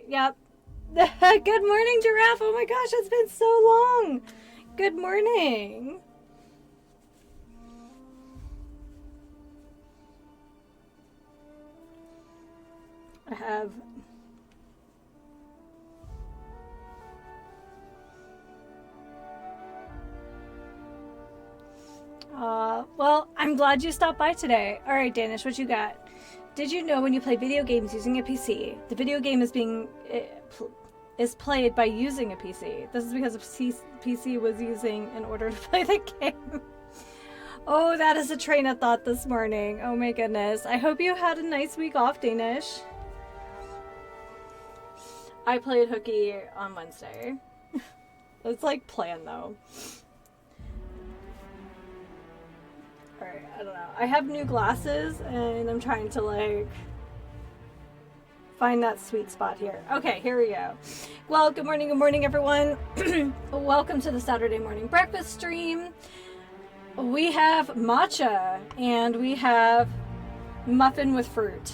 Yep. Good morning, Giraffe. Oh my gosh, it's been so long. Good morning. I have... well, I'm glad you stopped by today. Alright, Danish, what you got? Did you know when you play video games using a PC, the video game is played by using a PC? This is because a PC was using in order to play the game. Oh, that is a train of thought this morning. Oh my goodness. I hope you had a nice week off, Danish. I played hooky on Wednesday. It's like planned though. Alright, I don't know. I have new glasses and I'm trying to like find that sweet spot here. Okay, here we go. Well, good morning everyone. Welcome to the Saturday morning breakfast stream. We have matcha and we have muffin with fruit.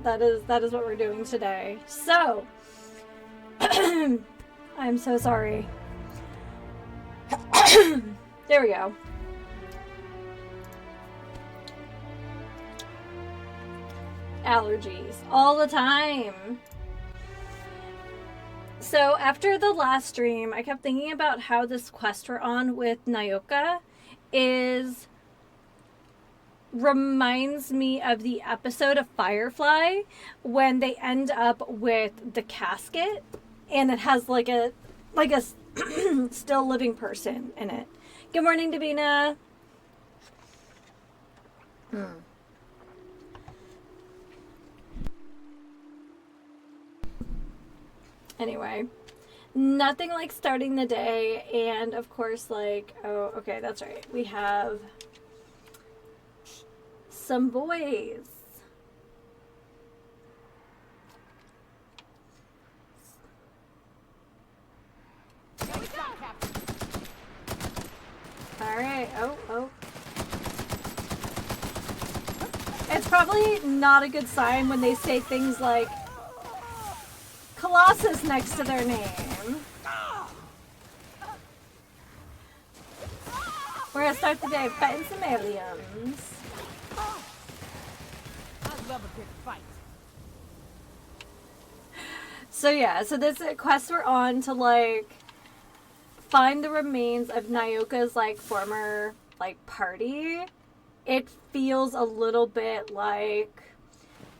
That is what we're doing today. So, I'm so sorry. There we go. Allergies all the time. So after the last stream, I kept thinking about how this quest we're on with Nayoka reminds me of the episode of Firefly when they end up with the casket and it has like a still living person in it. Good morning, Davina. Anyway, nothing like starting the day, and of course, like, oh, okay, that's right. We have some boys. All right. Oh. It's probably not a good sign when they say things like Colossus next to their name. We're gonna start the day fighting some aliens. I love a good fight. So yeah, so this quest we're on to like find the remains of Nyoka's like former like party. It feels a little bit like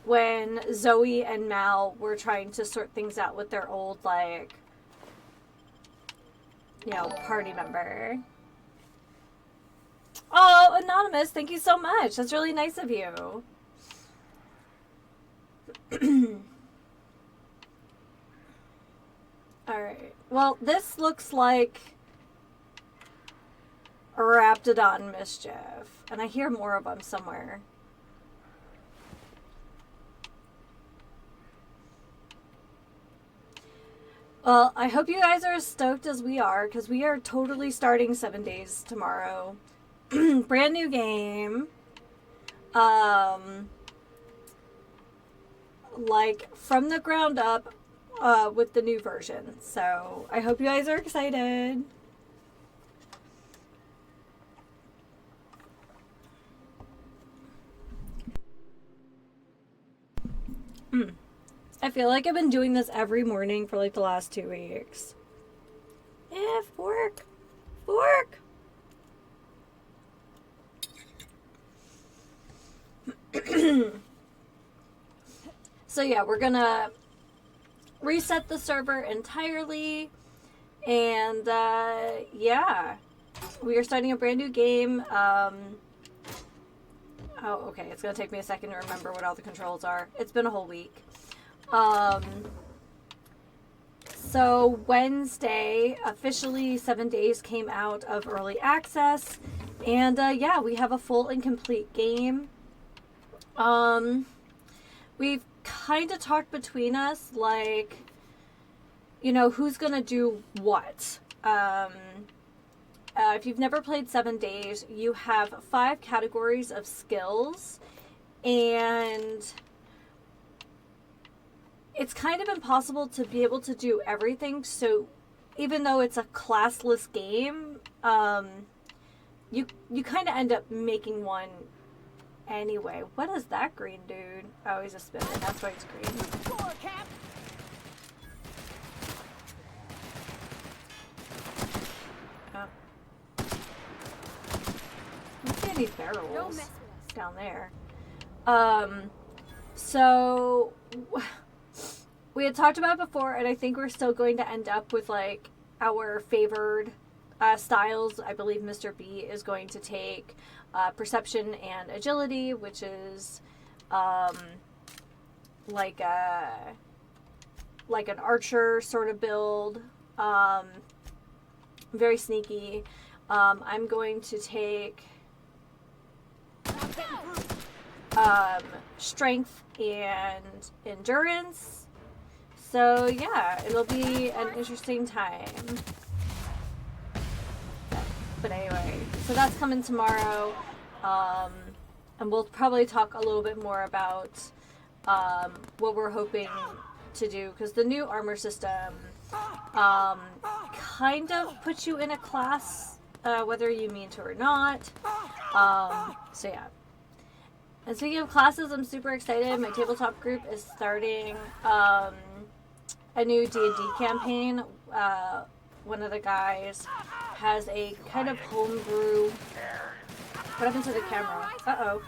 when Zoe and Mal were trying to sort things out with their old, like, you know, party member. Oh, Anonymous, thank you so much. That's really nice of you. Alright. Well, this looks like a Raptidon mischief. And I hear more of them somewhere. Well, I hope you guys are as stoked as we are, because we are totally starting 7 days tomorrow. Brand new game. Like, from the ground up, with the new version. So, I hope you guys are excited. I feel like I've been doing this every morning for like the last 2 weeks. Fork. So yeah, we're gonna reset the server entirely. And yeah, we are starting a brand new game. Oh, okay, it's gonna take me a second to remember what all the controls are. It's been a whole week. So Wednesday, officially 7 days came out of early access, and yeah, we have a full and complete game. We've kind of talked between us, like, you know, who's gonna do what. If you've never played 7 days, you have 5 categories of skills, and it's kind of impossible to be able to do everything. So even though it's a classless game, you kind of end up making one anyway. What is that green dude? Oh, he's a spinner. That's why he's green. Oh. I don't see any barrels down there. So we had talked about it before, and I think we're still going to end up with like our favored styles. I believe Mr. B is going to take perception and agility, which is like an archer sort of build. Very sneaky. I'm going to take strength and endurance. So yeah, it'll be an interesting time. But anyway, so that's coming tomorrow. And we'll probably talk a little bit more about what we're hoping to do, because the new armor system kind of puts you in a class, whether you mean to or not. So yeah. And speaking of classes, I'm super excited. My tabletop group is starting a new D&D campaign. One of the guys has a kind of homebrew. What happened to the camera? Uh-oh.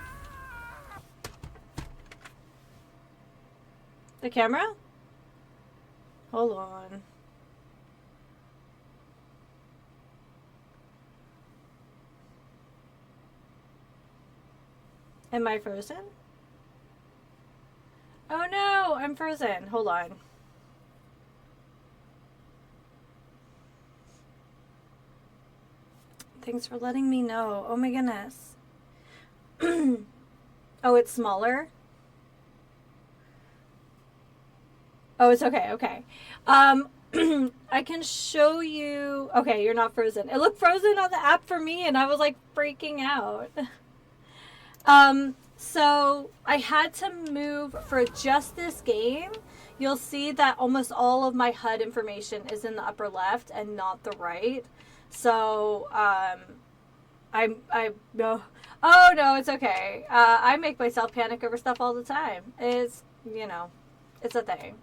The camera? Hold on. Am I frozen? Oh no, I'm frozen. Hold on. Thanks for letting me know. Oh my goodness. Oh, it's smaller? Oh, it's okay. Okay. I can show you. Okay, you're not frozen. It looked frozen on the app for me, and I was like freaking out. So I had to move for just this game. You'll see that almost all of my HUD information is in the upper left and not the right. So, no. Oh no, it's okay. I make myself panic over stuff all the time. It's, you know, it's a thing.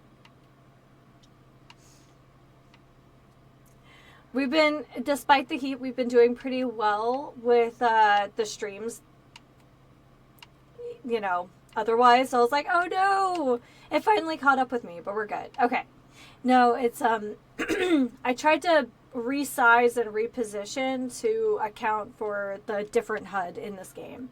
We've been, despite the heat, we've been doing pretty well with the streams, you know, otherwise. So I was like, oh no, it finally caught up with me, but we're good. Okay. No, it's, I tried to resize and reposition to account for the different HUD in this game.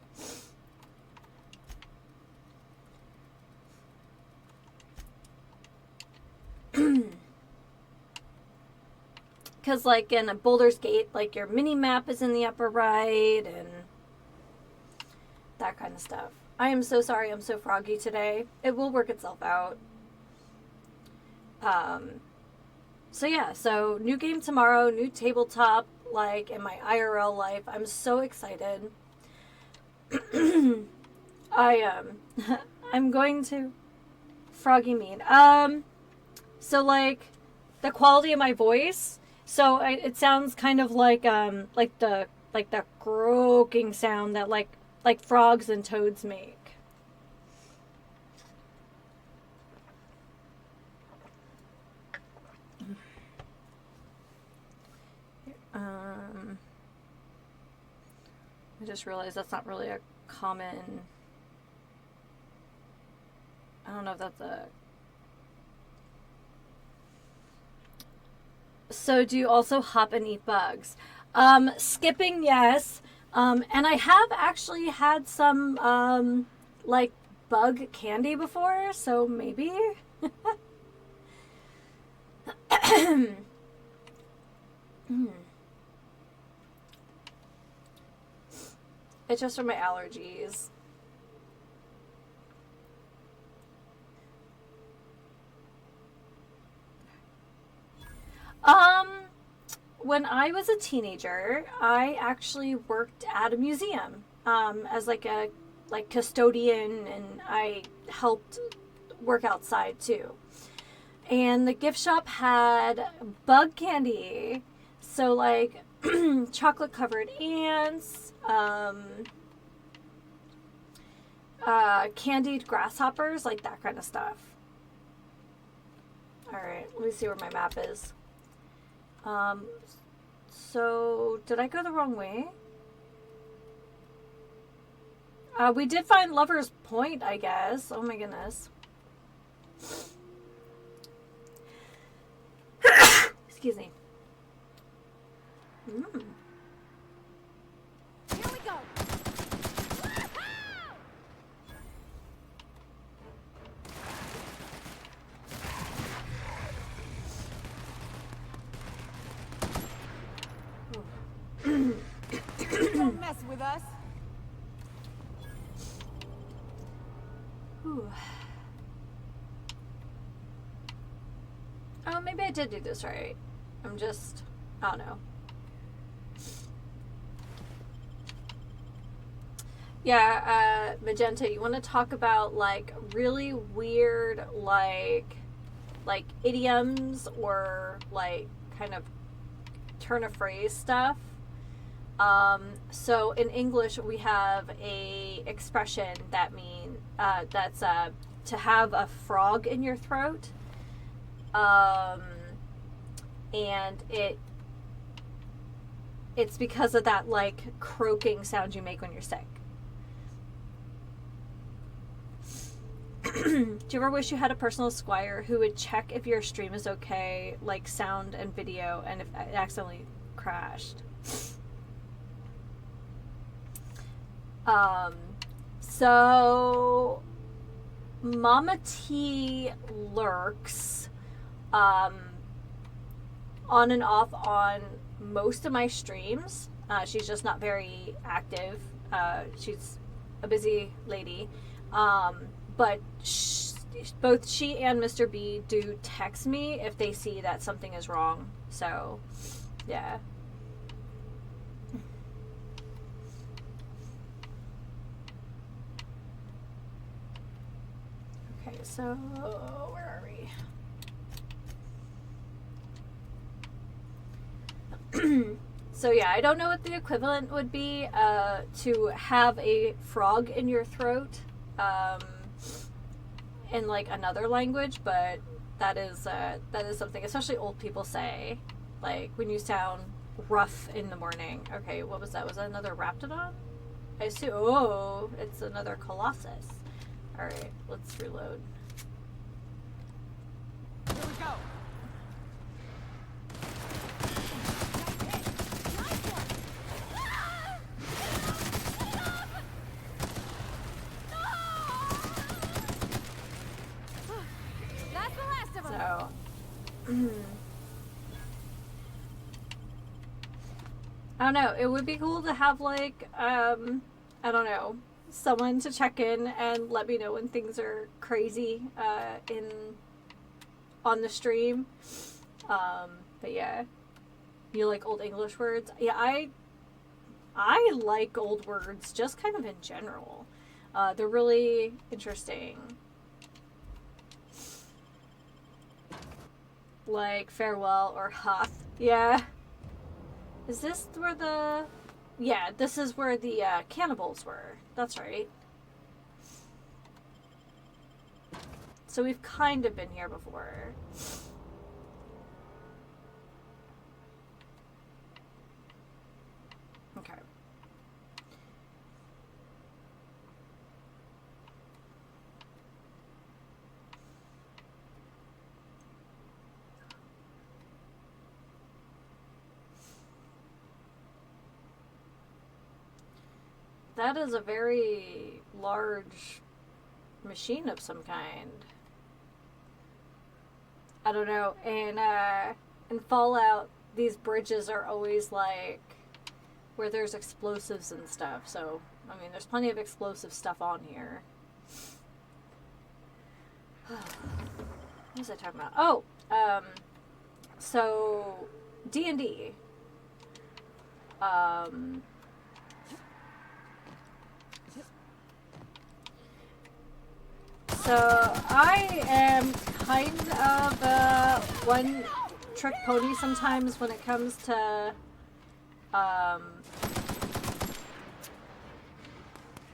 Because, like, in a Boulder's Gate, like, your mini-map is in the upper right, and that kind of stuff. I am so sorry I'm so froggy today. It will work itself out. So, yeah. So, new game tomorrow, new tabletop, like, in my IRL life. I'm so excited. I'm going to... Froggy mean. So, like, the quality of my voice... So it sounds kind of like the croaking sound that like frogs and toads make. I just realized that's not really a common. I don't know if that's a. So do you also hop and eat bugs? Skipping, yes. And I have actually had some, like, bug candy before, so maybe. It's just from my allergies. When I was a teenager, I actually worked at a museum, as like a custodian, and I helped work outside too. And the gift shop had bug candy. So, like, chocolate covered ants, candied grasshoppers, like that kind of stuff. Alright, let me see where my map is. So, did I go the wrong way? We did find Lover's Point, I guess. Oh my goodness. Excuse me. Mm. Here we go. Don't mess with us. Ooh. Oh, maybe I did do this right. I'm just, I don't know. Yeah, Magenta, you want to talk about, like, really weird, like idioms or, like, kind of turn of phrase stuff? So in English, we have a expression that that's to have a frog in your throat. And it's because of that, like, croaking sound you make when you're sick. Do you ever wish you had a personal squire who would check if your stream is okay, like sound and video, and if it accidentally crashed? So Mama T lurks on and off on most of my streams. She's just not very active. She's a busy lady. But both she and Mr. B do text me if they see that something is wrong. So, yeah. Okay, so where are we? So yeah, I don't know what the equivalent would be to have a frog in your throat in like another language, but that is something especially old people say, like when you sound rough in the morning. Okay, what was that? Was that another Raptidon? I assume. Oh, it's another Colossus. All right, let's reload. Here we go. So, I don't know. It would be cool to have, like, I don't know, someone to check in and let me know when things are crazy on the stream. But yeah, you like old English words? Yeah, I like old words just kind of in general. They're really interesting. Like farewell or Hoth. Yeah. Is this where the... Yeah, this is where the cannibals were. That's right. So we've kind of been here before. Okay. That is a very large machine of some kind. I don't know. And in Fallout, these bridges are always like where there's explosives and stuff. So, I mean, there's plenty of explosive stuff on here. What was I talking about? Oh, so D&D. So I am kind of a one-trick pony sometimes when it comes to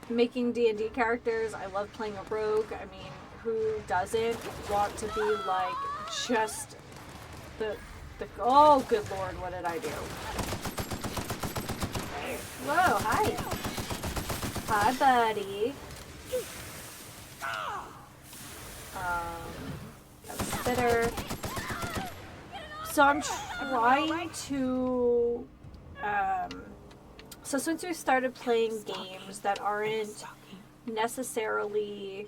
making D&D characters. I love playing a rogue. I mean, who doesn't want to be like just the oh, good lord, what did I do? Whoa, hi. Hi, buddy. Got a spitter. So I'm trying to, so since we started playing games that aren't necessarily,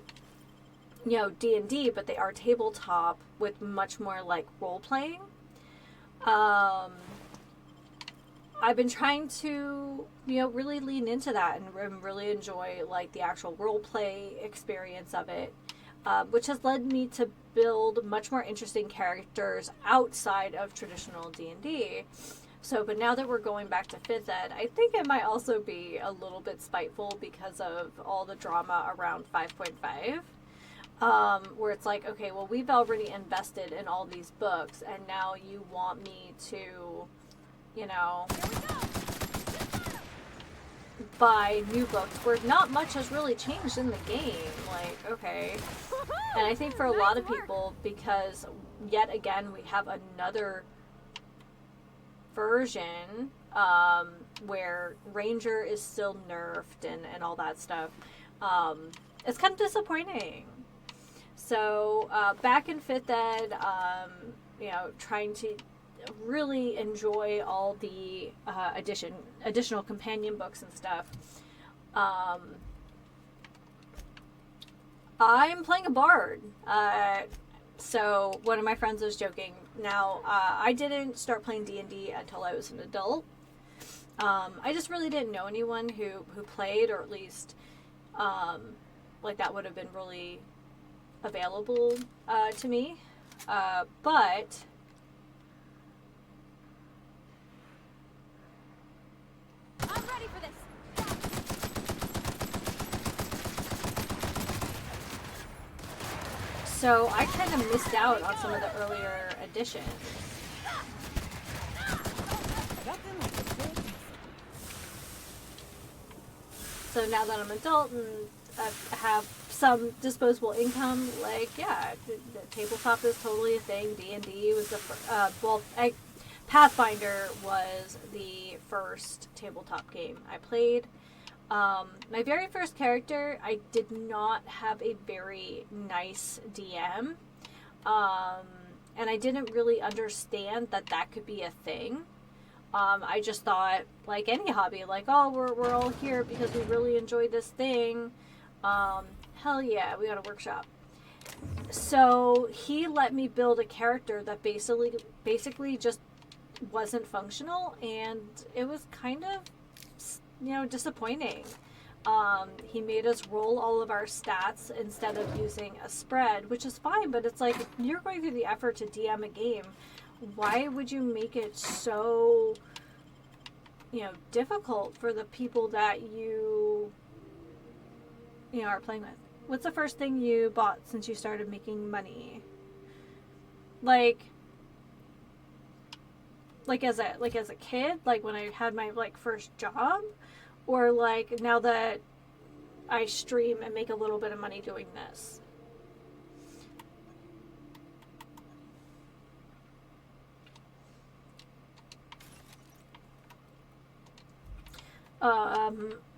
you know, D&D, but they are tabletop with much more like role-playing, I've been trying to, you know, really lean into that and really enjoy like the actual role-play experience of it, which has led me to build much more interesting characters outside of traditional D&D. So, but now that we're going back to 5th ed, I think it might also be a little bit spiteful because of all the drama around 5.5. Where it's like, okay, well, we've already invested in all these books, and now you want me to, you know, buy new books where not much has really changed in the game. Like, okay. And I think for a lot of people, because yet again, we have another version where Ranger is still nerfed and all that stuff, it's kind of disappointing. So back in 5th ed, you know, trying to really enjoy all the additional companion books and stuff. I'm playing a bard. So one of my friends was joking. Now, I didn't start playing D&D until I was an adult. I just really didn't know anyone who played, or at least like that would have been really available to me. But I'm ready for this. so I kind of missed out on some of the earlier editions. So now that I'm an adult and I have some disposable income, like, yeah, the tabletop is totally a thing. D&D was the Pathfinder was the first tabletop game I played. My very first character, I did not have a very nice DM. And I didn't really understand that could be a thing. I just thought, like any hobby, like, oh, we're all here because we really enjoy this thing. Hell yeah, we got a workshop. So he let me build a character that basically just wasn't functional, and it was kind of, you know, disappointing. He made us roll all of our stats instead of using a spread, which is fine, but it's like, if you're going through the effort to DM a game, why would you make it so, you know, difficult for the people that you know, are playing with? What's the first thing you bought since you started making money? Like as a kid, like when I had my like first job, or like now that I stream and make a little bit of money doing this?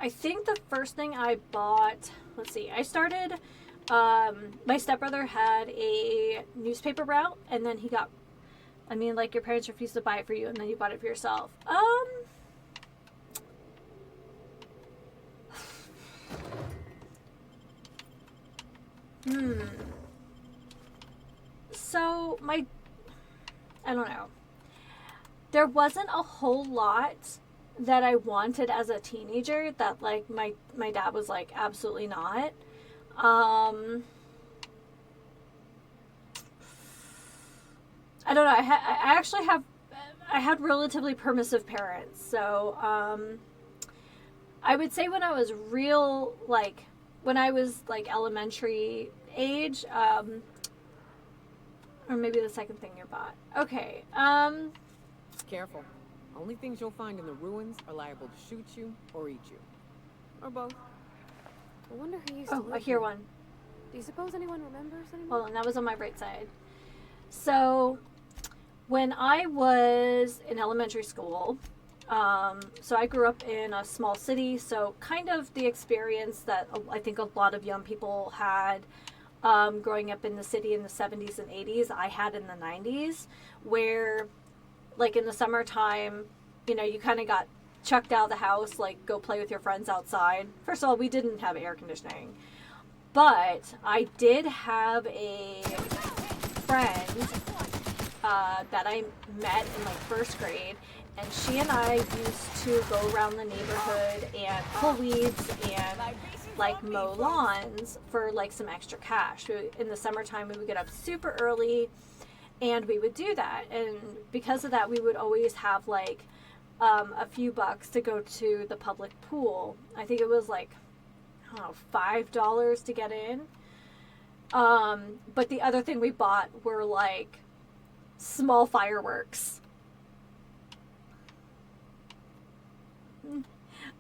I think the first thing I bought, let's see, I started, my stepbrother had a newspaper route, and then he got, I mean, like, your parents refused to buy it for you, and then you bought it for yourself. So, I don't know. There wasn't a whole lot that I wanted as a teenager that, like, my dad was like, absolutely not. I don't know. I had relatively permissive parents. So, I would say when I was real, like, when I was like elementary age, or maybe the second thing you bought. Okay. Careful. Only things you'll find in the ruins are liable to shoot you or eat you. Or both. I wonder who used to Oh, live I hear here. one. Do you suppose anyone remembers anymore? Hold on, that was on my right side. So, when I was in elementary school, so I grew up in a small city, so kind of the experience that I think a lot of young people had growing up in the city in the 70s and 80s, I had in the 90s, where, like, in the summertime, you know, you kind of got chucked out of the house, like, go play with your friends outside. First of all, we didn't have air conditioning. But I did have a friend that I met in like first grade, and she and I used to go around the neighborhood and pull weeds and like mow lawns for like some extra cash. In the summertime, we would get up super early and we would do that. And because of that, we would always have like a few bucks to go to the public pool. I think it was like, I don't know, $5 to get in. But the other thing we bought were like small fireworks.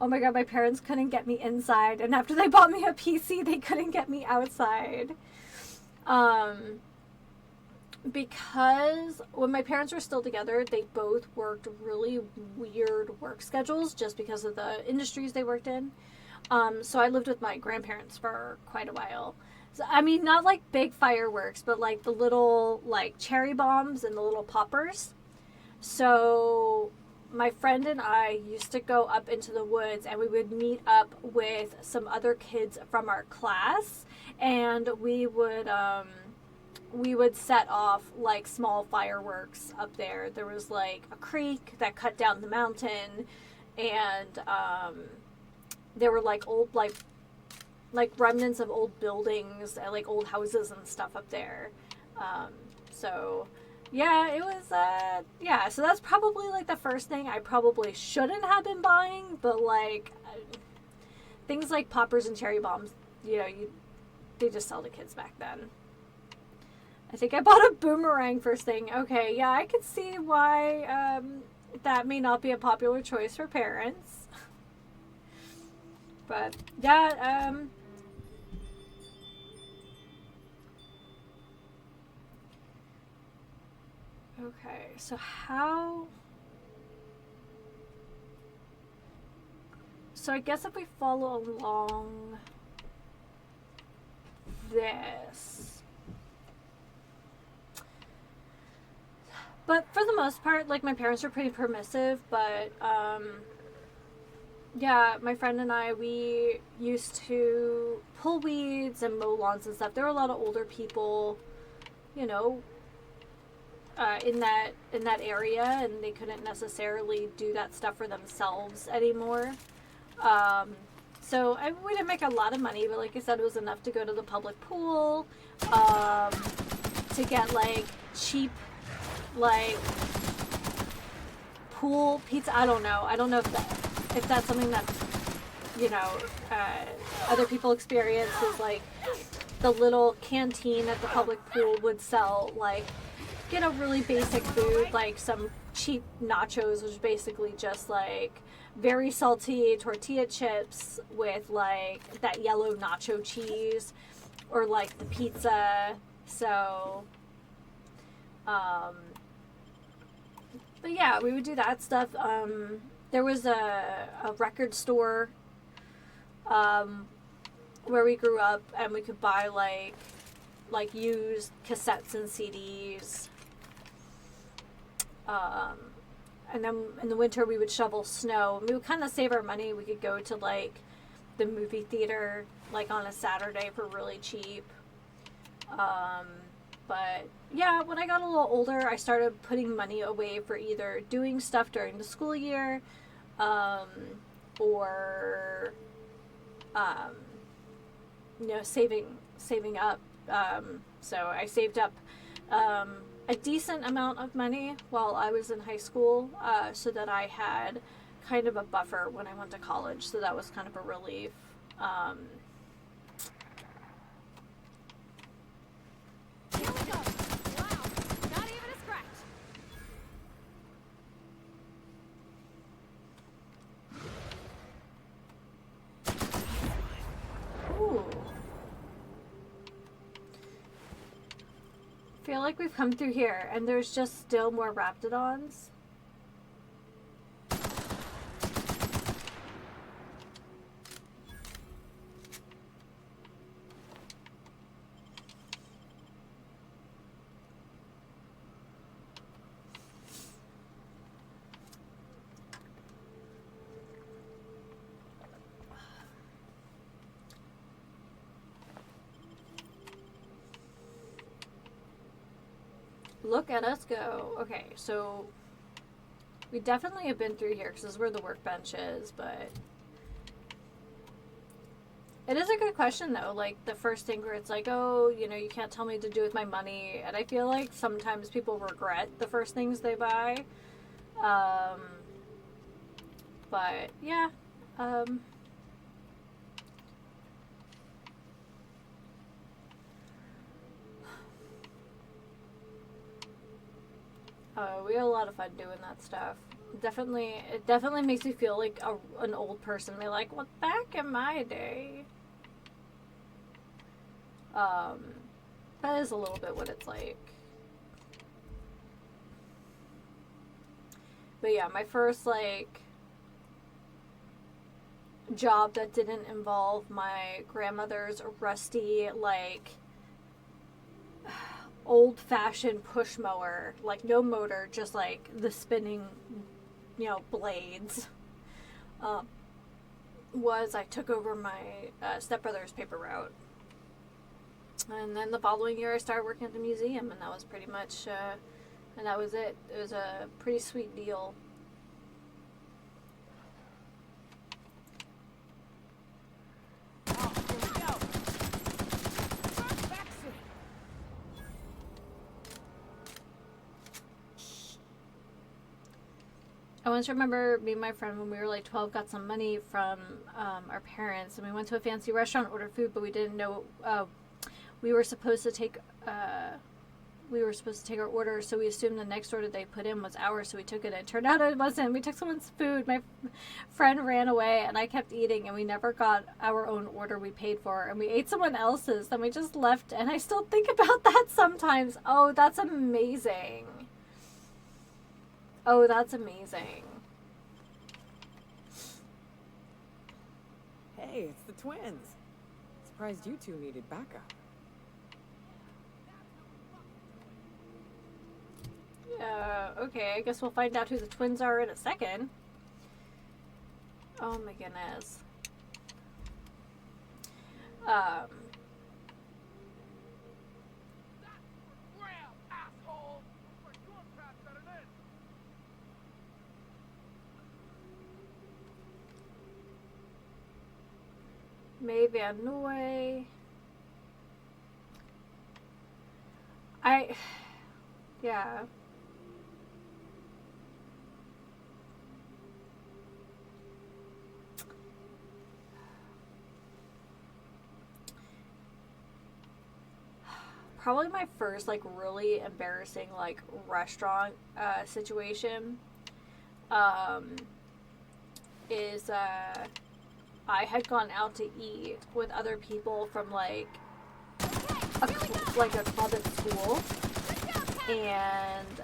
Oh my god, my parents couldn't get me inside, and after they bought me a PC, they couldn't get me outside. Because when my parents were still together, they both worked really weird work schedules just because of the industries they worked in. So I lived with my grandparents for quite a while. So, I mean, not like big fireworks, but like the little like cherry bombs and the little poppers. So my friend and I used to go up into the woods, and we would meet up with some other kids from our class, and we would set off like small fireworks up there. There was like a creek that cut down the mountain, and there were like old like remnants of old buildings and like old houses and stuff up there. So yeah, it was yeah, so that's probably like the first thing I probably shouldn't have been buying, but like things like poppers and cherry bombs, you know, they just sell to kids back then. I think I bought a boomerang first thing. Okay, yeah, I could see why that may not be a popular choice for parents. But yeah, okay, so I guess if we follow along this. But for the most part, like, my parents were pretty permissive, but yeah, my friend and I, we used to pull weeds and mow lawns and stuff. There were a lot of older people, you know, in that area, and they couldn't necessarily do that stuff for themselves anymore. So we didn't make a lot of money, but like I said, it was enough to go to the public pool, to get like cheap, like pool pizza. I don't know if that's something that, you know, other people experience, is like the little canteen at the public pool would sell like, you know, really basic food, like some cheap nachos, which is basically just like very salty tortilla chips with like that yellow nacho cheese, or like the pizza. So but yeah, we would do that stuff. There was a record store where we grew up, and we could buy like used cassettes and CDs. And then in the winter we would shovel snow. We would kind of save our money. We could go to like the movie theater like on a Saturday for really cheap. But yeah, when I got a little older, I started putting money away for either doing stuff during the school year, or you know, saving up. So I saved up a decent amount of money while I was in high school, so that I had kind of a buffer when I went to college. So that was kind of a relief. feel like we've come through here and there's just still more Raptidons. Look at us go. Okay, so we definitely have been through here because this is where the workbench is, but it is a good question though. Like the first thing where it's like, oh, you know, you can't tell me what to do with my money, and I feel like sometimes people regret the first things they buy. But yeah. We had a lot of fun doing that stuff. It definitely makes me feel like an old person. Be like, well, back in my day. That is a little bit what it's like. But yeah, my first, like, job that didn't involve my grandmother's rusty, like, old-fashioned push mower, like no motor, just like the spinning, you know, blades, was I took over my stepbrother's paper route. And then the following year I started working at the museum, and that was pretty much, and that was it. It was a pretty sweet deal. I once remember me and my friend when we were like 12 got some money from our parents, and we went to a fancy restaurant, ordered food, but we didn't know we were supposed to take our order, so we assumed the next order they put in was ours, so we took it, and it turned out it wasn't. We took someone's food. My friend ran away, and I kept eating, and we never got our own order we paid for, and we ate someone else's, and we just left, and I still think about that sometimes. Oh, that's amazing. Oh, that's amazing. Hey, it's the twins. Surprised you two needed backup. Okay, I guess we'll find out who the twins are in a second. Oh my goodness. May Van Noy. Yeah. Probably my first, like, really embarrassing, like, restaurant situation is I had gone out to eat with other people from, like, a club at school, and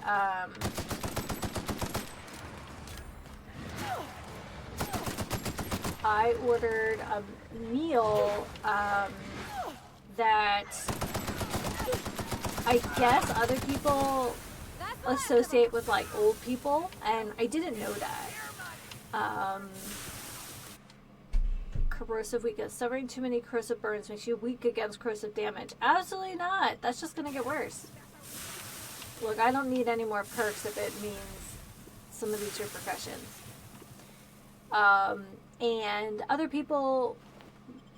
I ordered a meal that I guess other people associate with, like, old people, and I didn't know that. Corrosive weakness. Suffering too many corrosive burns makes you weak against corrosive damage. Absolutely not. That's just gonna get worse. Look, I don't need any more perks if it means some of these repercussions. And other people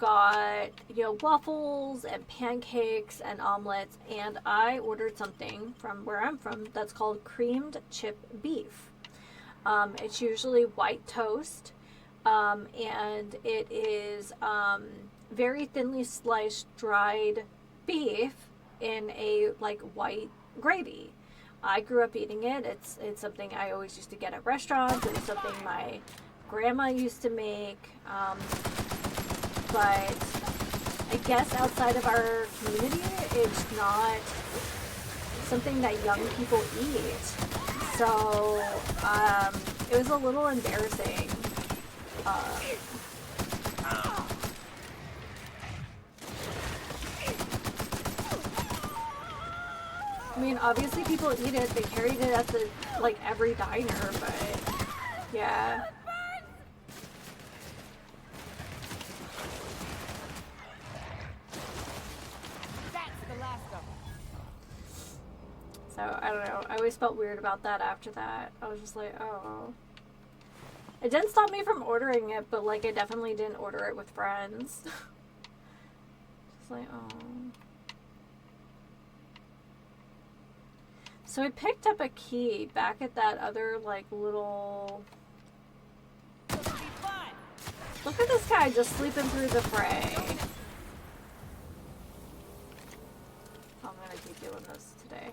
got, you know, waffles and pancakes and omelets, and I ordered something from where I'm from that's called creamed chip beef. It's usually white toast, and it is very thinly sliced dried beef in a, like, white gravy. I grew up eating it. It's something I always used to get at restaurants. It was something my grandma used to make, but I guess outside of our community, it's not something that young people eat. So it was a little embarrassing. I mean, obviously people eat it. They carried it at the, like, every diner, but yeah. So, I don't know. I always felt weird about that after that. I was just like, oh. It didn't stop me from ordering it, but, like, I definitely didn't order it with friends. Just like, oh. So I picked up a key back at that other, like, little... Look at this guy just sleeping through the fray. I'm gonna keep doing this today.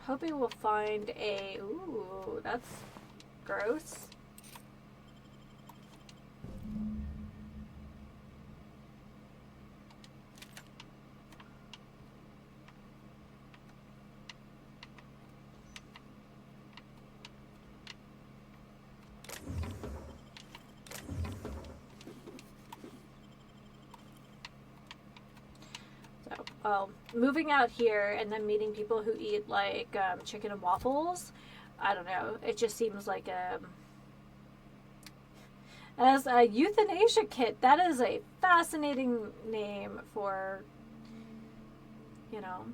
Hoping we'll find a... Ooh, that's gross. Well, moving out here and then meeting people who eat, like, chicken and waffles, I don't know. It just seems like as a euthanasia kit, that is a fascinating name for, you know,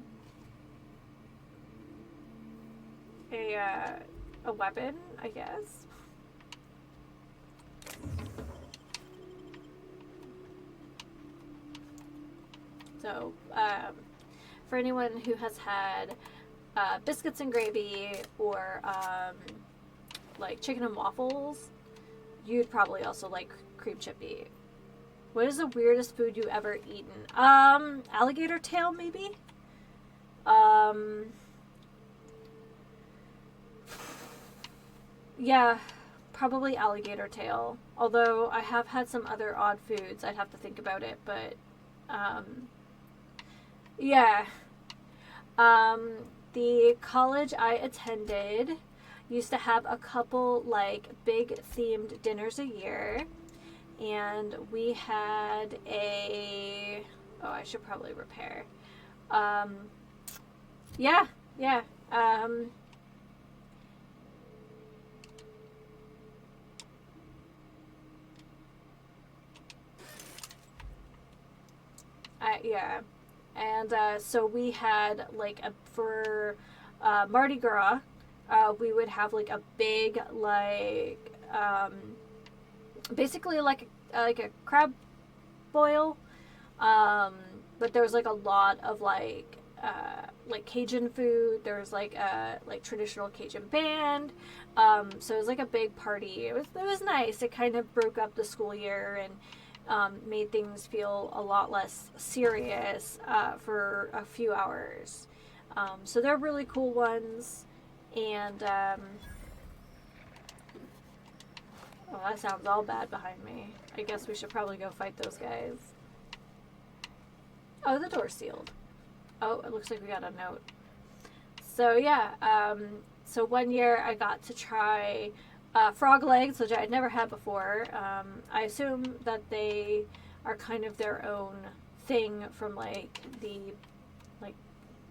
a weapon, I guess. So, for anyone who has had biscuits and gravy or like chicken and waffles, you'd probably also like cream chippy. What is the weirdest food you ever eaten? Alligator tail, maybe? Yeah, probably alligator tail. Although I have had some other odd foods, I'd have to think about it, but yeah. The college I attended used to have a couple, like, big themed dinners a year. And we had a... Oh, I should probably repair. Yeah. Yeah. And so we had, like, for Mardi Gras, we would have, like, a big, like, basically like a crab boil, but there was, like, a lot of, like Cajun food. There was, like, a traditional Cajun band, so it was like a big party. It was nice. It kind of broke up the school year and made things feel a lot less serious for a few hours. So they're really cool ones. And, oh, that sounds all bad behind me. I guess we should probably go fight those guys. Oh, the door's sealed. Oh, it looks like we got a note. So, yeah. So one year I got to try frog legs, which I had never had before. I assume that they are kind of their own thing from, like, the, like,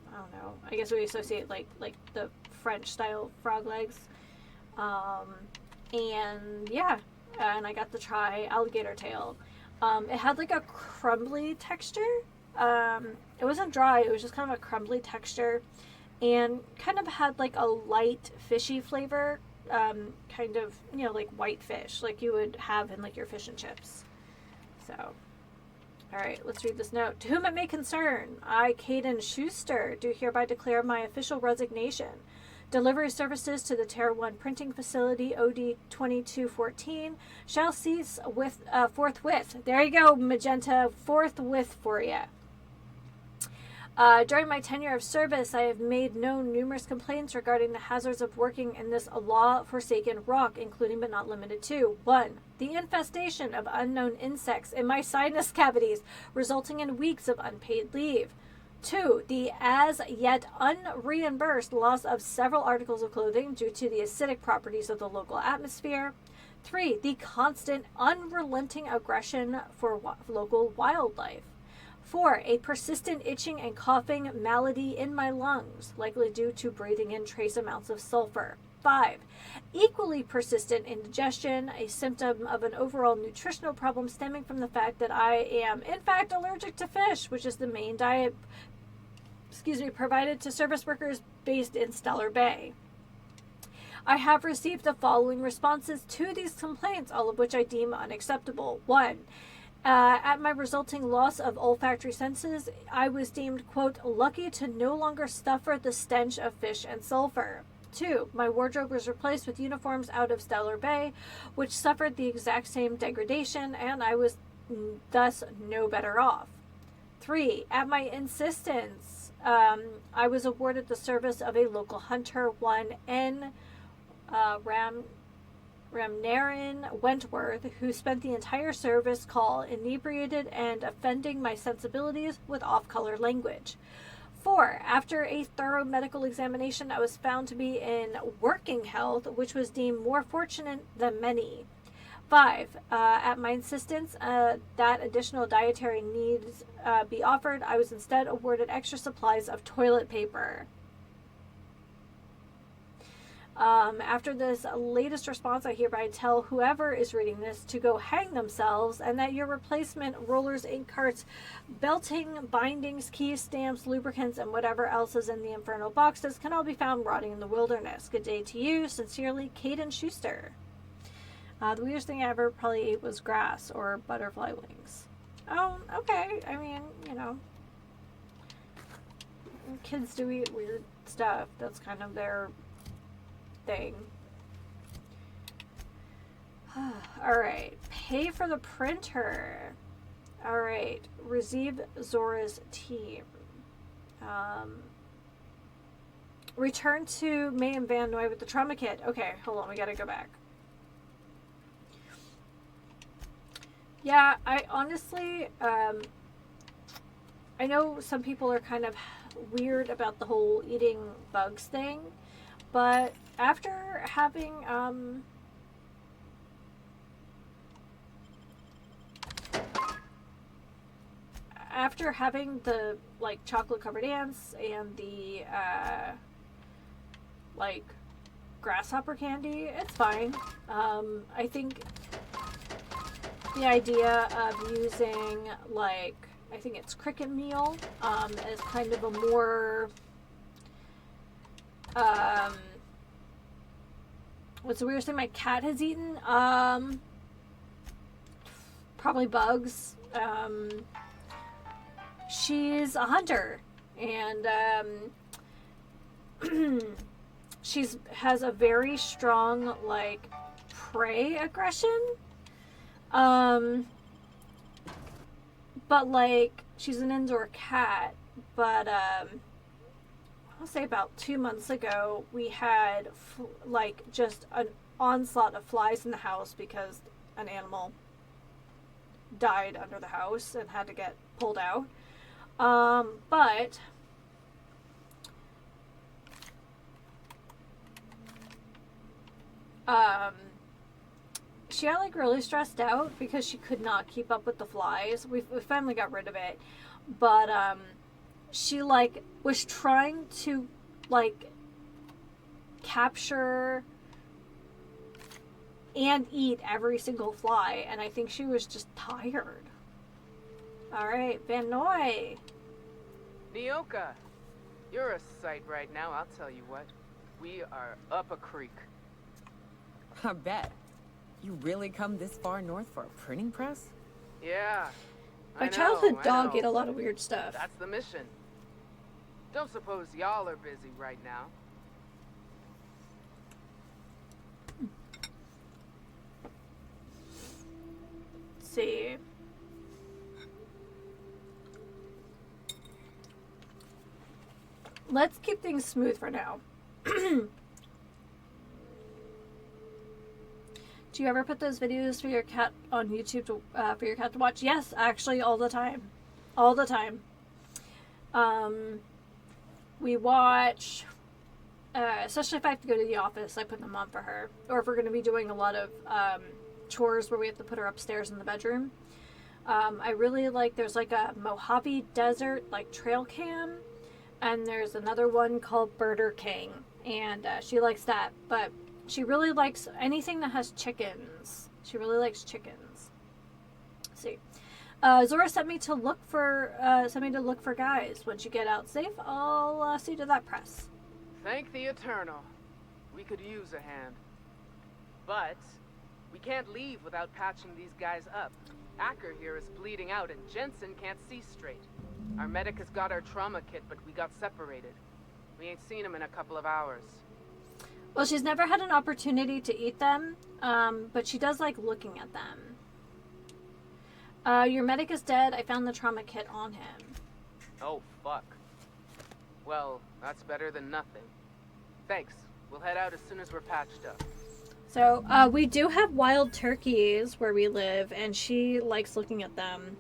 I don't know. I guess we associate, like the French style frog legs. And yeah, and I got to try alligator tail. It had, like, a crumbly texture. It wasn't dry, it was just kind of a crumbly texture, and kind of had, like, a light fishy flavor. Kind of, you know, like white fish, like you would have in, like, your fish and chips. So, alright, let's read this note. To whom it may concern, I, Caden Schuster, do hereby declare my official resignation. Delivery services to the Tier 1 printing facility OD 2214 shall cease forthwith. There you go, Magenta, forthwith for you. During my tenure of service, I have made known numerous complaints regarding the hazards of working in this law-forsaken rock, including but not limited to 1. The infestation of unknown insects in my sinus cavities, resulting in weeks of unpaid leave. 2. The as yet unreimbursed loss of several articles of clothing due to the acidic properties of the local atmosphere. 3. The constant, unrelenting aggression for local wildlife. 4. A persistent itching and coughing malady in my lungs, likely due to breathing in trace amounts of sulfur. 5. Equally persistent indigestion, a symptom of an overall nutritional problem stemming from the fact that I am, in fact, allergic to fish, which is the main diet provided to service workers based in Stellar Bay. I have received the following responses to these complaints, all of which I deem unacceptable. 1. At my resulting loss of olfactory senses, I was deemed, quote, lucky to no longer suffer the stench of fish and sulfur. 2. My wardrobe was replaced with uniforms out of Stellar Bay, which suffered the exact same degradation, and I was thus no better off. 3. At my insistence, I was awarded the service of a local hunter, one N. Ramnarin Wentworth, who spent the entire service call inebriated and offending my sensibilities with off-color language. 4. After a thorough medical examination, I was found to be in working health, which was deemed more fortunate than many. 5. At my insistence that additional dietary needs be offered, I was instead awarded extra supplies of toilet paper. After this latest response, I hereby tell whoever is reading this to go hang themselves, and that your replacement rollers, ink carts, belting, bindings, keys, stamps, lubricants, and whatever else is in the infernal boxes can all be found rotting in the wilderness. Good day to you. Sincerely, Caden Schuster. The weirdest thing I ever probably ate was grass or butterfly wings. Oh, okay. I mean, you know, kids do eat weird stuff. That's kind of their thing. Alright. Pay for the printer. Alright. Receive Zora's team. Return to May and Van Noy with the trauma kit. Okay, hold on. We gotta go back. Yeah, I honestly, I know some people are kind of weird about the whole eating bugs thing, but after having, the, like, chocolate-covered ants and the, like, grasshopper candy, it's fine. I think the idea of using, like, I think it's cricket meal, as kind of a more, what's the weirdest thing my cat has eaten? Probably bugs. She's a hunter, and, has a very strong, like, prey aggression. But, like, she's an indoor cat, but, I'll say about 2 months ago, we had, like, just an onslaught of flies in the house because an animal died under the house and had to get pulled out. But she got, like, really stressed out because she could not keep up with the flies. We finally got rid of it, but she, like, was trying to, like, capture and eat every single fly, and I think she was just tired. Alright, Van Noy. Nyoka, you're a sight right now, I'll tell you what. We are up a creek. I bet. You really come this far north for a printing press? Yeah. My childhood dog ate a lot of weird stuff. That's the mission. Don't suppose y'all are busy right now. Let's see. let's keep things smooth for now. Do you ever put those videos for your cat on YouTube for your cat to watch? Yes, actually, all the time. All the time. We watch, especially if I have to go to the office, I put them on for her. Or if we're going to be doing a lot of chores where we have to put her upstairs in the bedroom. I really like, there's like a Mojave Desert like trail cam. And there's another one called Burger King. And she likes that. But she really likes anything that has chickens. She really likes chickens. Let's see. Zora sent me to look for guys. Once you get out safe, I'll see to that press. Thank the Eternal. We could use a hand. But we can't leave without patching these guys up. Acker here is bleeding out and Jensen can't see straight. Our medic has got our trauma kit, but we got separated. We ain't seen him in a couple of hours. Well, she's never had an opportunity to eat them, but she does like looking at them. Your medic is dead. I found the trauma kit on him. Oh, fuck. Well, that's better than nothing. Thanks. We'll head out as soon as we're patched up. So, we do have wild turkeys where we live, and she likes looking at them.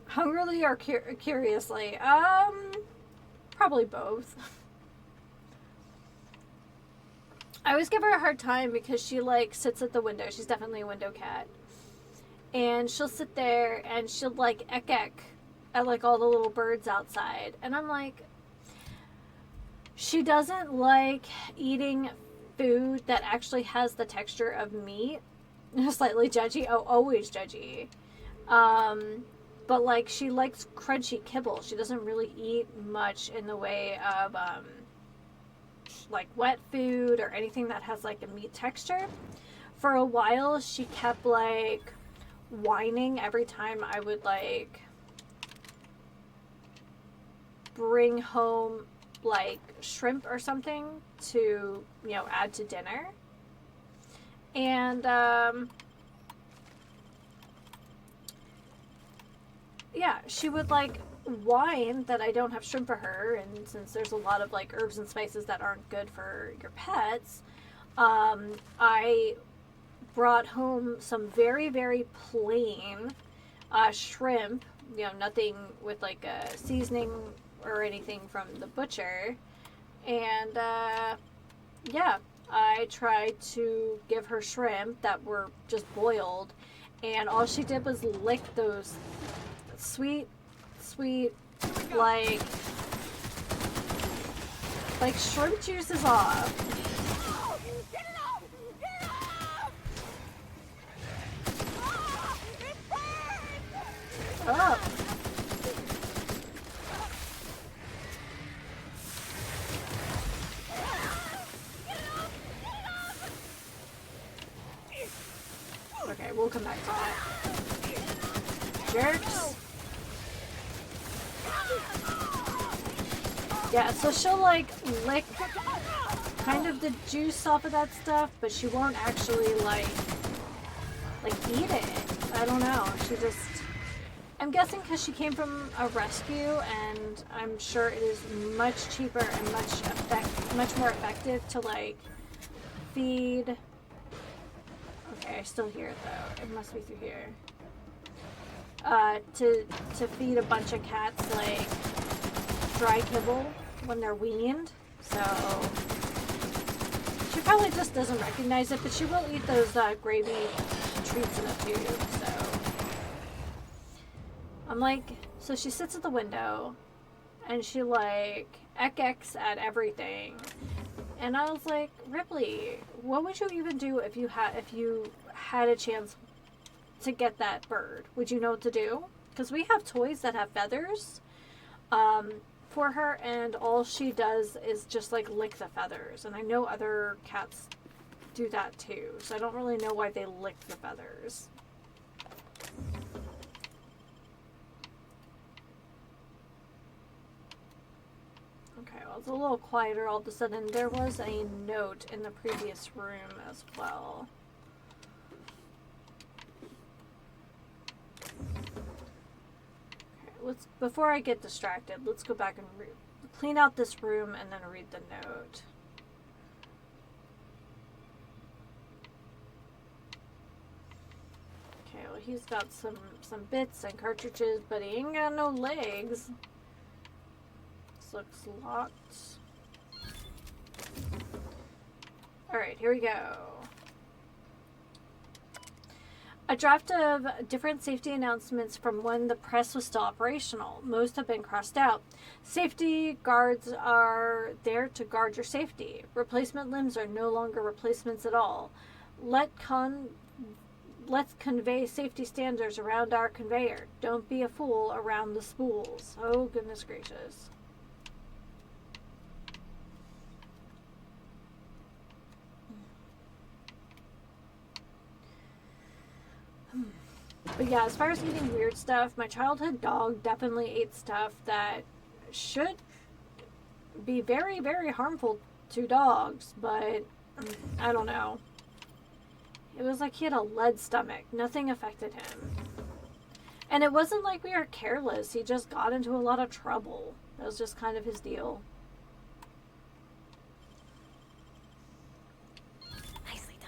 Hungrily or curiously? Probably both. I always give her a hard time because she like sits at the window. She's definitely a window cat. And she'll sit there and she'll like ek at like all the little birds outside. And I'm like, she doesn't like eating food that actually has the texture of meat. Slightly judgy. Oh, always judgy. But like she likes crunchy kibble. She doesn't really eat much in the way of like wet food or anything that has like a meat texture. For a while she kept like whining every time I would like bring home like shrimp or something to, you know, add to dinner. And yeah, she would like whine that I don't have shrimp for her, and since there's a lot of like herbs and spices that aren't good for your pets, I brought home some very, very plain shrimp, you know, nothing with like a seasoning or anything from the butcher. And yeah, I tried to give her shrimp that were just boiled, and all she did was lick those sweet like shrimp juices off. Get it off! Get it off! It burns! Oh. Okay, we'll come back to that. Jerks. Yeah, so she'll like lick kind of the juice off of that stuff, but she won't actually like eat it. I don't know. She just, I'm guessing because she came from a rescue, and I'm sure it is much cheaper and much more effective to like feed. Okay, I still hear it though. It must be through here. To feed a bunch of cats like dry kibble when they're weaned. So she probably just doesn't recognize it, but she will eat those gravy treats in a tube. So I'm like, so she sits at the window and she like ek-eks at everything. And I was like, Ripley, what would you even do if you had a chance to get that bird? Would you know what to do? Because we have toys that have feathers for her, and all she does is just like lick the feathers. And I know other cats do that too, so I don't really know why they lick the feathers. Okay, well, it's a little quieter all of a sudden. There was a note in the previous room as well. let's, before I get distracted, let's go back and clean out this room and then read the note. Okay, well, he's got some bits and cartridges, but he ain't got no legs. This looks locked. Alright, here we go. A draft of different safety announcements from when the press was still operational. Most have been crossed out. Safety guards are there to guard your safety. Replacement limbs are no longer replacements at all. Let's convey safety standards around our conveyor. Don't be a fool around the spools. Oh, goodness gracious. But yeah, as far as eating weird stuff, my childhood dog definitely ate stuff that should be very, very harmful to dogs, but I don't know. It was like he had a lead stomach. Nothing affected him. And it wasn't like we were careless. He just got into a lot of trouble. That was just kind of his deal. Nicely done.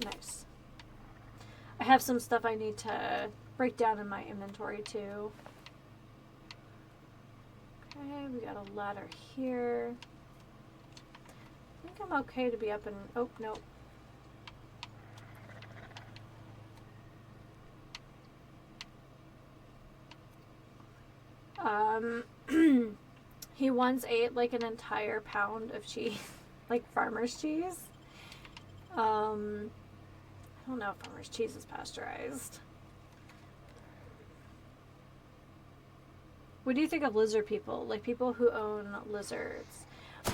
Nice. I have some stuff I need to break down in my inventory too. Okay, we got a ladder here. I think I'm okay to be up and... oh, no. He once ate like an entire pound of cheese, like farmer's cheese. I don't know if farmer's cheese is pasteurized. What do you think of lizard people? Like people who own lizards?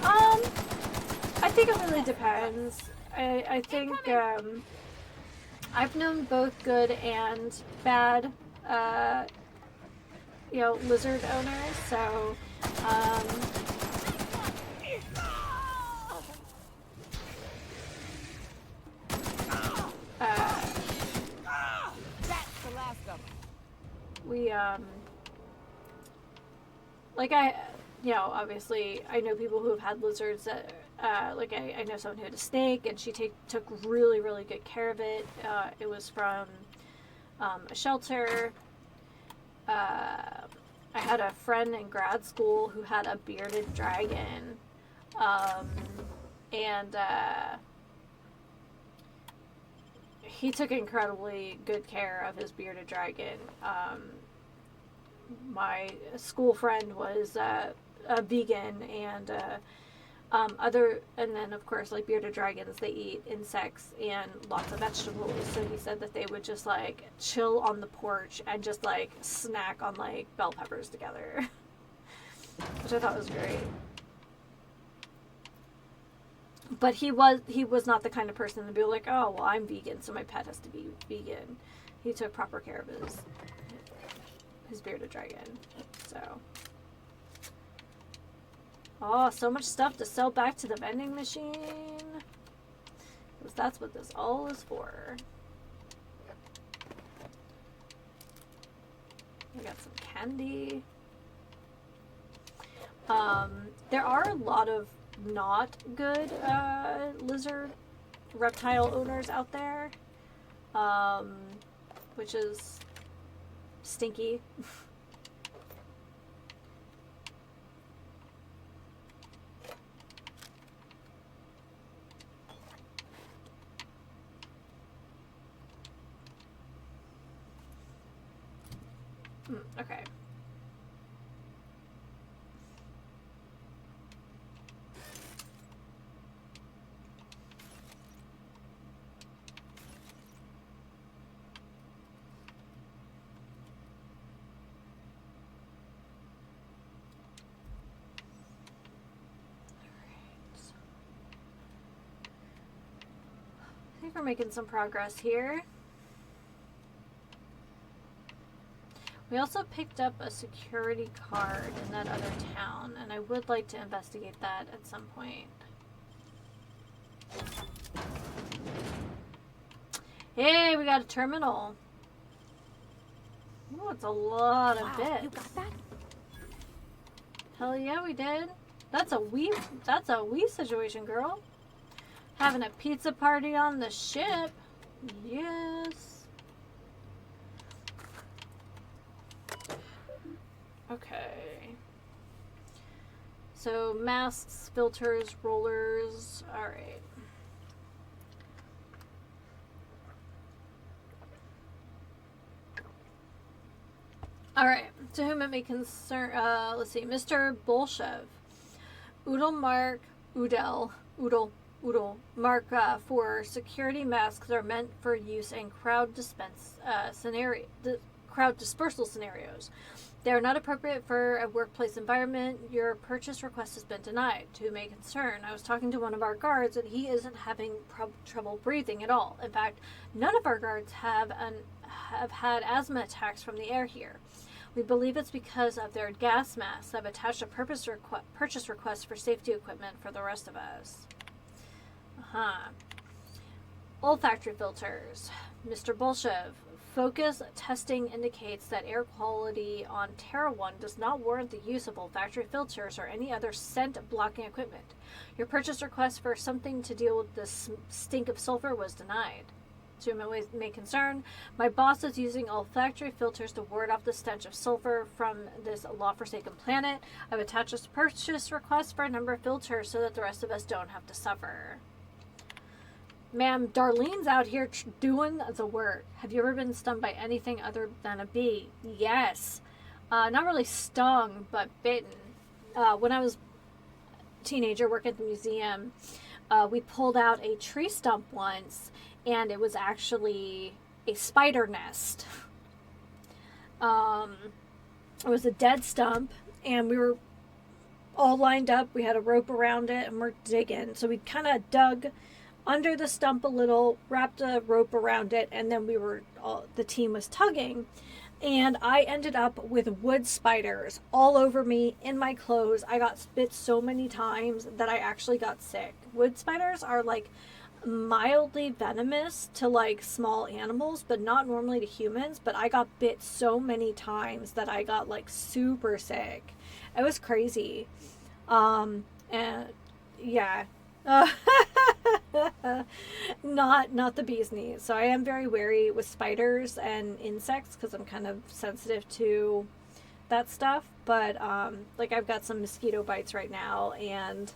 I think it really depends. I think I've known both good and bad lizard owners, so That's the last of them. we obviously I know people who have had lizards that I know someone who had a snake and she took really, really good care of it. It was from a shelter. I had a friend in grad school who had a bearded dragon, and he took incredibly good care of his bearded dragon. My school friend was a vegan, and and then of course, like bearded dragons, they eat insects and lots of vegetables. So he said that they would just like chill on the porch and just like snack on like bell peppers together, which I thought was great. But he was not the kind of person to be like, oh well, I'm vegan, so my pet has to be vegan. He took proper care of his bearded dragon. So. Oh, so much stuff to sell back to the vending machine. Because that's what this all is for. We got some candy. There are a lot of not good lizard reptile owners out there. Which is stinky. Okay. I think we're making some progress here. We also picked up a security card in that other town, and I would like to investigate that at some point. Hey, we got a terminal. Oh, it's a lot of Wow, bits. you got that? Hell yeah, we did. That's a we situation, girl. Having a pizza party on the ship. Yes. Okay. So masks, filters, rollers. All right. All right. To whom it may concern, let's see, Mr. Bolshev. Oodle mark for security masks are meant for use in crowd dispersal scenarios. They are not appropriate for a workplace environment. Your purchase request has been denied. To whom it may concern, I was talking to one of our guards and he isn't having trouble breathing at all. In fact, none of our guards have had asthma attacks from the air here. We believe it's because of their gas masks. I've attached a purchase request for safety equipment for the rest of us. Olfactory filters. Mr. Bolshev. Focus testing indicates that air quality on Terra 1 does not warrant the use of olfactory filters or any other scent blocking equipment. Your purchase request for something to deal with the stink of sulfur was denied. To whom it may concern, my boss is using olfactory filters to ward off the stench of sulfur from this law-forsaken planet. I've attached a purchase request for a number of filters so that the rest of us don't have to suffer. Ma'am, Darlene's out here doing the work. Have you ever been stung by anything other than a bee? Yes. Not really stung, but bitten. When I was a teenager working at the museum, we pulled out a tree stump once, and it was actually a spider nest. It was a dead stump, and we were all lined up. We had a rope around it, and we're digging. So we kind of dug under the stump a little, wrapped a rope around it, and then the team was tugging. And I ended up with wood spiders all over me, in my clothes. I got bit so many times that I actually got sick. Wood spiders are like mildly venomous to like small animals, but not normally to humans. But I got bit so many times that I got like super sick. It was crazy. And yeah. Not the bee's knees. So I am very wary with spiders and insects because I'm kind of sensitive to that stuff. But like I've got some mosquito bites right now, and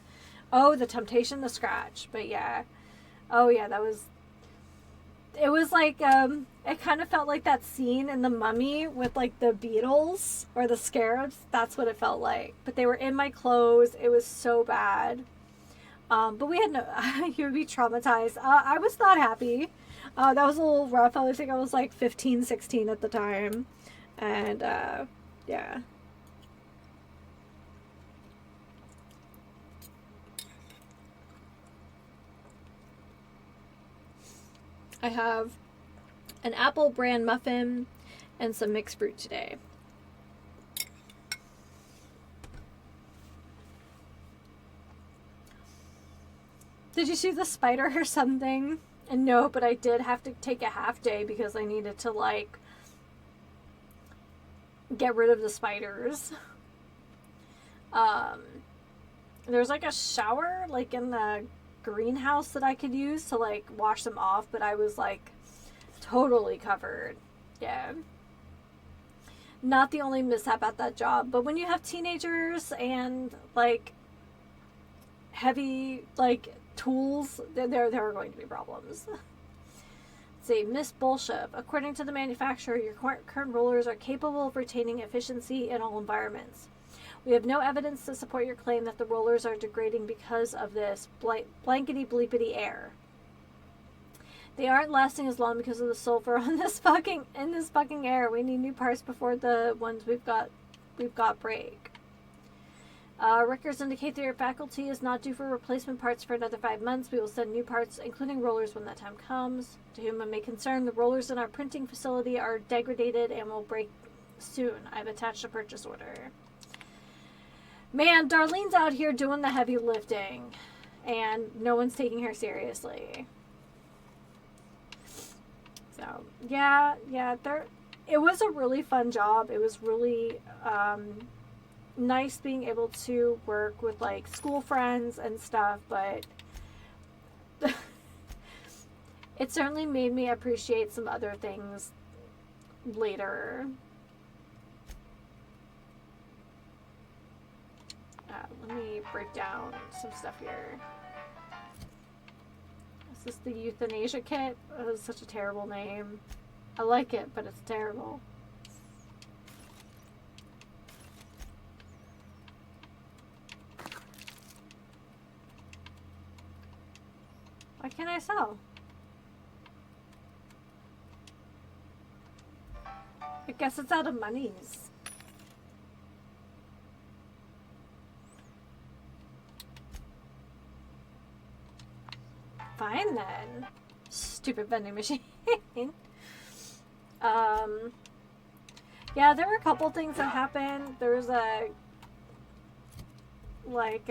the temptation to scratch. But yeah, it was like it kind of felt like that scene in The Mummy with like the beetles or the scarabs. That's what it felt like. But they were in my clothes. It was so bad. But we had you would be traumatized. I was not happy. That was a little rough. I think I was like 15, 16 at the time. And, yeah. I have an apple bran muffin and some mixed fruit today. Did you see the spider or something? And no, but I did have to take a half day because I needed to like get rid of the spiders. There's like a shower like in the greenhouse that I could use to like wash them off, but I was like totally covered. Yeah. Not the only mishap at that job, but when you have teenagers and like heavy like tools, there are going to be problems. Let's see, Miss Bolshev. According to the manufacturer, your current rollers are capable of retaining efficiency in all environments. We have no evidence to support your claim that the rollers are degrading because of this blankety bleepity air. They aren't lasting as long because of the sulfur in this fucking air. We need new parts before the ones we've got break. Records indicate that your faculty is not due for replacement parts for another 5 months. We will send new parts, including rollers, when that time comes. To whom it may concern, the rollers in our printing facility are degraded and will break soon. I've attached a purchase order. Man, Darlene's out here doing the heavy lifting, and no one's taking her seriously. So, yeah, it was a really fun job. It was really nice being able to work with like school friends and stuff, but it certainly made me appreciate some other things later. Let me break down some stuff here. Is this the euthanasia kit? That is such a terrible name. I like it, but it's terrible. Why can't I sell? I guess it's out of monies. Fine then. Stupid vending machine. Yeah, there were a couple things that happened. There was a like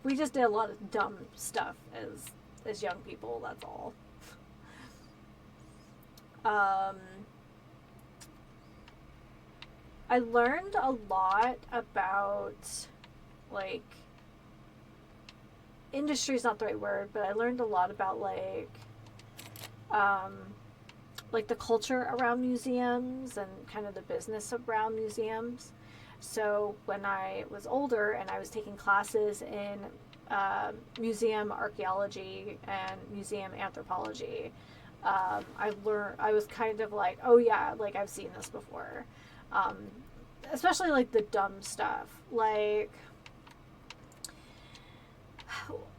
we just did a lot of dumb stuff as young people, that's all. I learned a lot about, like, industry's not the right word, but I learned a lot about, like the culture around museums and kind of the business around museums. So when I was older and I was taking classes in museum archaeology and museum anthropology, I was kind of like, oh yeah, like I've seen this before. Especially like the dumb stuff. Like,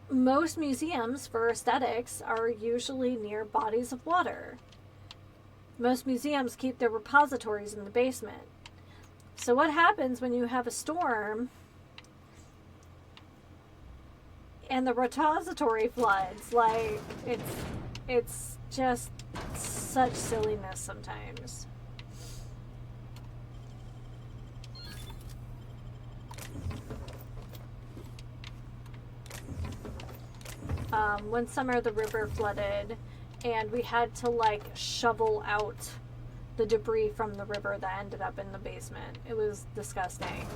most museums for aesthetics are usually near bodies of water. Most museums keep their repositories in the basement. So what happens when you have a storm and the repository floods? Like, it's just such silliness sometimes. One summer the river flooded and we had to like shovel out the debris from the river that ended up in the basement. It was disgusting.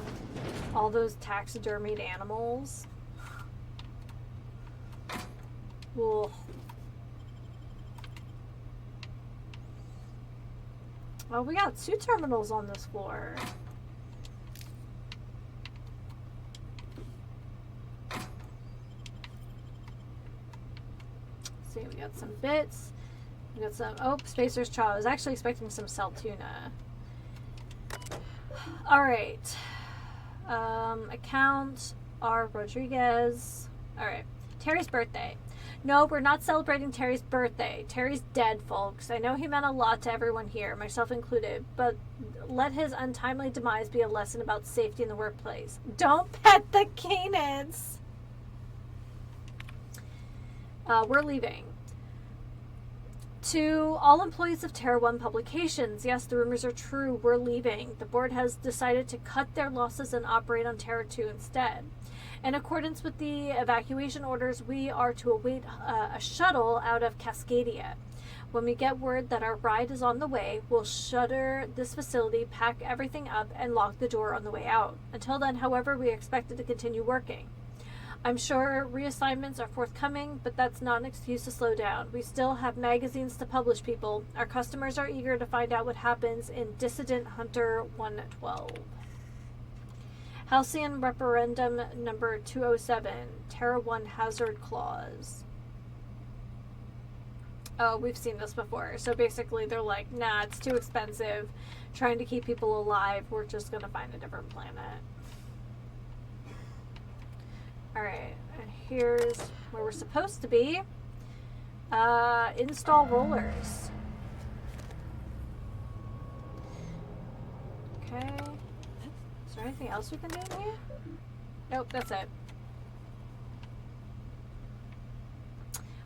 All those taxidermied animals. Ugh. Well, we got 2 terminals on this floor. See, we got some bits. We got some, oh, Spacer's Chaw. I was actually expecting some Saltuna. Alright. Account R. Rodriguez. Alright. Terry's birthday. No, we're not celebrating Terry's birthday. Terry's dead, folks. I know he meant a lot to everyone here, myself included, but let his untimely demise be a lesson about safety in the workplace. Don't pet the canids! We're leaving. To all employees of Terra 1 Publications, yes, the rumors are true. We're leaving. The board has decided to cut their losses and operate on Terra 2 instead. In accordance with the evacuation orders, we are to await a shuttle out of Cascadia. When we get word that our ride is on the way, we'll shutter this facility, pack everything up, and lock the door on the way out. Until then, however, we are expected to continue working. I'm sure reassignments are forthcoming, but that's not an excuse to slow down. We still have magazines to publish, people. Our customers are eager to find out what happens in Dissident Hunter 112. Halcyon Referendum number 207, Terra 1 Hazard Clause. Oh, we've seen this before. So basically they're like, nah, it's too expensive. Trying to keep people alive. We're just going to find a different planet. Alright, and here's where we're supposed to be. Install rollers. Okay. Is there anything else we can do in here? Nope, that's it.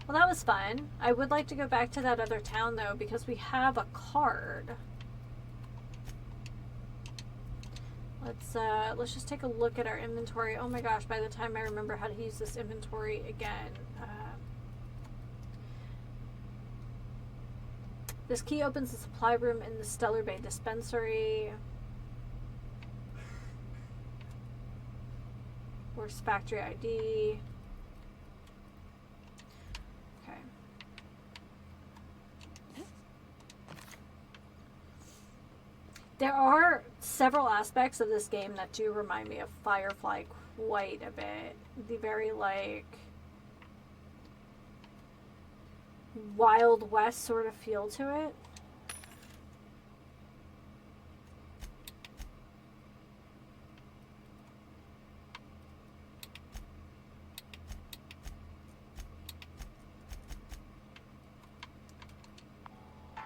Well, that was fun. I would like to go back to that other town, though, because we have a card. Let's just take a look at our inventory. Oh my gosh, by the time I remember how to use this inventory again. This key opens the supply room in the Stellar Bay dispensary. Works factory ID. Okay. There are several aspects of this game that do remind me of Firefly quite a bit. The very, like, Wild West sort of feel to it.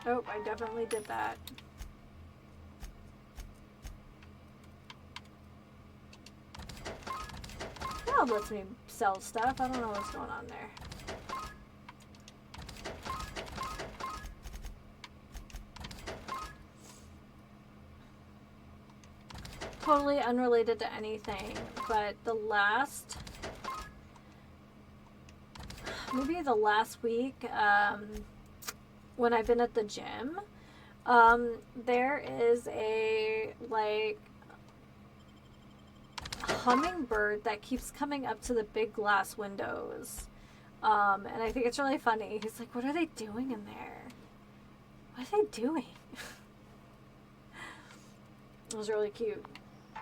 Oh, I definitely did that. Now it lets me sell stuff. I don't know what's going on there. Totally unrelated to anything, but maybe the last week, when I've been at the gym, there is a, like, hummingbird that keeps coming up to the big glass windows. And I think it's really funny. He's like, what are they doing in there? What are they doing? It was really cute.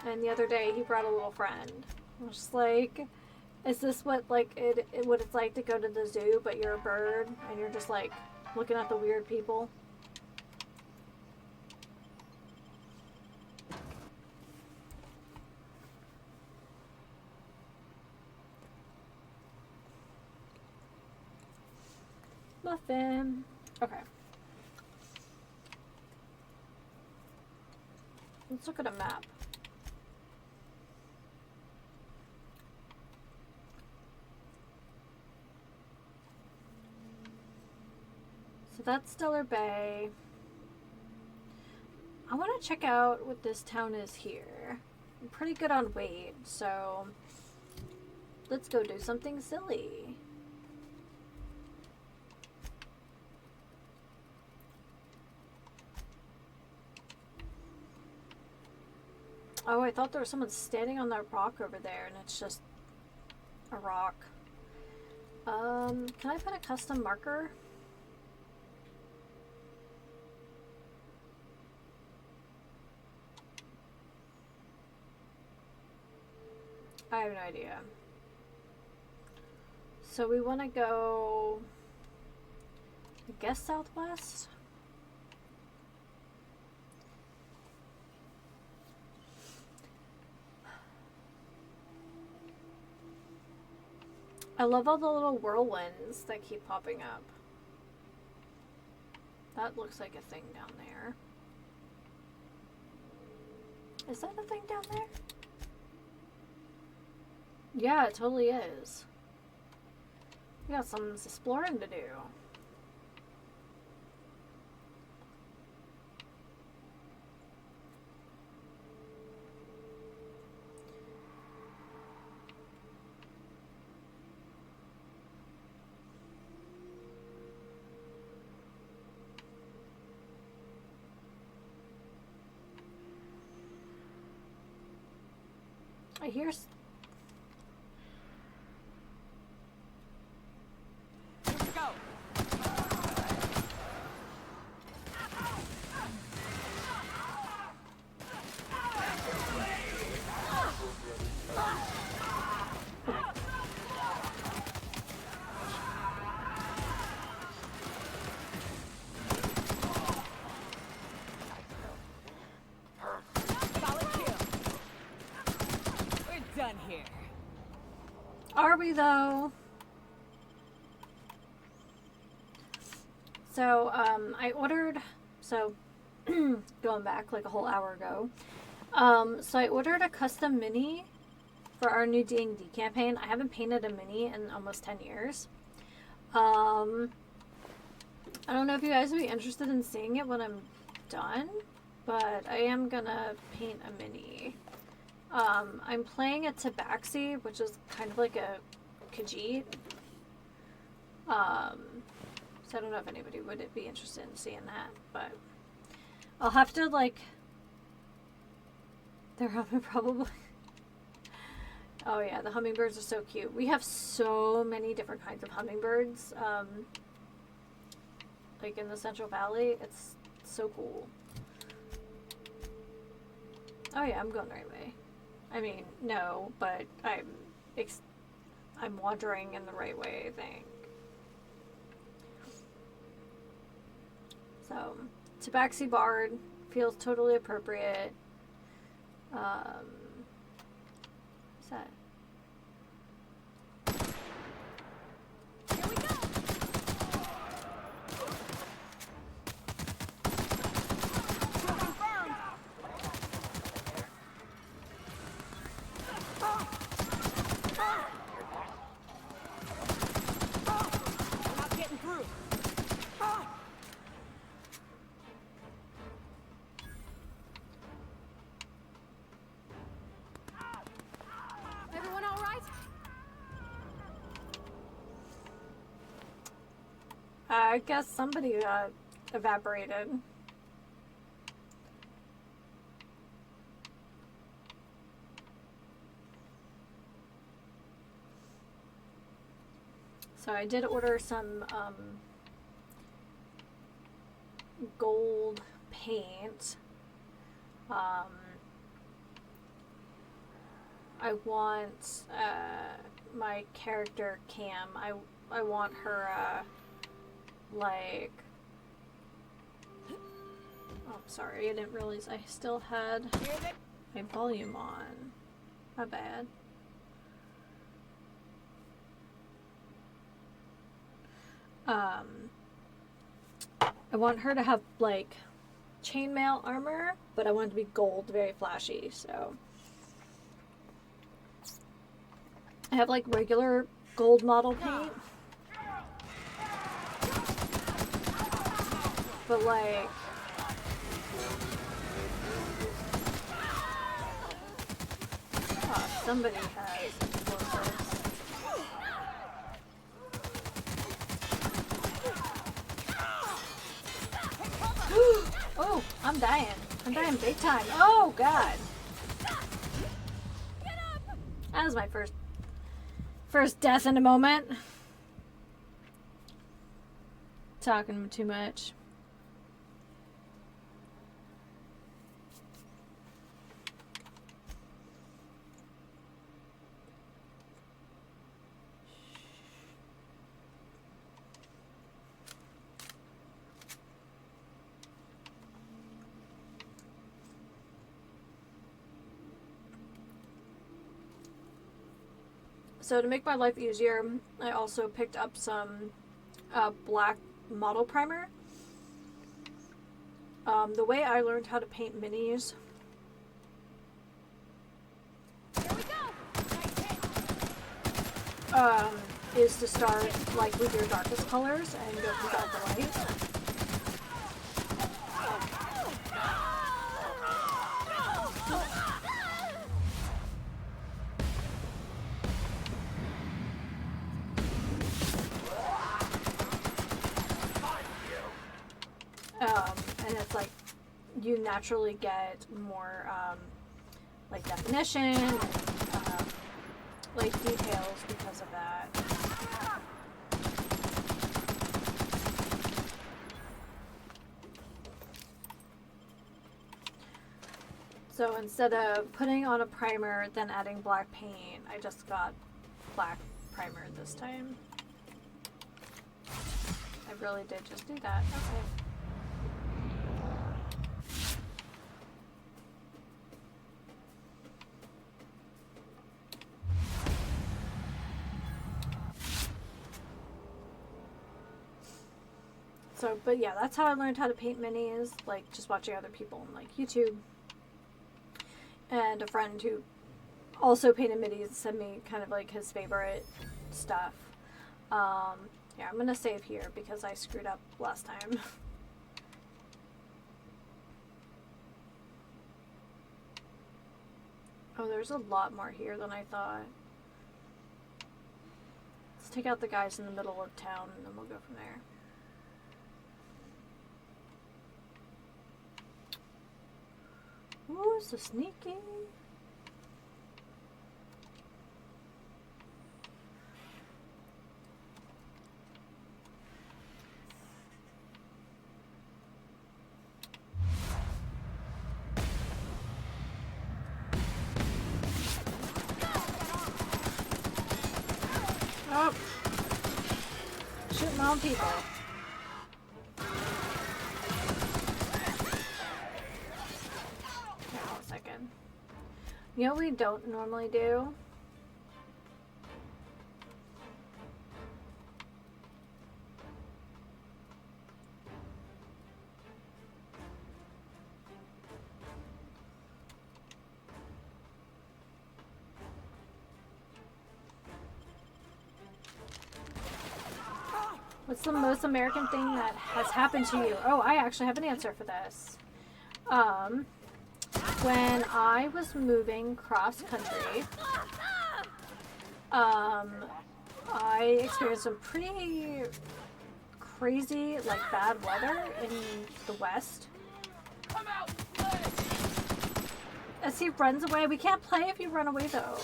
And the other day, he brought a little friend. I was just like, is this what, like, what it's like to go to the zoo, but you're a bird, and you're just, like, looking at the weird people? Muffin. Okay. Let's look at a map. So that's Stellar Bay. I want to check out what this town is here. I'm pretty good on weight, so let's go do something silly. Oh, I thought there was someone standing on that rock over there, and it's just a rock. Can I put a custom marker? I have no idea. So we want to go, I guess, southwest? I love all the little whirlwinds that keep popping up. That looks like a thing down there. Is that a thing down there? Yeah, it totally is. We got some exploring to do. I hear Let's go. Solid kill. We're done here. Are we though? So, I ordered, going back like a whole hour ago, so I ordered a custom mini for our new D&D campaign. I haven't painted a mini in almost 10 years. I don't know if you guys would be interested in seeing it when I'm done, but I am gonna paint a mini. I'm playing a tabaxi, which is kind of like a Khajiit. So I don't know if anybody would be interested in seeing that, but I'll have to, like, they're humming probably. Oh yeah, the hummingbirds are so cute. We have so many different kinds of hummingbirds, like in the Central Valley. It's so cool. Oh yeah, I'm going the right way. I mean, no, but I'm wandering in the right way, I think. So, Tabaxi Bard feels totally appropriate. What's that? Here we go. We're not getting through. Everyone all right? I guess somebody got evaporated. So I did order some gold paint. I want my character Cam. I want her like. Oh, sorry, I didn't realize I still had my volume on. My bad. I want her to have like chainmail armor, but I want it to be gold, very flashy, so I have like regular gold model paint, but like somebody has explosives. Oh, I'm dying. I'm dying big time. Oh, God. That was my first death in a moment. Talking too much. So to make my life easier, I also picked up some black model primer. The way I learned how to paint minis is to start like with your darkest colors and go from dark to light. And it's like you naturally get more like definition and like details because of that. So instead of putting on a primer then adding black paint, I just got black primer this time. I really did just do that. Okay. So, but yeah, that's how I learned how to paint minis, like just watching other people on like YouTube. And a friend who also painted minis sent me kind of like his favorite stuff. Yeah, I'm gonna save here because I screwed up last time. Oh, there's a lot more here than I thought. Let's take out the guys in the middle of town and then we'll go from there. Ooh, so sneaky. Oh. Shooting my own people. Hang on a second. You know what we don't normally do? What's the most American thing that has happened to you? Oh, I actually have an answer for this. When I was moving cross country, I experienced some pretty crazy, like, bad weather in the West. As he runs away, we can't play if you run away though.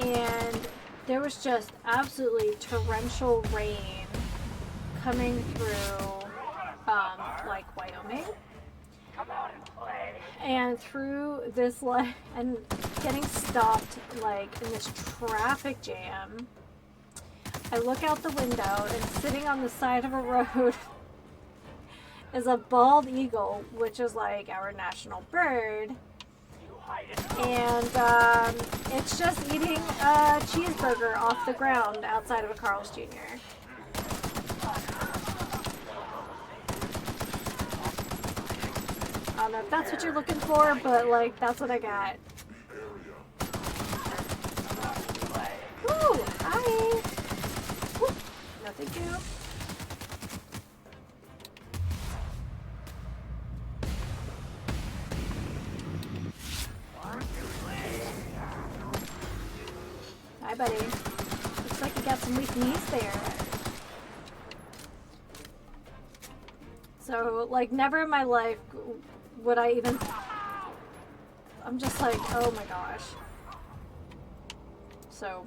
And there was just absolutely torrential rain coming through, like, Wyoming. And through this, like, and getting stopped, like, in this traffic jam. I look out the window, and sitting on the side of a road is a bald eagle, which is, like, our national bird. And it's just eating a cheeseburger off the ground outside of a Carl's Jr. I don't know if that's what you're looking for, but, like, that's what I got. Ooh, hi! Woo. No, thank you. Hi, buddy. Looks like you got some weak knees there. So, like, never in my life would I even... I'm just like, oh my gosh. So,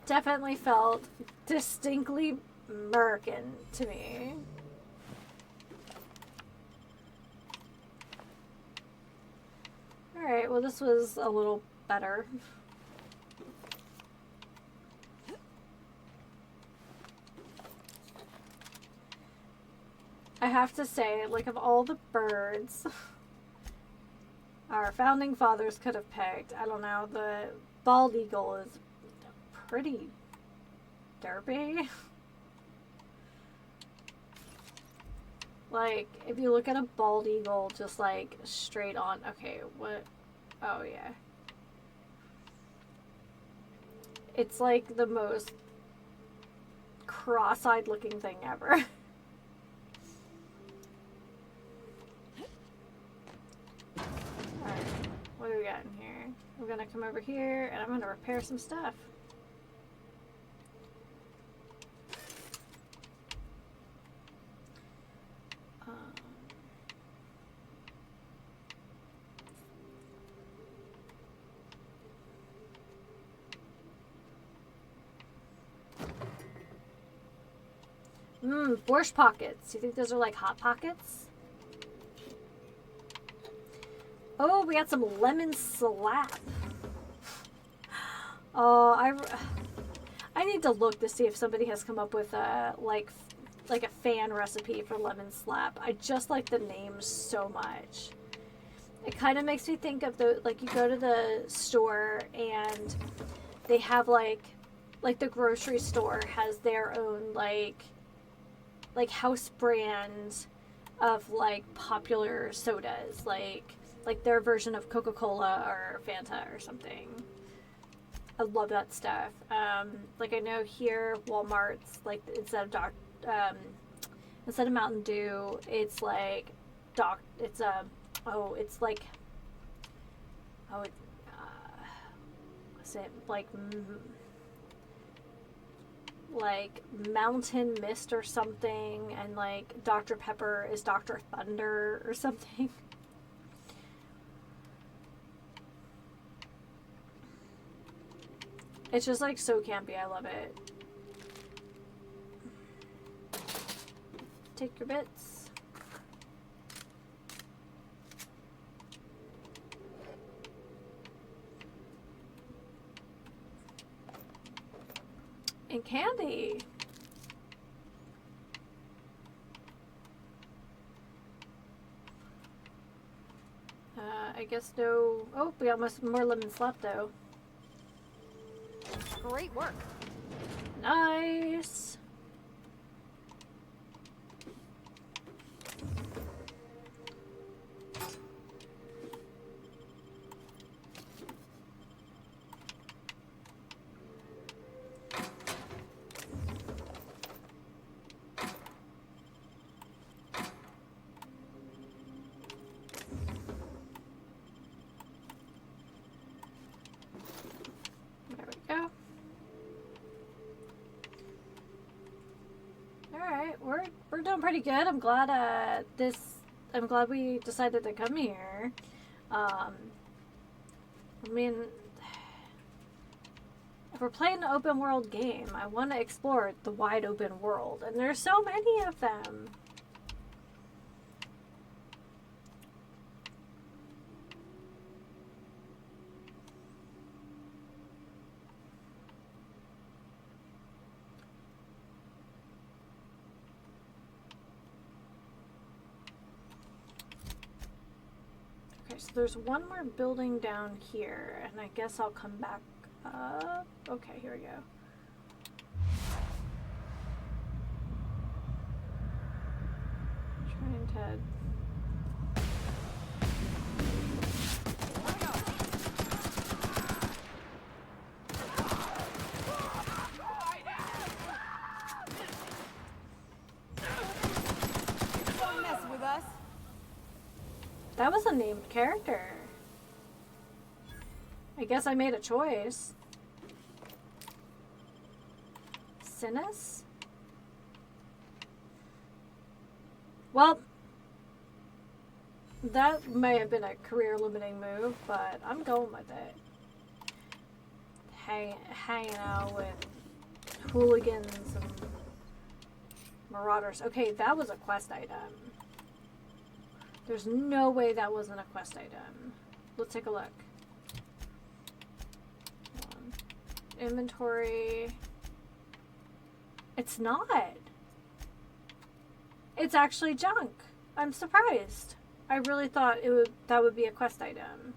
definitely felt distinctly American to me. Alright, well, this was a little better. I have to say, like, of all the birds our founding fathers could have picked, I don't know, the bald eagle is pretty derpy. Like, if you look at a bald eagle just, like, straight on, okay, what, oh yeah. It's like the most cross-eyed looking thing ever. Alright, what do we got in here? We're gonna come over here and I'm gonna repair some stuff. Borscht pockets. You think those are like hot pockets? Oh, we got some lemon slap. Oh, I need to look to see if somebody has come up with a like a fan recipe for lemon slap. I just like the name so much. It kind of makes me think of the, like, you go to the store and they have like the grocery store has their own like house brand of like popular sodas, like their version of Coca-Cola or Fanta or something. I love that stuff. Like, I know here Walmart's, like, instead of Mountain Dew, it's like it's Oh, it's like, oh, it, is it like Mountain Mist or something, and like Dr. Pepper is Dr. Thunder or something. It's just like so campy. I love it. Take your bits. And candy. I guess no. Oh, we got more lemons left though. Great work. Nice. There we go. Alright, we're doing pretty good. I'm glad I'm glad we decided to come here. I mean, if we're playing an open world game, I want to explore the wide open world, and there's so many of them. Okay, so there's one more building down here, and I guess I'll come back up. Okay, here we go. Trying to... Don't mess with us. That was a named character. I guess I made a choice. Sinus? Well, that may have been a career-limiting move, but I'm going with it. Hanging out with hooligans and marauders. Okay, that was a quest item. There's no way that wasn't a quest item. Let's take a look. Inventory. It's not. It's actually junk. I'm surprised. I really thought that would be a quest item.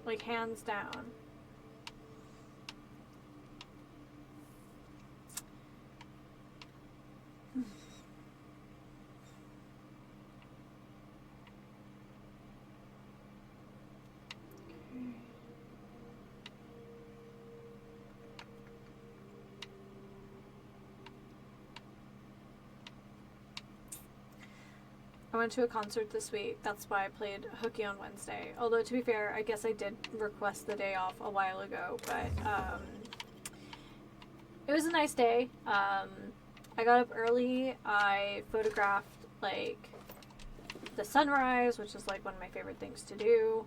Like, hands down. I went to a concert this week. That's why I played hooky on Wednesday. Although, to be fair, I guess I did request the day off a while ago. But it was a nice day. I got up early. I photographed, like, the sunrise, which is, like, one of my favorite things to do.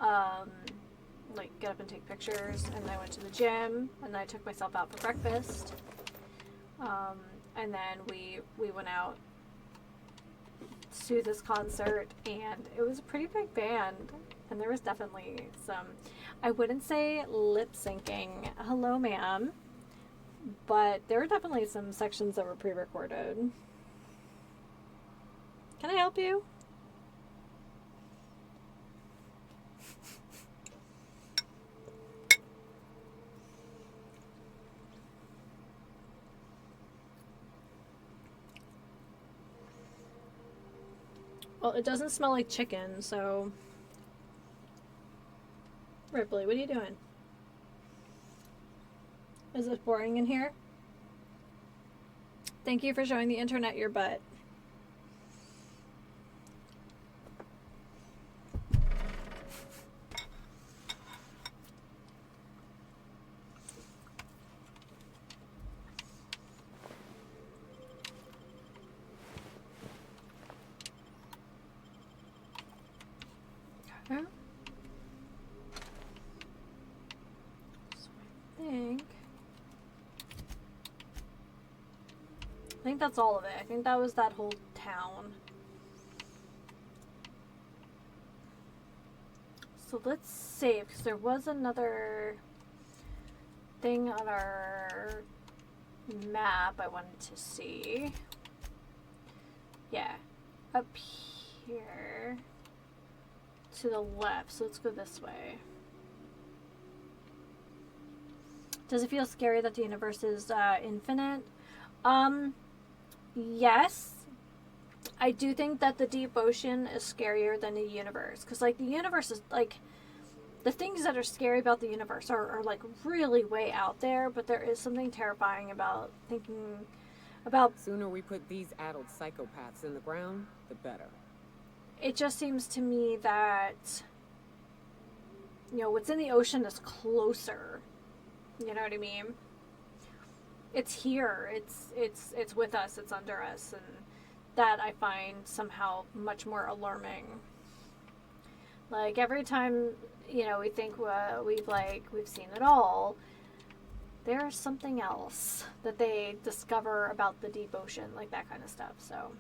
Like, get up and take pictures. And then I went to the gym. And then I took myself out for breakfast. And then we went out to this concert, and it was a pretty big band, and there was definitely some, I wouldn't say lip syncing, hello ma'am, but there were definitely some sections that were pre-recorded. Can I help you? Well, it doesn't smell like chicken, so... Ripley, what are you doing? Is it boring in here? Thank you for showing the internet your butt. Okay. So I think that's all of it. I think that was that whole town. So let's save, because there was another thing on our map I wanted to see. Yeah, up here to the left. So let's go this way. Does it feel scary that the universe is infinite? Yes. I do think that the deep ocean is scarier than the universe. Because, like, the universe is, like, the things that are scary about the universe are like, really way out there. But there is something terrifying about thinking about... Sooner we put these addled psychopaths in the ground, the better. It just seems to me that, you know, what's in the ocean is closer. You know what I mean? It's here. It's with us. It's under us. And that I find somehow much more alarming. Like, every time, you know, we think we've seen it all, there's something else that they discover about the deep ocean, like that kind of stuff. So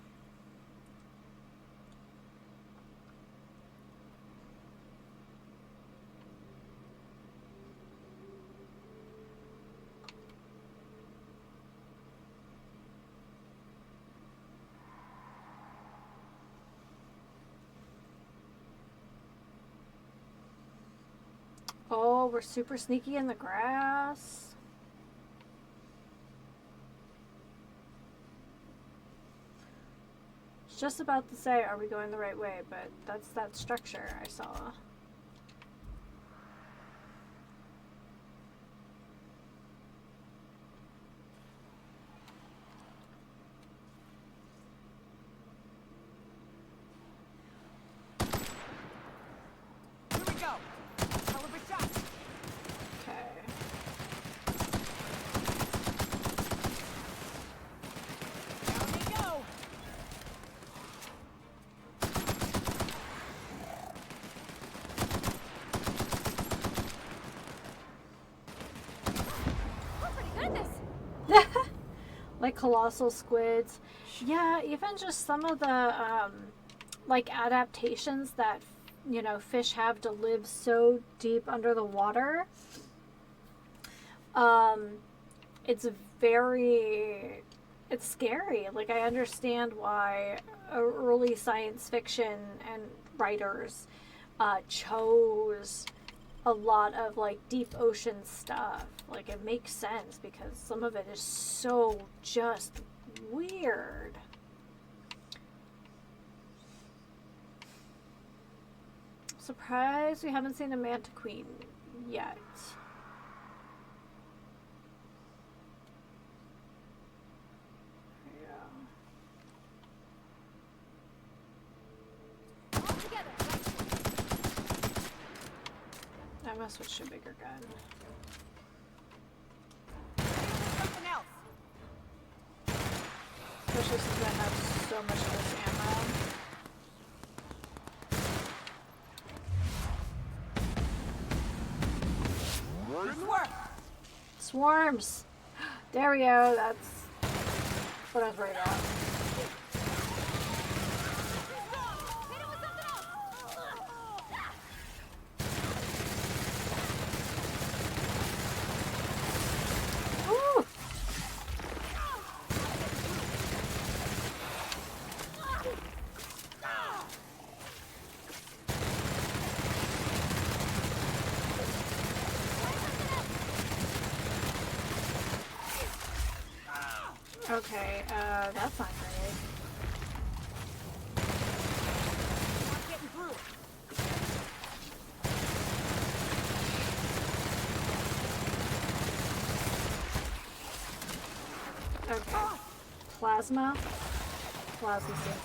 oh, we're super sneaky in the grass. Just about to say, are we going the right way? But that's that structure I saw. Here we go. Hell of a shot. Okay. Down we go. We're pretty good at this. Like colossal squids. Yeah, even just some of the like adaptations that, you know, fish have to live so deep under the water. It's scary. Like, I understand why early science fiction and writers chose a lot of, like, deep ocean stuff. Like, it makes sense because some of it is so just weird. Surprised we haven't seen a manta queen yet. All together. I must switch to a bigger gun. Something else. Especially since I have so much of this ammo. Good work. Swarms! There we go, that's what I was worried about. Hit it with something else. Woo! Okay, that's not great. Not getting through. Okay. Plasma? Plasma seems...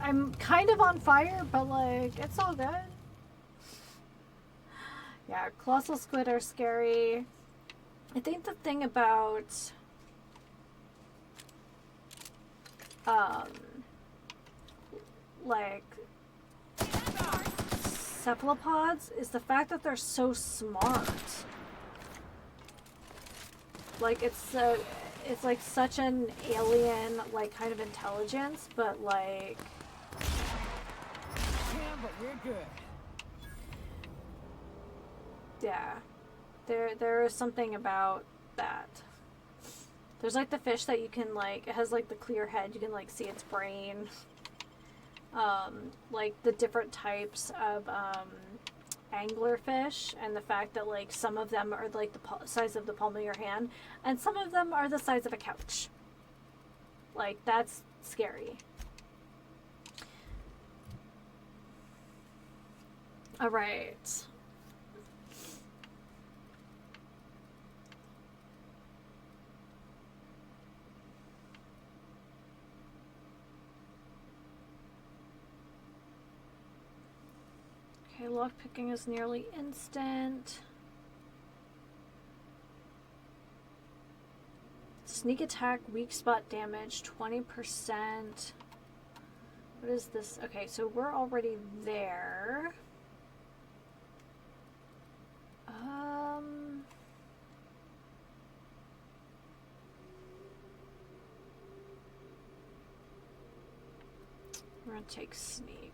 I'm kind of on fire, but, like, it's all good. Yeah, colossal squid are scary. I think the thing about like cephalopods is the fact that they're so smart. Like it's like such an alien like kind of intelligence, but like Yeah, but we're good. yeah. There is something about that. There's like the fish that you can like, it has like the clear head, you can like see its brain. Like the different types of anglerfish, and the fact that like some of them are like the size of the palm of your hand, and some of them are the size of a couch. Like that's scary. All right. Okay, lockpicking is nearly instant. Sneak attack, weak spot damage, 20%. What is this? Okay, so we're already there. We're gonna take sneak.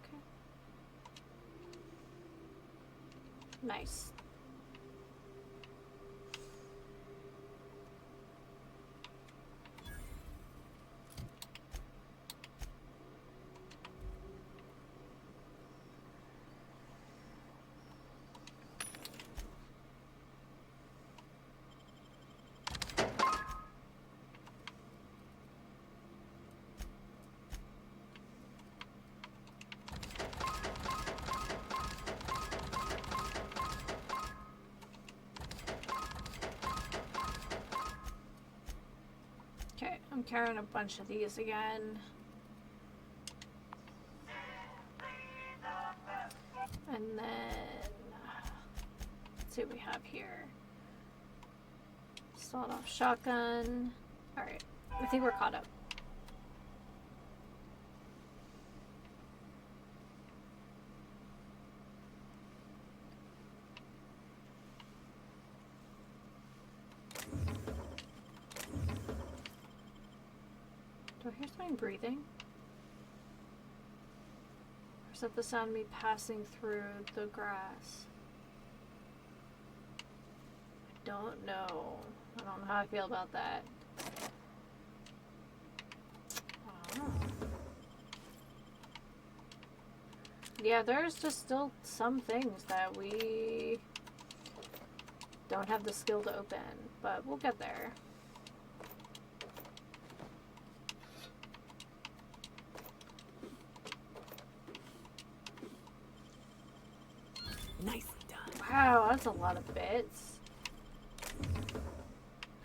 Okay. Nice. Okay, I'm carrying a bunch of these again. And then, let's see what we have here. Sawed off shotgun. Alright, I think we're caught up. Do I hear something breathing? Or is that the sound of me passing through the grass? I don't know. I don't know how I feel about that. Oh. Yeah, there's just still some things that we don't have the skill to open, but we'll get there. Nicely done. Wow, that's a lot of bits.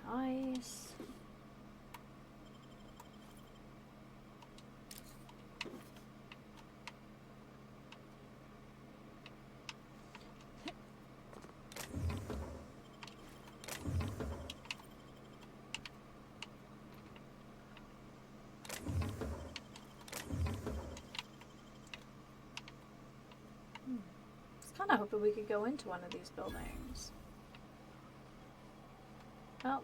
Nice. Kind of hoping we could go into one of these buildings. Oh.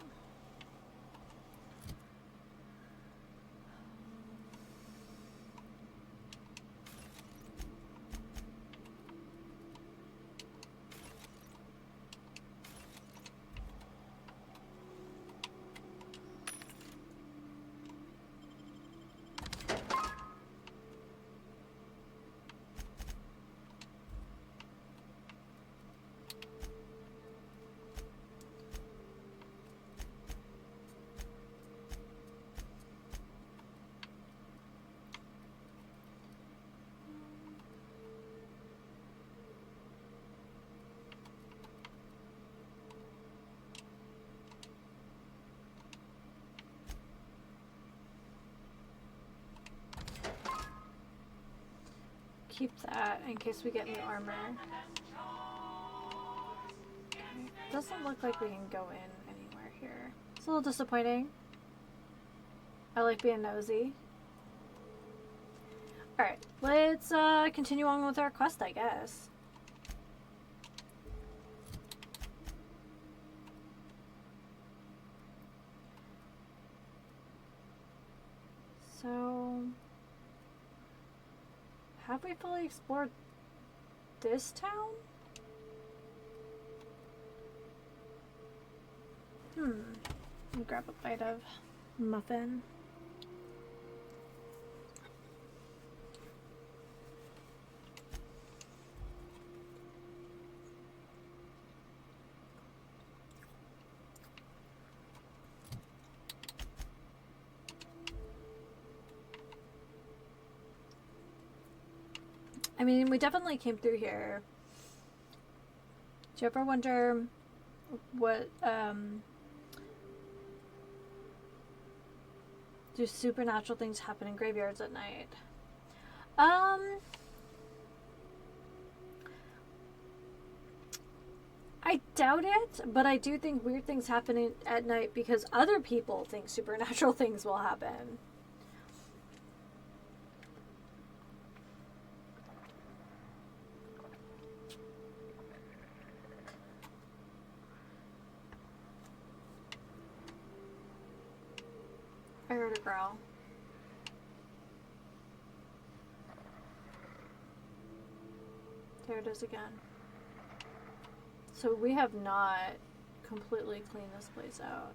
keep that in case we get new armor. Okay. Doesn't look like we can go in anywhere here. It's a little disappointing. I like being nosy. Alright, let's continue on with our quest, I guess. So, have we fully explored this town? Let me grab a bite of muffin. I mean, we definitely came through here. Do you ever wonder what, do supernatural things happen in graveyards at night? I doubt it, but I do think weird things happen at night because other people think supernatural things will happen. I heard a growl. There it is again. So we have not completely cleaned this place out.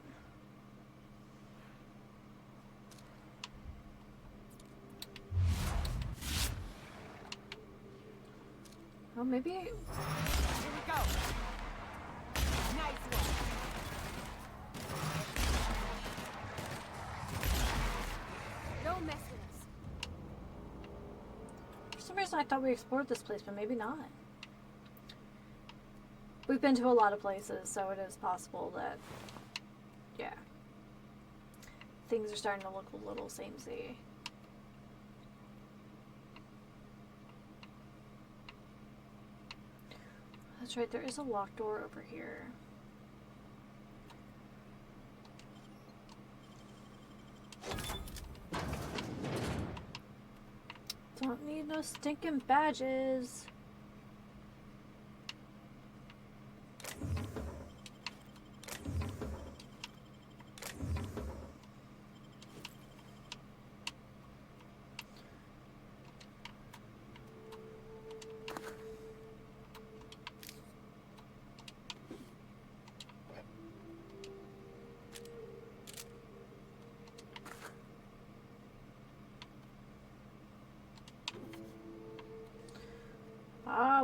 Oh, maybe... Here we go. Nice one. Don't mess with us. For some reason I thought we explored this place, but maybe not. We've been to a lot of places, so it is possible that, yeah, things are starting to look a little samey. That's right, there is a locked door over here. Don't need no stinking badges.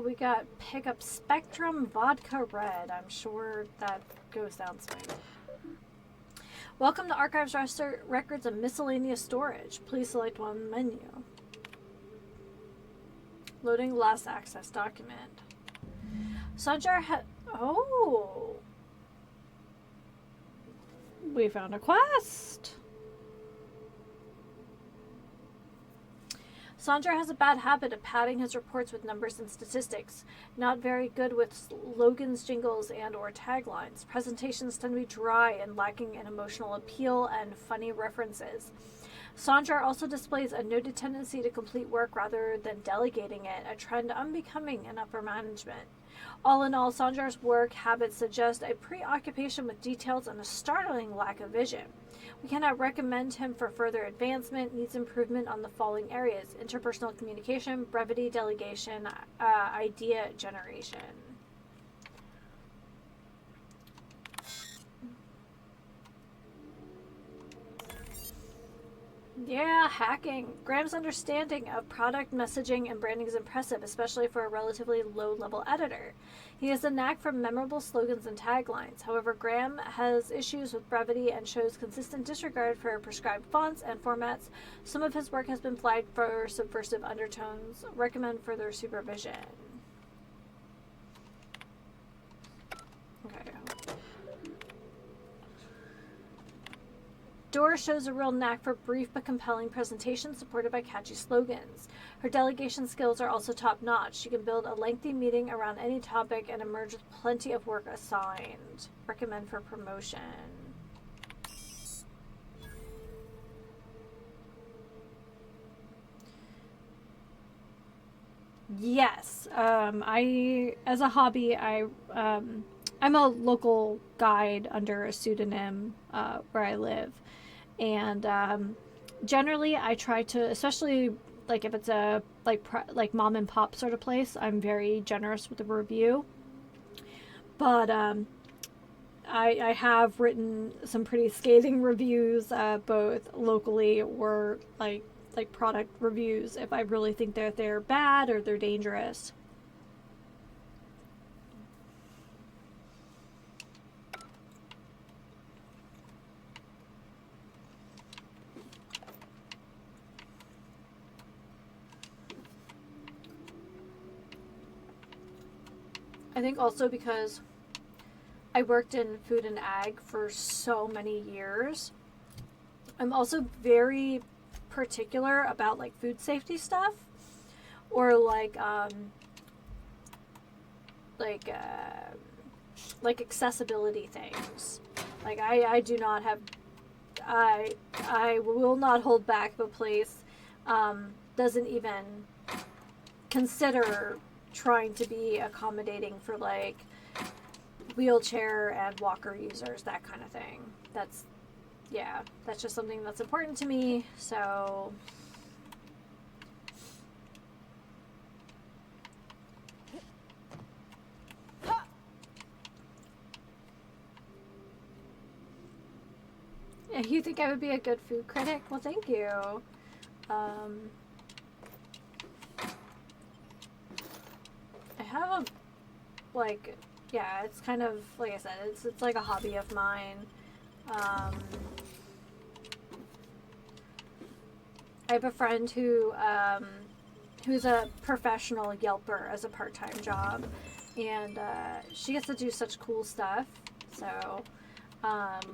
We got pick up Spectrum Vodka Red. I'm sure that goes down smooth. Welcome to Archives Records and Miscellaneous Storage. Please select one menu. Loading last access document. Sanjar had... Oh! We found a quest! Sanjar has a bad habit of padding his reports with numbers and statistics. Not very good with slogans, jingles, and or taglines. Presentations tend to be dry and lacking in emotional appeal and funny references. Sanjar also displays a noted tendency to complete work rather than delegating it, a trend unbecoming in upper management. All in all, Sanjar's work habits suggest a preoccupation with details and a startling lack of vision. We cannot recommend him for further advancement, needs improvement on the following areas: interpersonal communication, brevity, delegation, idea generation. Yeah, hacking. Graham's understanding of product messaging and branding is impressive, especially for a relatively low-level editor. He has a knack for memorable slogans and taglines. However, Graham has issues with brevity and shows consistent disregard for prescribed fonts and formats. Some of his work has been flagged for subversive undertones. Recommend further supervision. Okay. Dora shows a real knack for brief but compelling presentations supported by catchy slogans. Her delegation skills are also top-notch. She can build a lengthy meeting around any topic and emerge with plenty of work assigned. Recommend for promotion. Yes. As a hobby, I'm a local guide under a pseudonym where I live. And generally, I try to, especially like if it's a like mom and pop sort of place, I'm very generous with the review. But I have written some pretty scathing reviews, both locally or like product reviews, if I really think that they're bad or they're dangerous. I think also because I worked in food and ag for so many years, I'm also very particular about like food safety stuff, or like accessibility things. Like I do not have, I will not hold back if a place doesn't even consider trying to be accommodating for like wheelchair and walker users, that kind of thing. That's just something that's important to me. So you think I would be a good food critic? Well, thank you. I have a, like, yeah, it's kind of, like I said, it's like a hobby of mine. I have a friend who's a professional Yelper as a part-time job, and she gets to do such cool stuff. So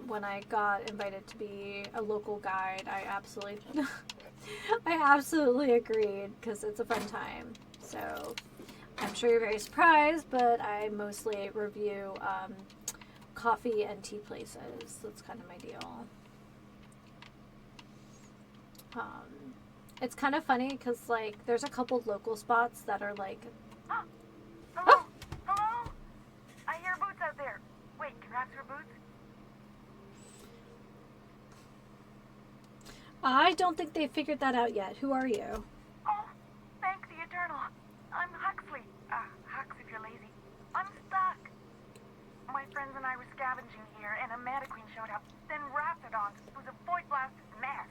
when I got invited to be a local guide, I absolutely agreed, because it's a fun time. So I'm sure you're very surprised, but I mostly review coffee and tea places. That's kind of my deal. It's kind of funny because, like, there's a couple local spots that are like... Hello? Hello? I hear boots out there. Wait, can rats wear boots? I don't think they figured that out yet. Who are you? Oh, thank the Eternal. I'm Huxley. Hux if you're lazy. I'm stuck. My friends and I were scavenging here, and a Meta Queen showed up. Then Raptidon, who's a void-blasted mess.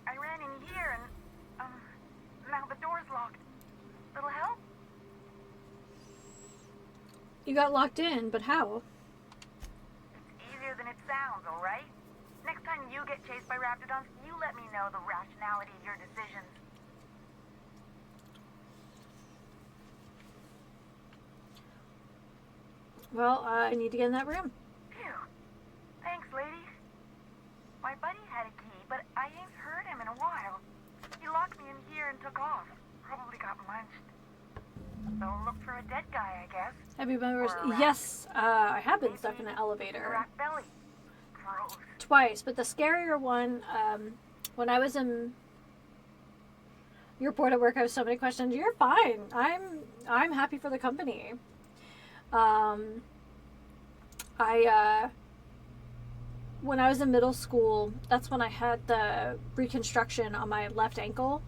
I ran in here, and, now the door's locked. Little help? You got locked in, but how? It's easier than it sounds, alright? Next time you get chased by Raptidons, you let me know the rationality of your decisions. Well, I need to get in that room. Phew. Thanks, lady. My buddy had a key, but I ain't heard him in a while. He locked me in here and took off. Probably got munched. So look for a dead guy, I guess. Have you been... Yes, I have been stuck in an elevator. A rat belly. Gross. Twice, but the scarier one, when I was in... You're bored at work, I have so many questions. You're fine. I'm happy for the company. When I was in middle school, that's when I had the reconstruction on my left ankle,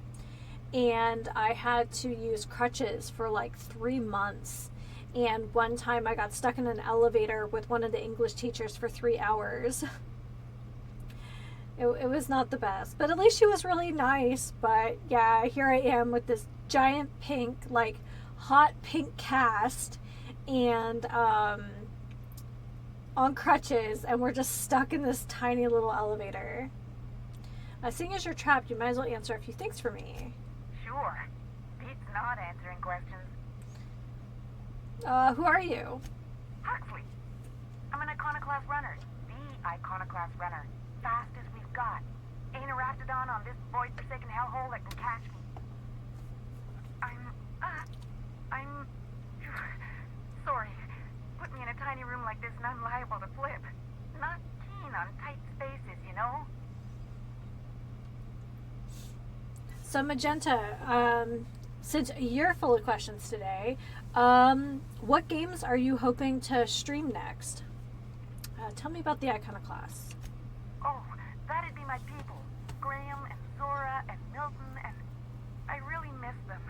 and I had to use crutches for like 3 months. And one time I got stuck in an elevator with one of the English teachers for 3 hours. It was not the best, but at least she was really nice. But yeah, here I am with this giant pink, like hot pink cast, and on crutches, and we're just stuck in this tiny little elevator. Seeing as you're trapped, you might as well answer a few things for me. Sure. Pete's not answering questions. Who are you? Huxley. I'm an iconoclast runner. The iconoclast runner. Fastest on this void-forsaken hellhole that can catch me. I'm sorry. Put me in a tiny room like this and I'm liable to flip. Not keen on tight spaces, you know? So Magenta, since you're full of questions today, what games are you hoping to stream next? Tell me about the Iconoclasts. Oh, that'd be my people. Graham and Zora and Milton, and I really miss them.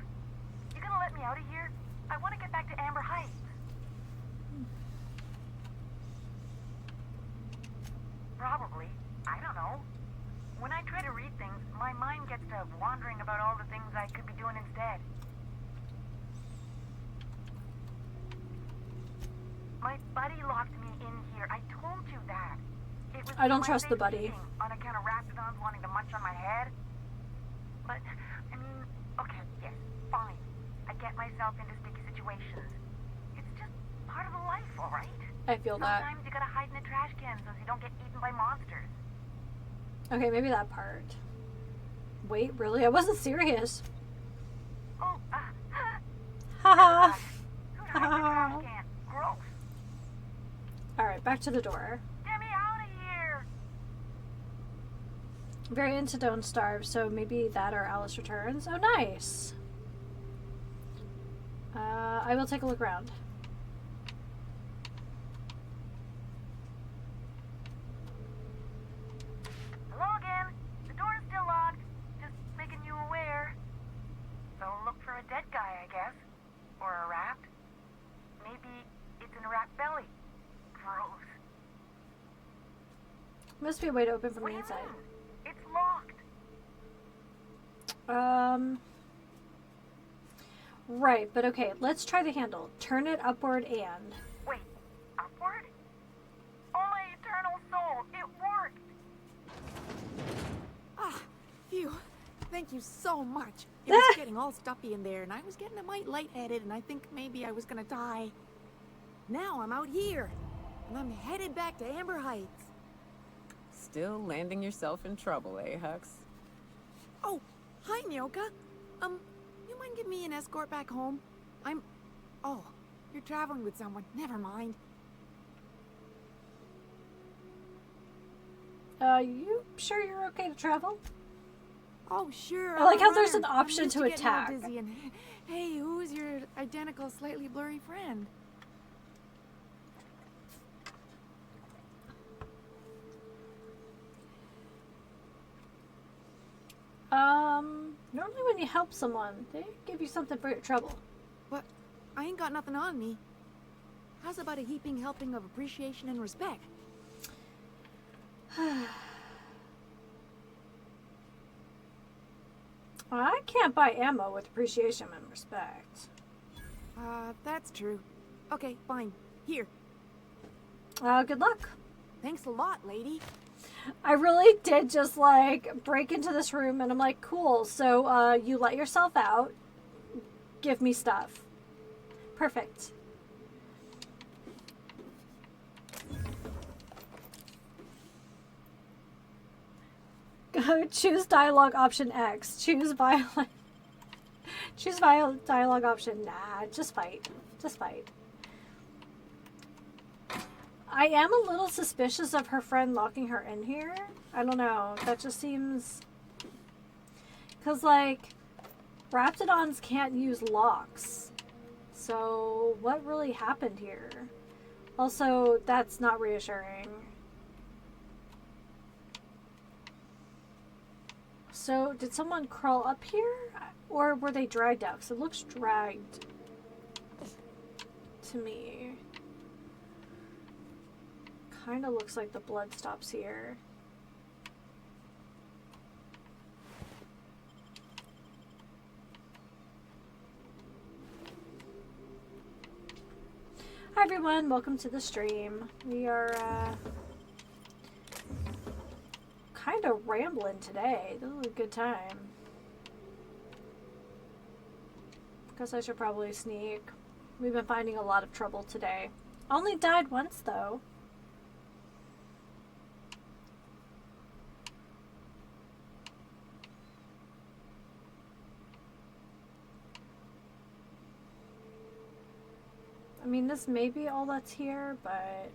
You gonna let me out of here? I want to get back to Amber Heights. Probably. I don't know. When I try to read things, my mind gets to wandering about all the things I could be doing instead. My buddy locked me in here. I told you that. It was I don't my trust the safe buddy. keeping on account of raptidons wanting to munch on my head. But, I mean, okay, yes, fine. I get myself into sticky situations. It's just part of the life, all right? I feel that. Sometimes you gotta hide in a trash can so you don't get eaten by monsters. Okay, maybe that part. Wait, really? I wasn't serious. Oh, Haha. who'd hide in a trash can? Gross. Alright, back to the door. Get me out of here! Very into Don't Starve, so maybe that or Alice Returns. Oh, nice. I will take a look around. Hello again. The door is still locked. Just making you aware. So look for a dead guy, I guess. Or a rat. Maybe it's in a rat belly. Gross. Must be a way to open from What the do you inside. mean? It's locked. Right, but okay, let's try the handle. Turn it upward and... Wait, upward? Oh my eternal soul, it worked! Ah, phew. Thank you so much. It was getting all stuffy in there, and I was getting a mite lightheaded, and I think maybe I was gonna die. Now I'm out here, and I'm headed back to Amber Heights. Still landing yourself in trouble, eh, Hux? Oh, hi, Nyoka. You mind giving me an escort back home? Oh, you're traveling with someone. Never mind. You sure you're okay to travel? Oh, sure. I like I'm a how there's an runner. option I'm used to getting all attack. dizzy and, hey, who's your identical, slightly blurry friend? Normally when you help someone, they give you something for your trouble. But I ain't got nothing on me. How's about a heaping helping of appreciation and respect? I can't buy ammo with appreciation and respect. That's true. Okay, fine. Here. Good luck. Thanks a lot, lady. I really did just like break into this room and I'm like, cool, so you let yourself out, give me stuff. Perfect. Go choose dialogue option X. Choose violent. Choose violent dialogue option. Nah, just fight. Just fight. I am a little suspicious of her friend locking her in here. I don't know. That just seems... Because, like, Raptidons can't use locks. So, what really happened here? Also, that's not reassuring. So, did someone crawl up here? Or were they dragged out? Because it looks dragged to me. Kind of looks like the blood stops here. Hi everyone, welcome to the stream. We are kind of rambling today. This is a good time. Guess I should probably sneak. We've been finding a lot of trouble today. Only died once though. mean, this may be all that's here, but...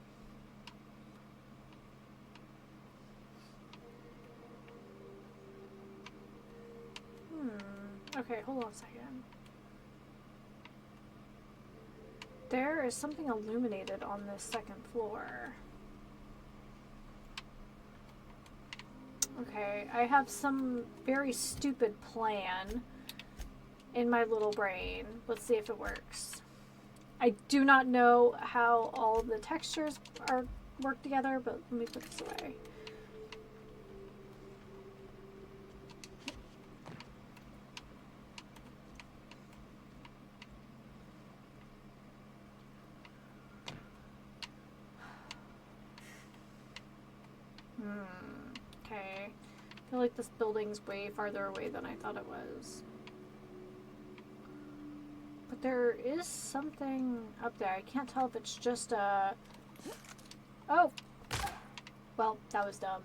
Okay, hold on a second. There is something illuminated on this second floor. Okay, I have some very stupid plan in my little brain. Let's see if it works. I do not know how all the textures work together, but let me put this away. Okay. I feel like this building's way farther away than I thought it was. But there is something up there. I can't tell if it's just a... Oh! Well, that was dumb.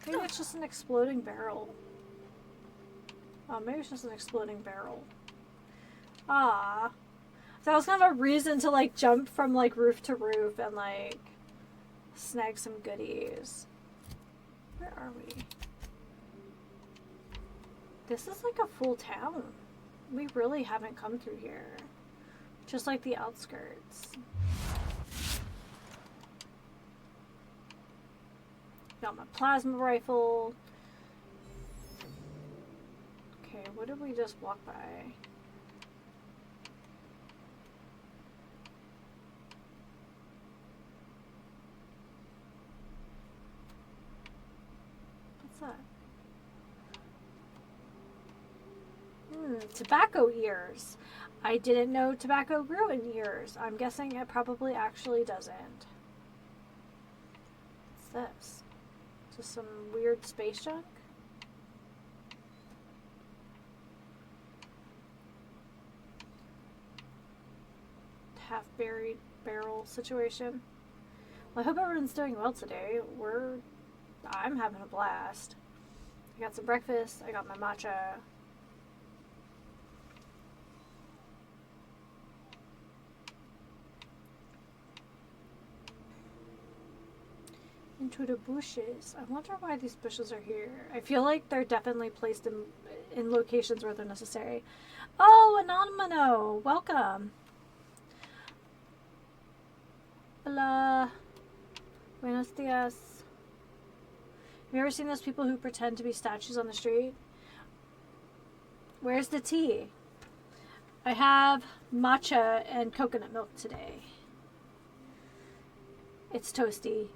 Maybe it's just an exploding barrel. Oh, maybe it's just an exploding barrel. Ah. So that was kind of a reason to, like, jump from, like, roof to roof and, like, snag some goodies. Where are we? This is like a full town. We really haven't come through here. Just like the outskirts. Got my plasma rifle. Okay, what did we just walk by? What's that? Tobacco ears. I didn't know tobacco grew in ears. I'm guessing it probably actually doesn't. What's this? Just some weird space junk? Half-buried barrel situation. Well, I hope everyone's doing well today. I'm having a blast. I got some breakfast. I got my matcha. Into the bushes. I wonder why these bushes are here. I feel like they're definitely placed in locations where they're necessary. Oh, Anonymous! Welcome! Hola. Buenos dias. Have you ever seen those people who pretend to be statues on the street? Where's the tea? I have matcha and coconut milk today. It's toasty.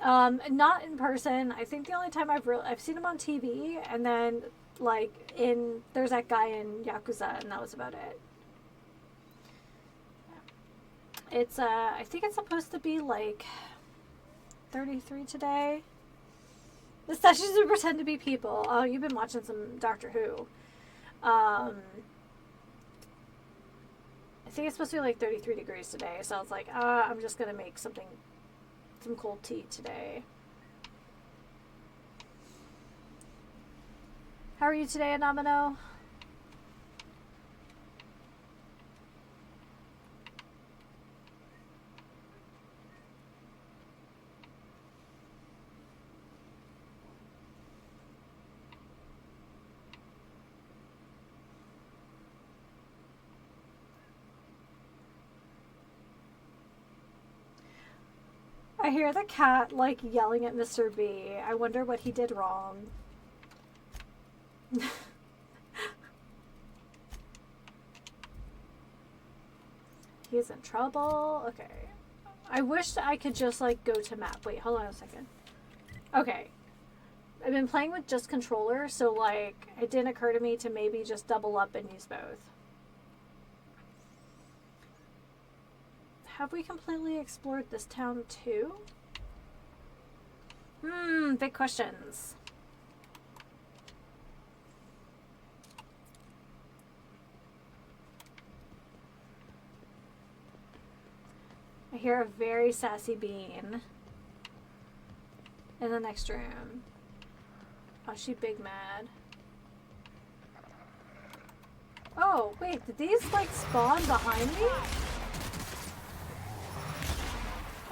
Not in person. I think the only time I've seen him on TV, and then like there's that guy in Yakuza, and that was about it. Yeah. It's I think it's supposed to be like 33 today. The statues who pretend to be people. Oh, you've been watching some Doctor Who. I think it's supposed to be like 33 degrees today, so I was like, I'm just gonna make some cold tea today. How are you today, Anamino? I hear the cat, like, yelling at Mr. B. I wonder what he did wrong. He's in trouble. Okay. I wish I could just, like, go to map. Wait, hold on a second. Okay. I've been playing with just controller, so, like, it didn't occur to me to maybe just double up and use both. Have we completely explored this town too? Big questions. I hear a very sassy bean in the next room. Oh, she big mad. Oh, wait, did these, like, spawn behind me?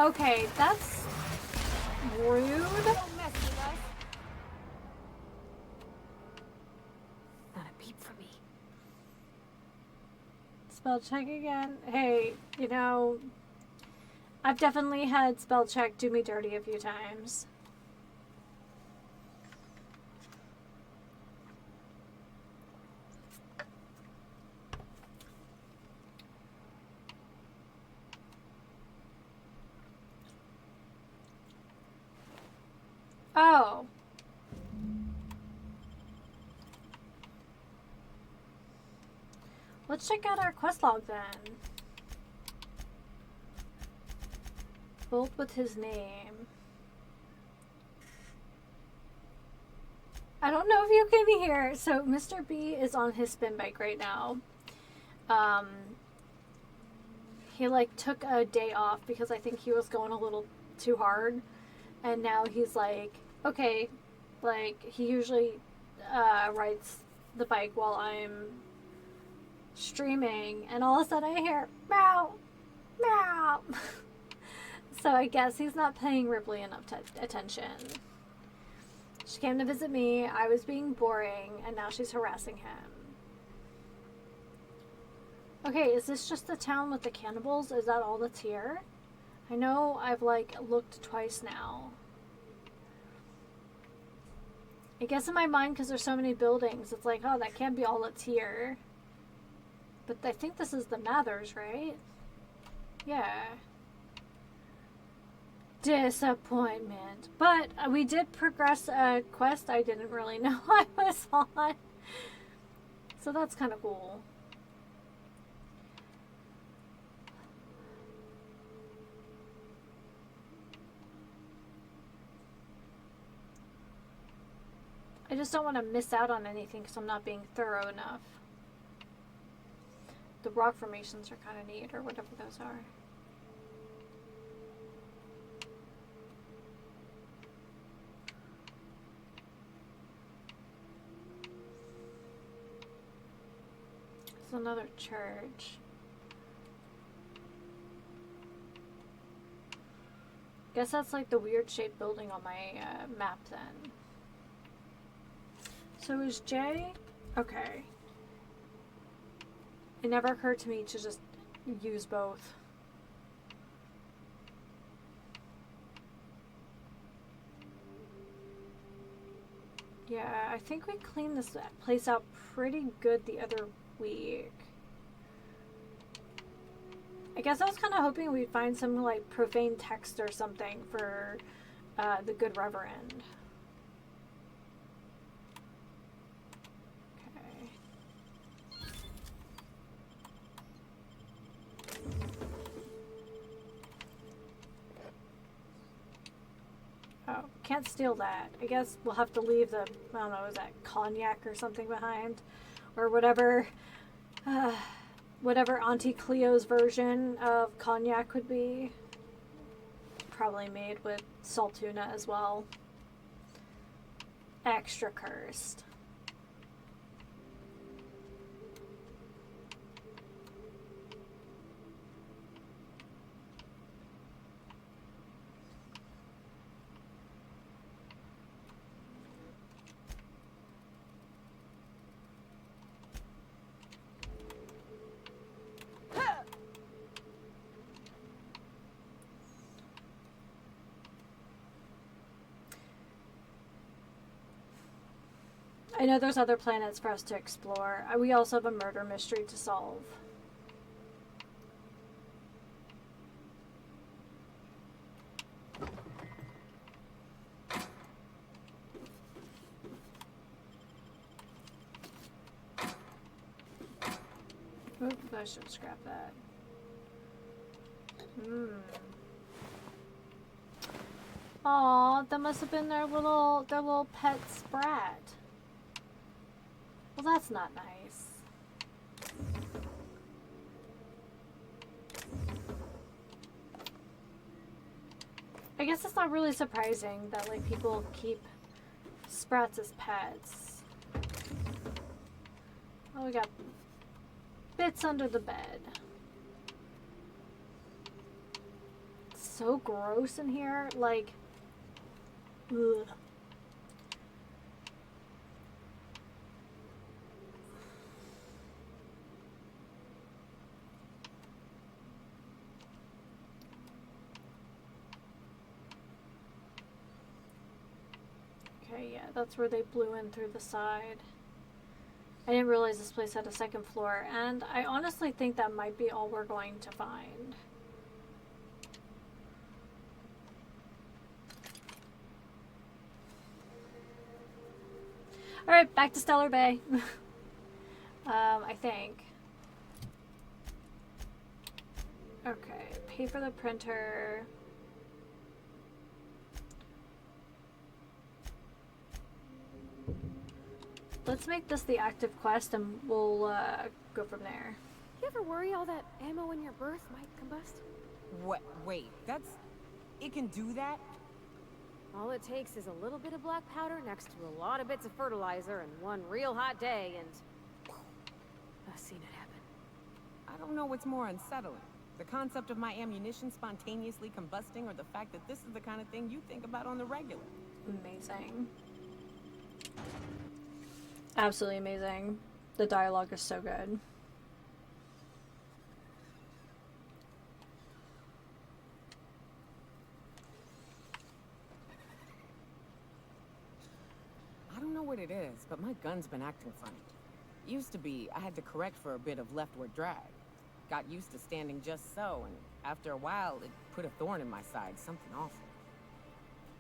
Okay, that's rude. Don't mess with us. Not a peep for me. Spell check again. Hey, you know, I've definitely had spell check do me dirty a few times. Oh. Let's check out our quest log then. Bolt with his name. I don't know if you can hear. So Mr. B is on his spin bike right now. He like took a day off because I think he was going a little too hard. And now he's like, okay, like he usually rides the bike while I'm streaming, and all of a sudden I hear meow, meow. So I guess he's not paying Ripley enough attention. She came to visit me, I was being boring, and now she's harassing him. Okay, is this just the town with the cannibals? Is that all that's here? I know I've like looked twice now. I guess in my mind, because there's so many buildings, it's like, oh, that can't be all that's here. But I think this is the Mathers, right? Yeah. Disappointment. But we did progress a quest I didn't really know I was on. So that's kind of cool. I just don't want to miss out on anything because I'm not being thorough enough. The rock formations are kind of neat, or whatever those are. It's another church. Guess that's like the weird shaped building on my map then. So is Jay? Okay. It never occurred to me to just use both. Yeah, I think we cleaned this place out pretty good the other week. I guess I was kind of hoping we'd find some like profane text or something for the Good Reverend. Oh, can't steal that. I guess we'll have to leave the, I don't know, is that cognac or something behind? Or whatever, whatever Auntie Cleo's version of cognac would be. Probably made with salt tuna as well. Extra cursed. I know there's other planets for us to explore. We also have a murder mystery to solve. Oop, I should scrap that. Aw, that must have been their little pet sprat. Well, that's not nice. I guess it's not really surprising that like people keep sprats as pets. Oh, we got bits under the bed. It's so gross in here. Like, ugh. Okay, yeah, that's where they blew in through the side. I didn't realize this place had a second floor, and I honestly think that might be all we're going to find. Alright, back to Stellar Bay. I think. Okay, pay for the printer. Let's make this the active quest and we'll go from there. You ever worry all that ammo in your berth might combust? What? Wait, that's... It can do that? All it takes is a little bit of black powder next to a lot of bits of fertilizer and one real hot day and... I've seen it happen. I don't know what's more unsettling. The concept of my ammunition spontaneously combusting, or the fact that this is the kind of thing you think about on the regular. Amazing. Absolutely amazing. The dialogue is so good. I don't know what it is, but my gun's been acting funny. Used to be, I had to correct for a bit of leftward drag. Got used to standing just so, and after a while, it put a thorn in my side, something awful.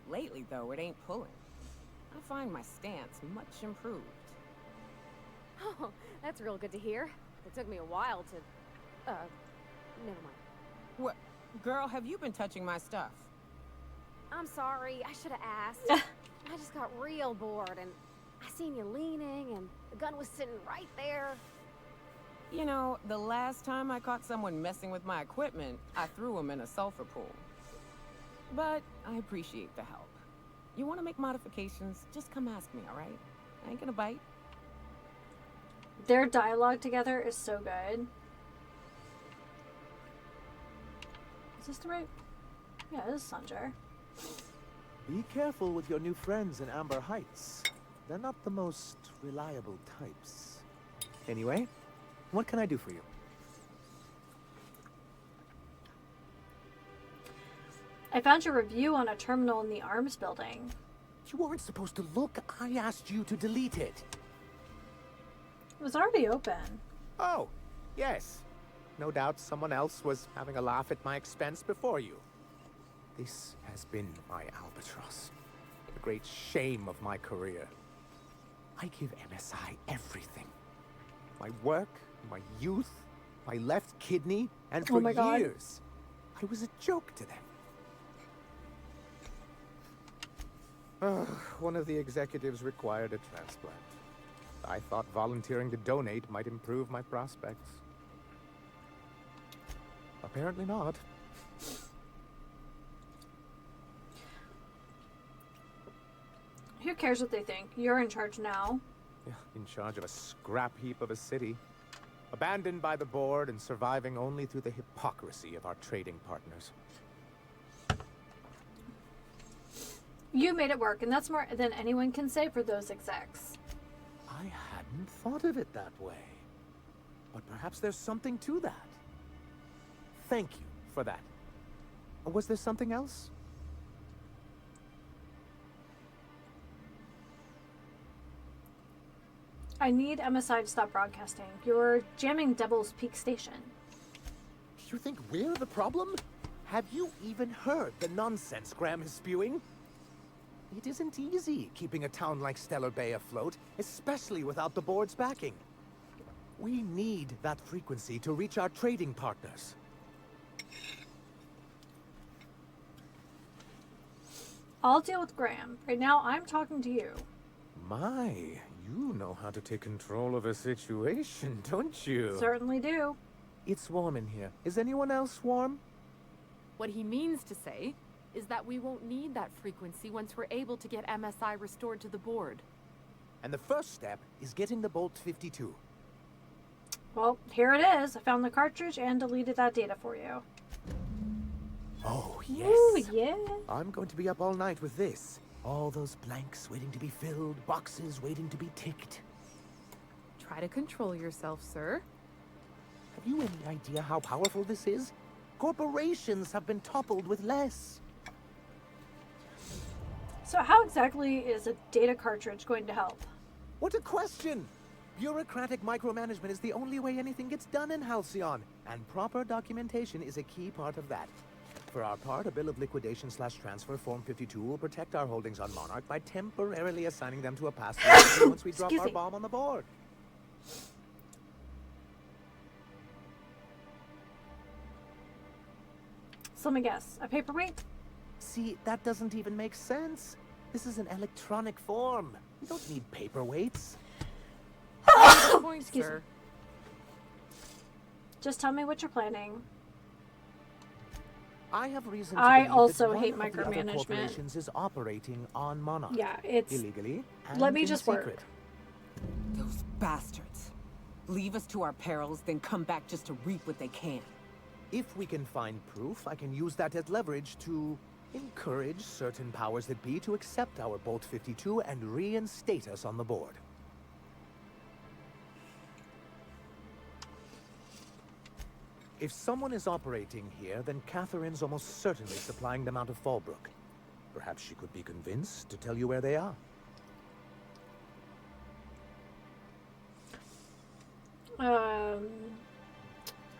Lately, though, it ain't pulling. I find my stance much improved. Oh, that's real good to hear. It took me a while to... never mind. What? Girl, have you been touching my stuff? I'm sorry, I should have asked. I just got real bored, and I seen you leaning, and the gun was sitting right there. You know, the last time I caught someone messing with my equipment, I threw him in a sulfur pool. But I appreciate the help. You want to make modifications, just come ask me, all right? I ain't gonna bite. Their dialogue together is so good. Is this the right? Yeah, this is Sanjar. Be careful with your new friends in Amber Heights. They're not the most reliable types. Anyway, what can I do for you? I found your review on a terminal in the arms building. You weren't supposed to look. I asked you to delete it. It was already open. Oh, yes. No doubt someone else was having a laugh at my expense before you. This has been my albatross. The great shame of my career. I give MSI everything. My work, my youth, my left kidney, and for Oh my God. years, I was a joke to them. One of the executives required a transplant. I thought volunteering to donate might improve my prospects. Apparently not. Who cares what they think? You're in charge now. Yeah, in charge of a scrap heap of a city. Abandoned by the board and surviving only through the hypocrisy of our trading partners. You made it work, and that's more than anyone can say for those execs. I hadn't thought of it that way. But perhaps there's something to that. Thank you for that. Was there something else? I need MSI to stop broadcasting. You're jamming Devil's Peak Station. You think we're the problem? Have you even heard the nonsense Graham is spewing? It isn't easy keeping a town like Stellar Bay afloat, especially without the board's backing. We need that frequency to reach our trading partners. I'll deal with Graham. Right now, I'm talking to you. My, you know how to take control of a situation, don't you? Certainly do. It's warm in here. Is anyone else warm? What he means to say is that we won't need that frequency once we're able to get MSI restored to the board. And the first step is getting the Bolt 52. Well, here it is. I found the cartridge and deleted that data for you. Oh, yes. Ooh, yeah. I'm going to be up all night with this. All those blanks waiting to be filled, boxes waiting to be ticked. Try to control yourself, sir. Have you any idea how powerful this is? Corporations have been toppled with less. So how exactly is a data cartridge going to help? What a question! Bureaucratic micromanagement is the only way anything gets done in Halcyon, and proper documentation is a key part of that. For our part, a bill of liquidation/transfer Form 52 will protect our holdings on Monarch by temporarily assigning them to a pass-through once we drop Excuse our me. bomb on the board. So let me guess. A paperweight? See, that doesn't even make sense. This is an electronic form. We don't need paperweights. Good point, Excuse sir. me. Just tell me what you're planning. I have reason to I believe also that one hate of the other micromanagement. corporations is operating on Monarch. Yeah, it's... Illegally and Let me in just secret. work. Those bastards. Leave us to our perils, then come back just to reap what they can. If we can find proof, I can use that as leverage to encourage certain powers that be to accept our Bolt 52 and reinstate us on the board. If someone is operating here, then Catherine's almost certainly supplying them out of Fallbrook. Perhaps she could be convinced to tell you where they are. I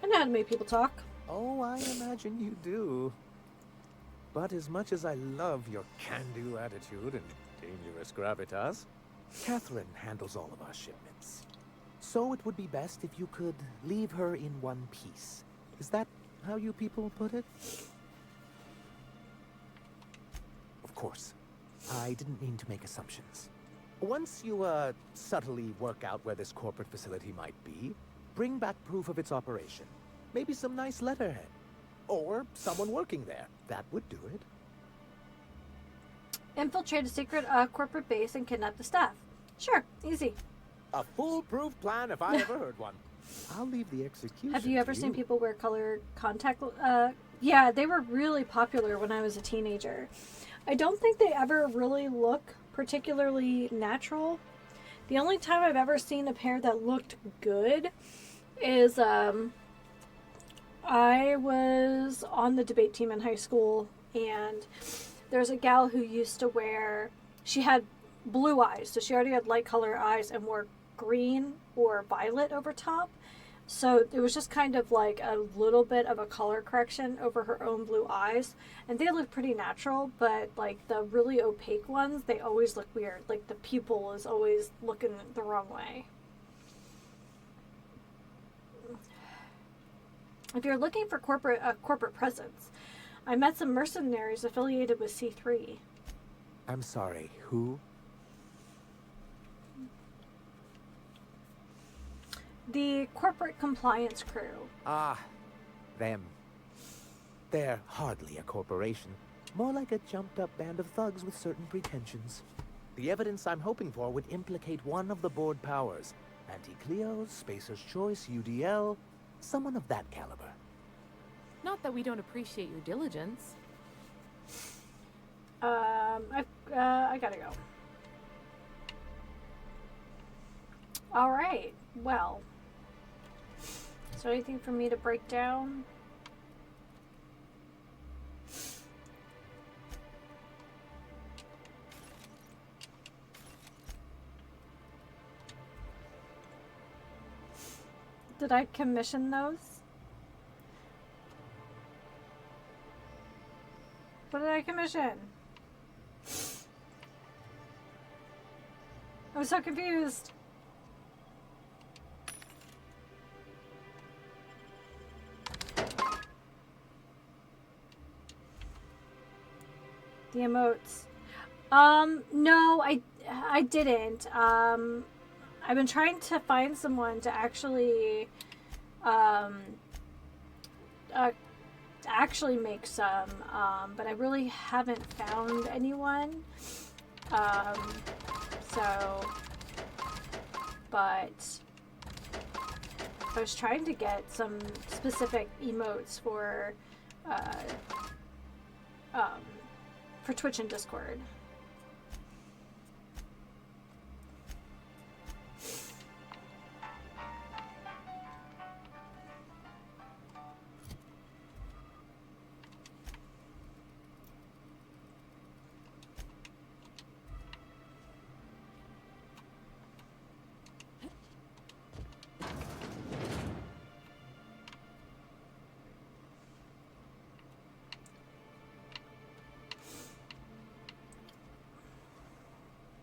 know how to make people talk. Oh, I imagine you do. But as much as I love your can-do attitude and dangerous gravitas, Catherine handles all of our shipments. So it would be best if you could leave her in one piece. Is that how you people put it? Of course. I didn't mean to make assumptions. Once you, subtly work out where this corporate facility might be, bring back proof of its operation. Maybe some nice letterhead. Or someone working there. That would do it. Infiltrate a secret corporate base and kidnap the staff. Sure, easy. A foolproof plan if I ever heard one. I'll leave the execution. Have you ever to seen people wear color contact? Yeah, they were really popular when I was a teenager. I don't think they ever really look particularly natural. The only time I've ever seen a pair that looked good is I was on the debate team in high school, and there's a gal who used to wear, she had blue eyes, so she already had light color eyes and wore green or violet over top. So it was just kind of like a little bit of a color correction over her own blue eyes. And they look pretty natural, but like the really opaque ones, they always look weird. Like the pupil is always looking the wrong way. If you're looking for corporate presence, I met some mercenaries affiliated with C3. I'm sorry, who? The corporate compliance crew. Ah, them. They're hardly a corporation. More like a jumped-up band of thugs with certain pretensions. The evidence I'm hoping for would implicate one of the board powers. Anti-Cleos, Spacer's Choice, UDL, someone of that caliber. Not that we don't appreciate your diligence. I gotta go. All right. Well, is there anything for me to break down? Did I commission those? What did I commission? I was so confused. The emotes. No, I didn't. I've been trying to find someone to actually actually make some, but I really haven't found anyone. So, but I was trying to get some specific emotes for Twitch and Discord.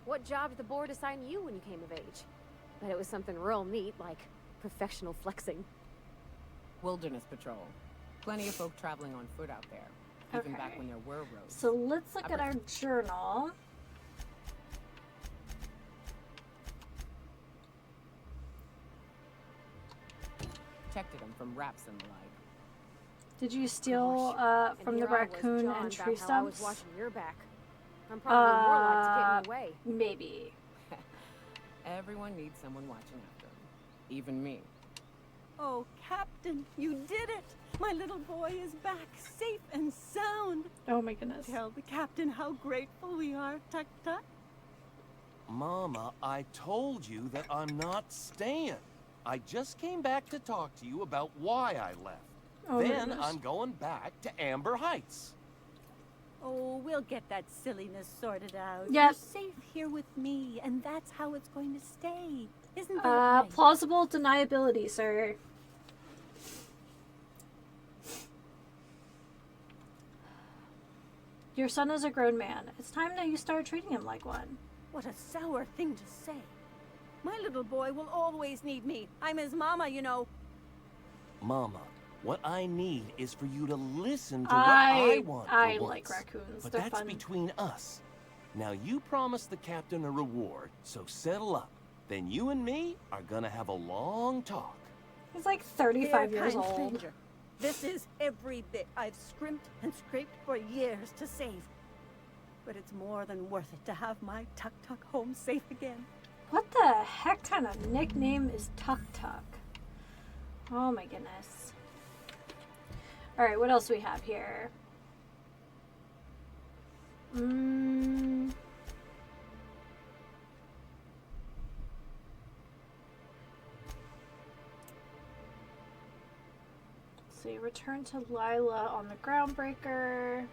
What job did the board assign you when you came of age? Bet it was something real neat, like professional flexing. Wilderness patrol. Plenty of folk traveling on foot out there. Even back when there were roads. So let's look at our journal. Protected them from raps and the like. Did you steal from the raccoon and tree stumps? I was watching your back. I'm probably more like to get in the way. Maybe. Everyone needs someone watching after them. Even me. Oh, Captain, you did it! My little boy is back, safe and sound. Oh my goodness. Tell the captain how grateful we are, Tuck Tuck. Mama, I told you that I'm not staying. I just came back to talk to you about why I left. Oh, then goodness. I'm going back to Amber Heights. Oh, we'll get that silliness sorted out. Yep. You're safe here with me, and that's how it's going to stay. Isn't that right? Plausible deniability, sir. Your son is a grown man. It's time that you start treating him like one. What a sour thing to say. My little boy will always need me. I'm his mama, you know. Mama, what I need is for you to listen to what I want for I once. like raccoons. But They're that's fun. between us. Now you promised the captain a reward, so settle up. Then you and me are gonna have a long talk. He's like 35 Dear years kind old. stranger, this is every bit I've scrimped and scraped for years to save. But it's more than worth it to have my Tuck Tuck home safe again. What the heck kind of nickname is Tuck Tuck? Oh my goodness. Alright, what else do we have here? So you return to Lila on the Groundbreaker.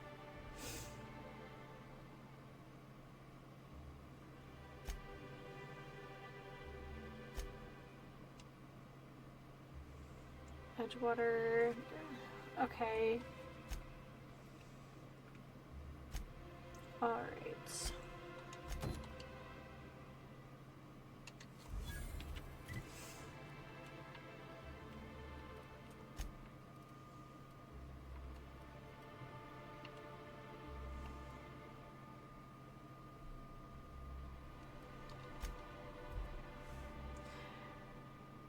Edgewater. Okay. Alright.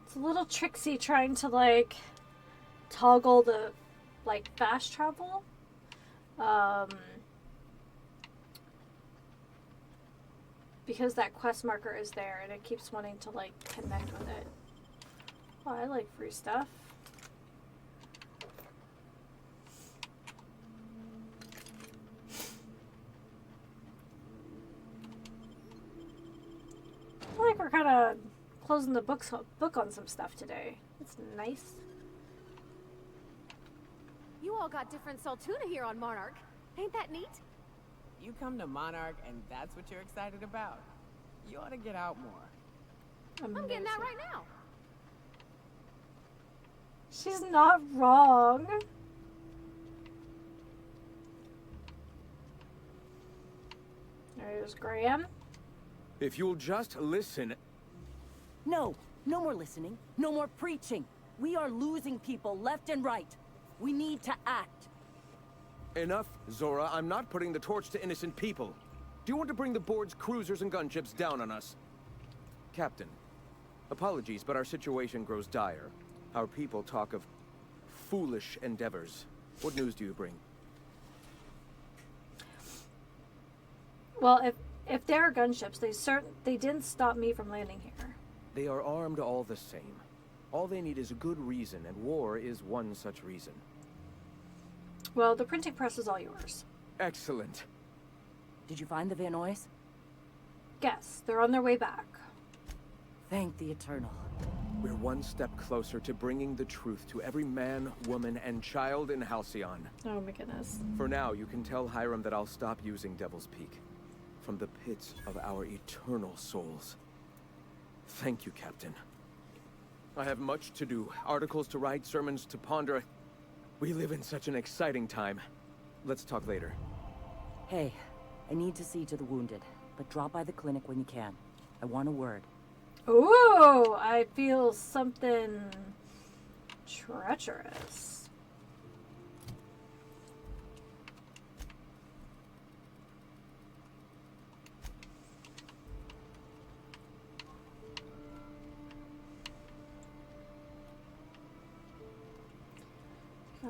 It's a little tricksy trying to like toggle the like fast travel. Because that quest marker is there and it keeps wanting to like connect with it. Oh, I like free stuff. I feel like we're kind of closing the book on some stuff today. It's nice. You all got different Saltuna here on Monarch. Ain't that neat? You come to Monarch and that's what you're excited about. You ought to get out more. I'm getting that right now. She's not wrong. There's Graham. If you'll just listen... No, no more listening. No more preaching. We are losing people left and right. We need to act. Enough, Zora. I'm not putting the torch to innocent people. Do you want to bring the board's cruisers and gunships down on us? Captain, apologies, but our situation grows dire. Our people talk of foolish endeavors. What news do you bring? Well, if there are gunships, they didn't stop me from landing here. They are armed all the same. All they need is a good reason, and war is one such reason. Well, the printing press is all yours. Excellent. Did you find the Vanoys? Yes, they're on their way back. Thank the Eternal. We're one step closer to bringing the truth to every man, woman, and child in Halcyon. Oh my goodness. For now, you can tell Hiram that I'll stop using Devil's Peak. From the pits of our eternal souls. Thank you, Captain. I have much to do. Articles to write, sermons to ponder. We live in such an exciting time. Let's talk later. Hey, I need to see to the wounded, but drop by the clinic when you can. I want a word. Ooh, I feel something treacherous.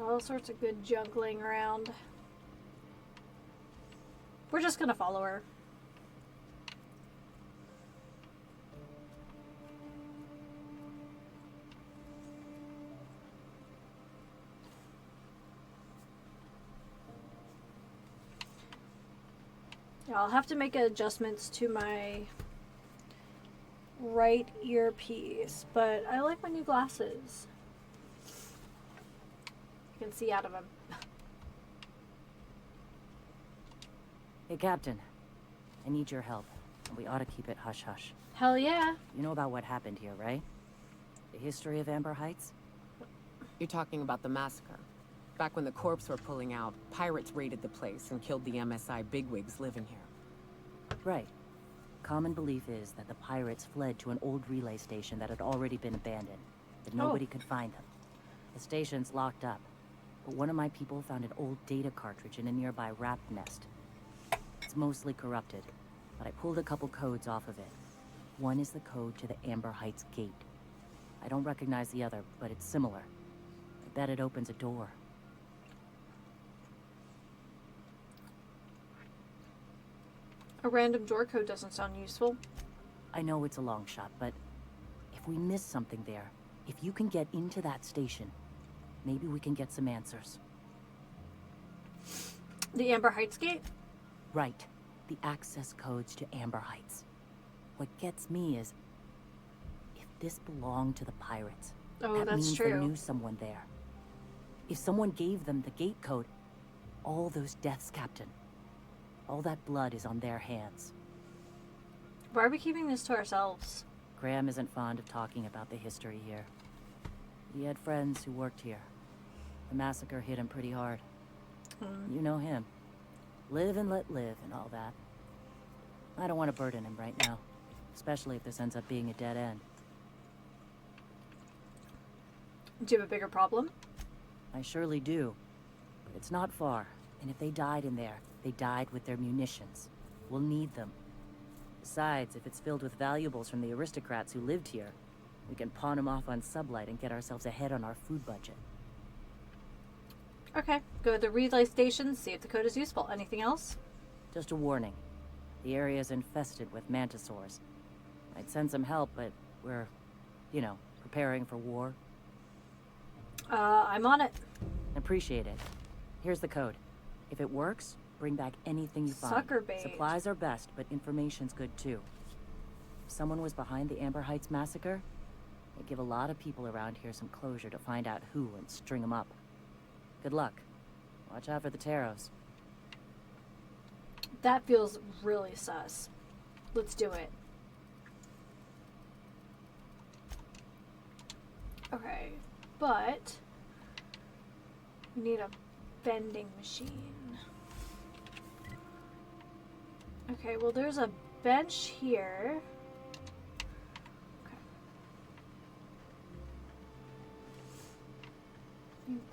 All sorts of good junk laying around. We're just gonna follow her. Yeah, I'll have to make adjustments to my right earpiece, but I like my new glasses. You can see out of them. Hey, Captain. I need your help. And we ought to keep it hush-hush. Hell yeah. You know about what happened here, right? The history of Amber Heights? You're talking about the massacre. Back when the corps were pulling out, pirates raided the place and killed the MSI bigwigs living here. Right. Common belief is that the pirates fled to an old relay station that had already been abandoned, but nobody could find them. The station's locked up, but one of my people found an old data cartridge in a nearby rat nest. It's mostly corrupted, but I pulled a couple codes off of it. One is the code to the Amber Heights gate. I don't recognize the other, but it's similar. I bet it opens a door. A random door code doesn't sound useful. I know it's a long shot, but if we miss something there, if you can get into that station, maybe we can get some answers. The Amber Heights gate? Right. The access codes to Amber Heights. What gets me is, if this belonged to the pirates, Oh, that that's means true. they knew someone there. If someone gave them the gate code, all those deaths, Captain, all that blood is on their hands. Why are we keeping this to ourselves? Graham isn't fond of talking about the history here. He had friends who worked here. The massacre hit him pretty hard. You know him. Live and let live and all that. I don't want to burden him right now, especially if this ends up being a dead end. Do you have a bigger problem? I surely do. But it's not far, and if they died in there, they died with their munitions. We'll need them. Besides, if it's filled with valuables from the aristocrats who lived here, we can pawn them off on Sublight and get ourselves ahead on our food budget. Okay, go to the relay station, see if the code is useful. Anything else? Just a warning. The area is infested with mantisaurs. I'd send some help, but we're, preparing for war. I'm on it. Appreciate it. Here's the code. If it works, bring back anything you find. Sucker bait. Supplies are best, but information's good too. If someone was behind the Amber Heights massacre, it'd give a lot of people around here some closure to find out who and string them up. Good luck. Watch out for the taros. That feels really sus. Let's do it. Okay, but we need a vending machine. Okay, well there's a bench here. Okay.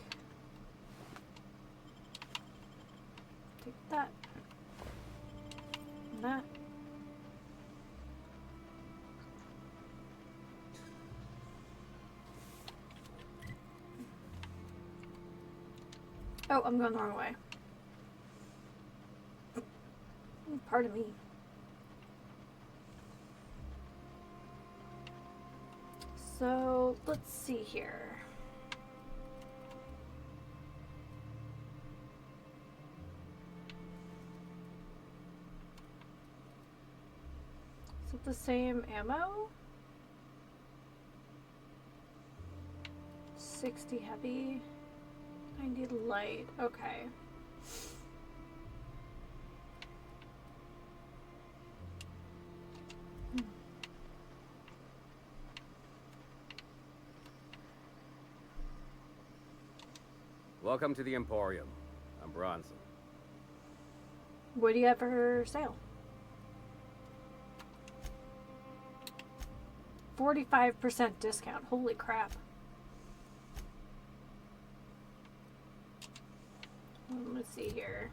Take that. And that. Oh, I'm going the wrong way. Pardon me. So let's see here. Is it the same ammo? 60 heavy, 90 light. Okay. Welcome to the Emporium. I'm Bronson. What do you have for sale? 45% discount. Holy crap. Let's see here.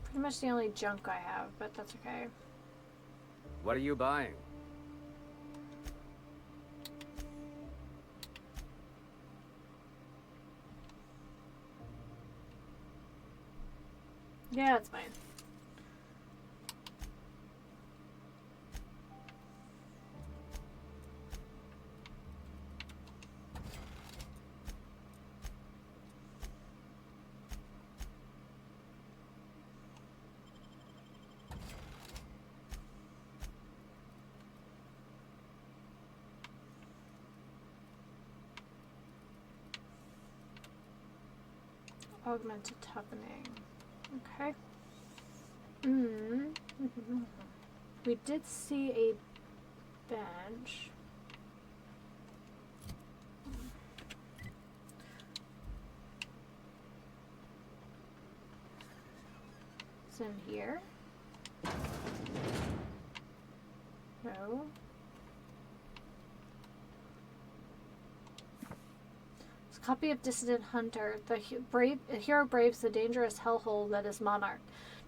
Pretty much the only junk I have, but that's okay. What are you buying? Yeah, it's fine. Augmented toughening. Okay. We did see a bench. It's in here. No. It's a copy of Dissident Hunter. The hero braves the dangerous hellhole that is Monarch.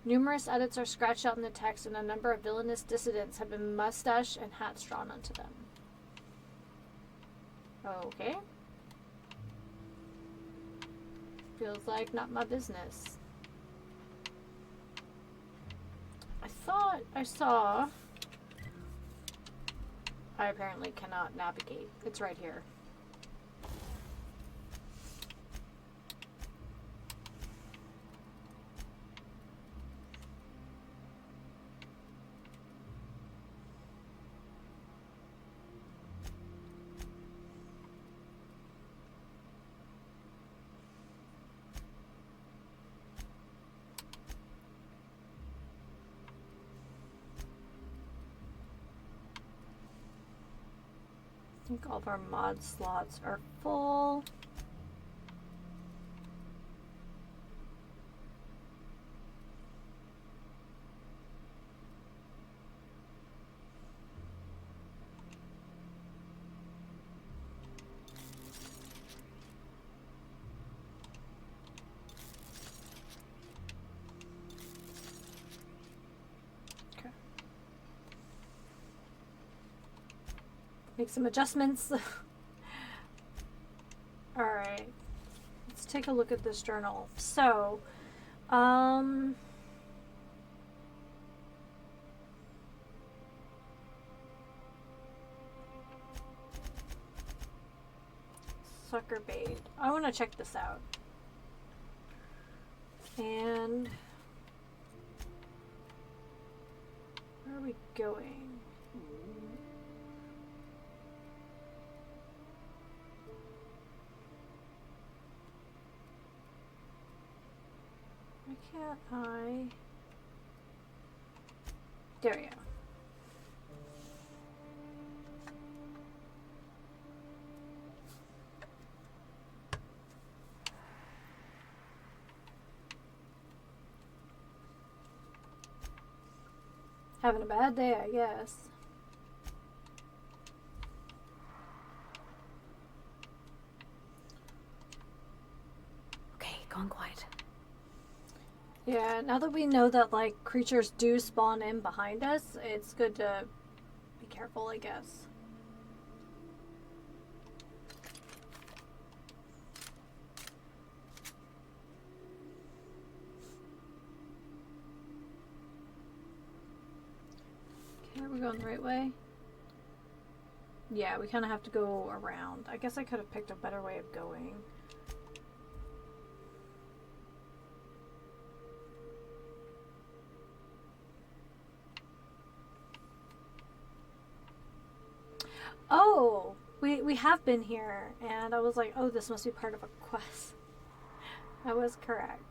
Numerous edits are scratched out in the text, and a number of villainous dissidents have been mustache and hats drawn onto them. Okay. Feels like not my business. I thought I saw... I apparently cannot navigate. It's right here. I think all of our mod slots are full. Make some adjustments. Alright. Let's take a look at this journal. So, sucker bait. I want to check this out. And where are we going? Why can't I? There we go. Having a bad day, I guess. Okay, gone quiet. Yeah, now that we know that, like, creatures do spawn in behind us, it's good to be careful, I guess. Are we going the right way? Yeah, we kind of have to go around. I guess I could have picked a better way of going. Oh, we have been here, and I was like, oh, this must be part of a quest. I was correct.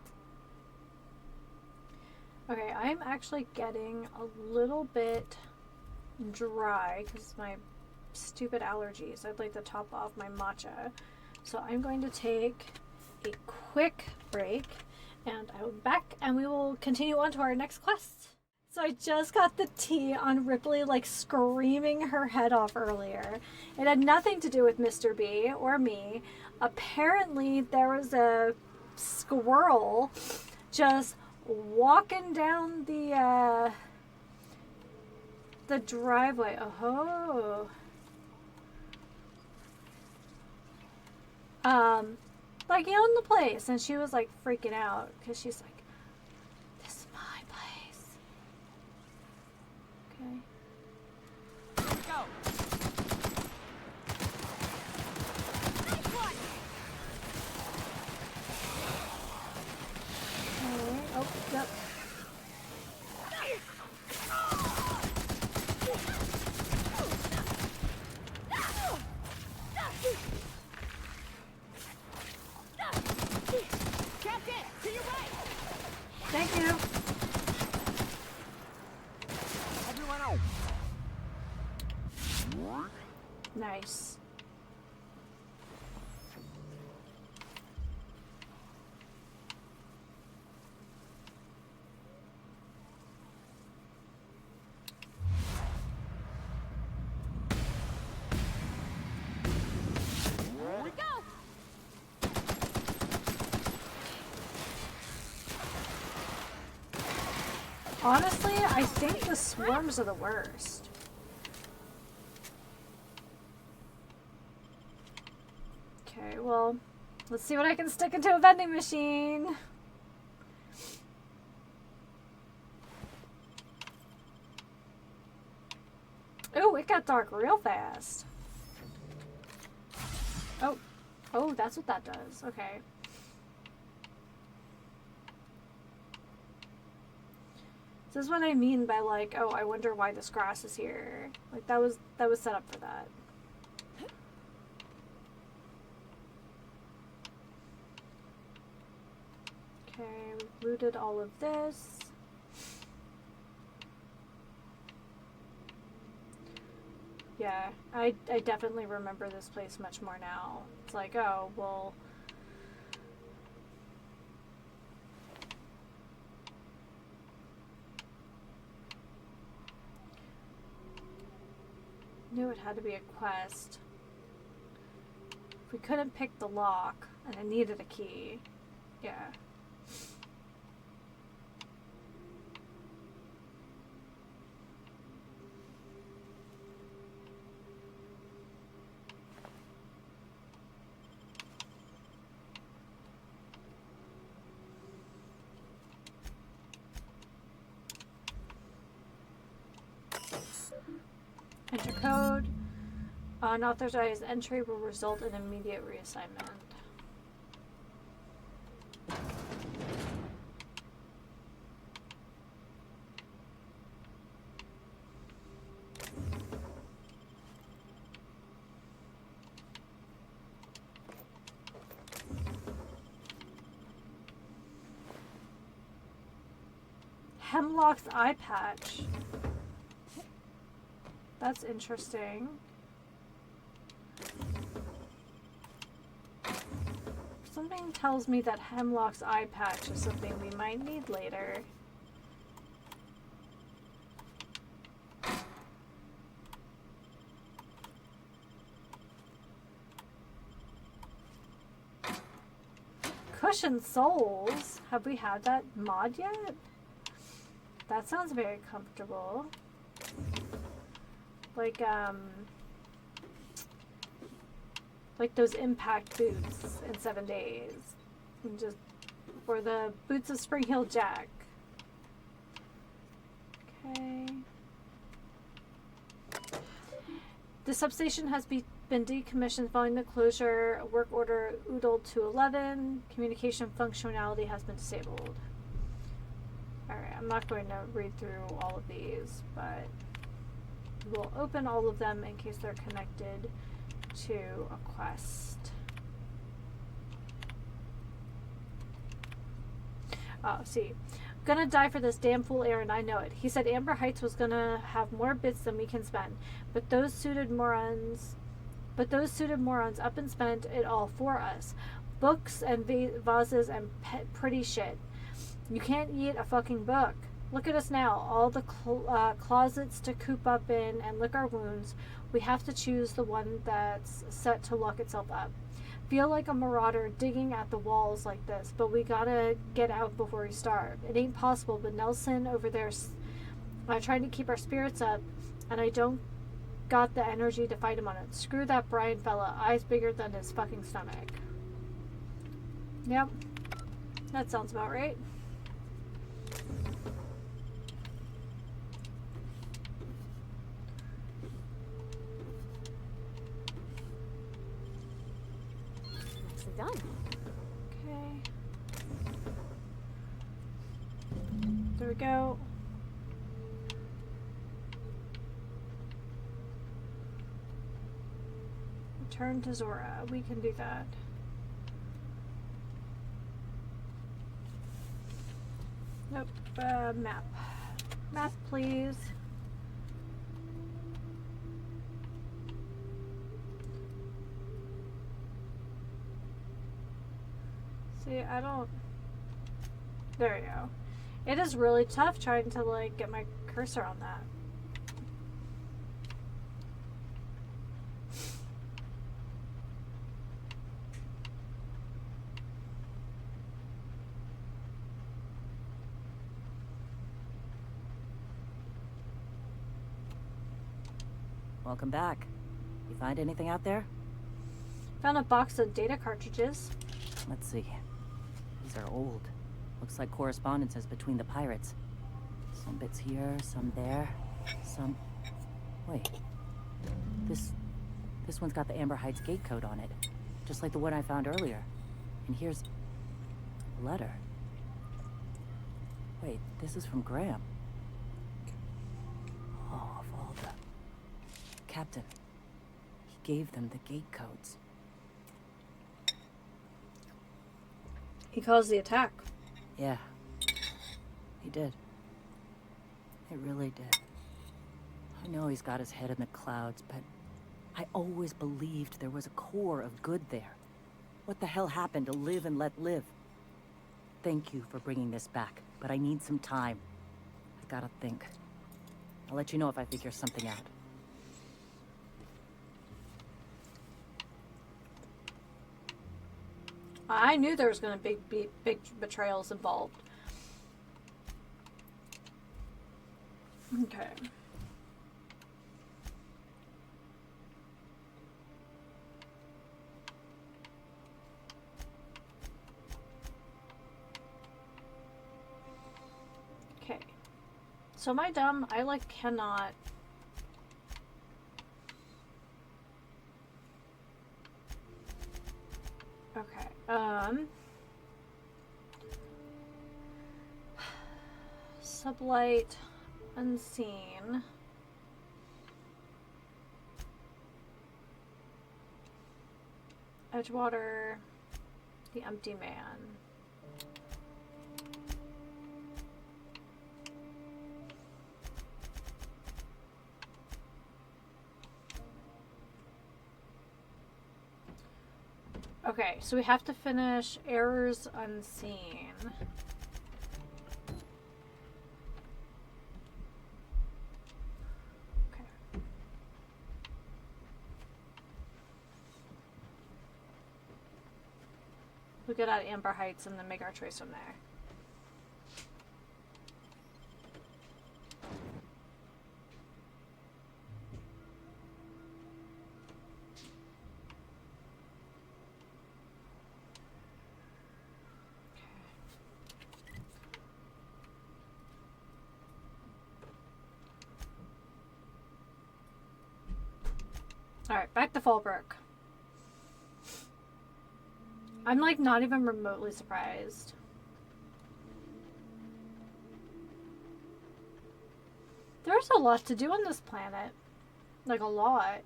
Okay, I'm actually getting a little bit dry because my stupid allergies. I'd like to top off my matcha. So I'm going to take a quick break, and I will be back, and we will continue on to our next quest. So I just got the tea on Ripley like screaming her head off earlier. It had nothing to do with Mr. B or me. Apparently there was a squirrel just walking down the driveway. Oh. Like in the place, and she was like freaking out because she's like, this is my place. Okay. Let's go. Alright. Oh, yep. Thank you. Everyone out. Nice. Here we go. Honestly, I think the swarms are the worst. Okay, well, let's see what I can stick into a vending machine. Oh, it got dark real fast. Oh, that's what that does. Okay. This is what I mean by like, oh, I wonder why this grass is here. Like that was set up for that. Okay, we've looted all of this. Yeah, I definitely remember this place much more now. It's like, oh, well, knew it had to be a quest. If we couldn't pick the lock and I needed a key, yeah. Enter code. Unauthorized entry will result in immediate reassignment. Hemlock's eye patch. That's interesting. Something tells me that Hemlock's eye patch is something we might need later. Cushioned Souls? Have we had that mod yet? That sounds very comfortable. Like those impact boots in 7 days. And just, or the boots of Spring Hill Jack. Okay. The substation has been decommissioned following the closure. Work order Oodle 211. Communication functionality has been disabled. Alright, I'm not going to read through all of these, but we'll open all of them in case they're connected to a quest. Oh, see. Gonna die for this damn fool Aaron, I know it. He said Amber Heights was gonna have more bits than we can spend. But those suited morons up and spent it all for us. Books and vases and pretty shit. You can't eat a fucking book. Look at us now. All the closets to coop up in and lick our wounds. We have to choose the one that's set to lock itself up. Feel like a marauder digging at the walls like this, but we gotta get out before we starve. It ain't possible, but Nelson over there's trying to keep our spirits up, and I don't got the energy to fight him on it. Screw that Brian fella. Eyes bigger than his fucking stomach. Yep. That sounds about right. Done. Okay. There we go. Return to Zora. We can do that. Nope. Map. Map, please. See, I don't... There we go. It is really tough trying to, like, get my cursor on that. Welcome back. You find anything out there? Found a box of data cartridges. Let's see. These are old. Looks like correspondences between the pirates. Some bits here, some there, some... Wait. This one's got the Amber Heights gate code on it. Just like the one I found earlier. And here's... a letter. Wait, this is from Graham. Oh, of all the... Captain. He gave them the gate codes. He caused the attack. Yeah. He did. He really did. I know he's got his head in the clouds, but I always believed there was a core of good there. What the hell happened to live and let live? Thank you for bringing this back, but I need some time. I gotta think. I'll let you know if I figure something out. I knew there was going to be big betrayals involved. Okay. Okay. So am I dumb? I like cannot... Okay. Sublight, unseen. Edgewater, the empty man. Okay, so we have to finish Errors Unseen. Okay. We'll get out Amber Heights and then make our choice from there. Alright, back to Fallbrook. I'm like not even remotely surprised. There's a lot to do on this planet. Like a lot.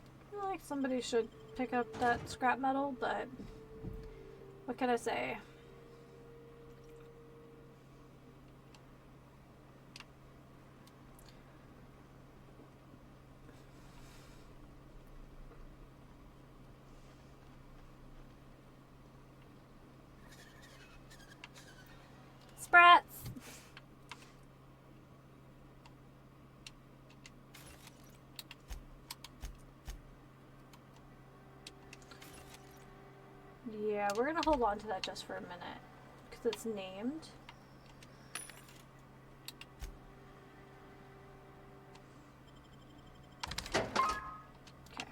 I feel like somebody should pick up that scrap metal, but what can I say? Sprats! Yeah, we're gonna hold on to that just for a minute because it's named. Okay.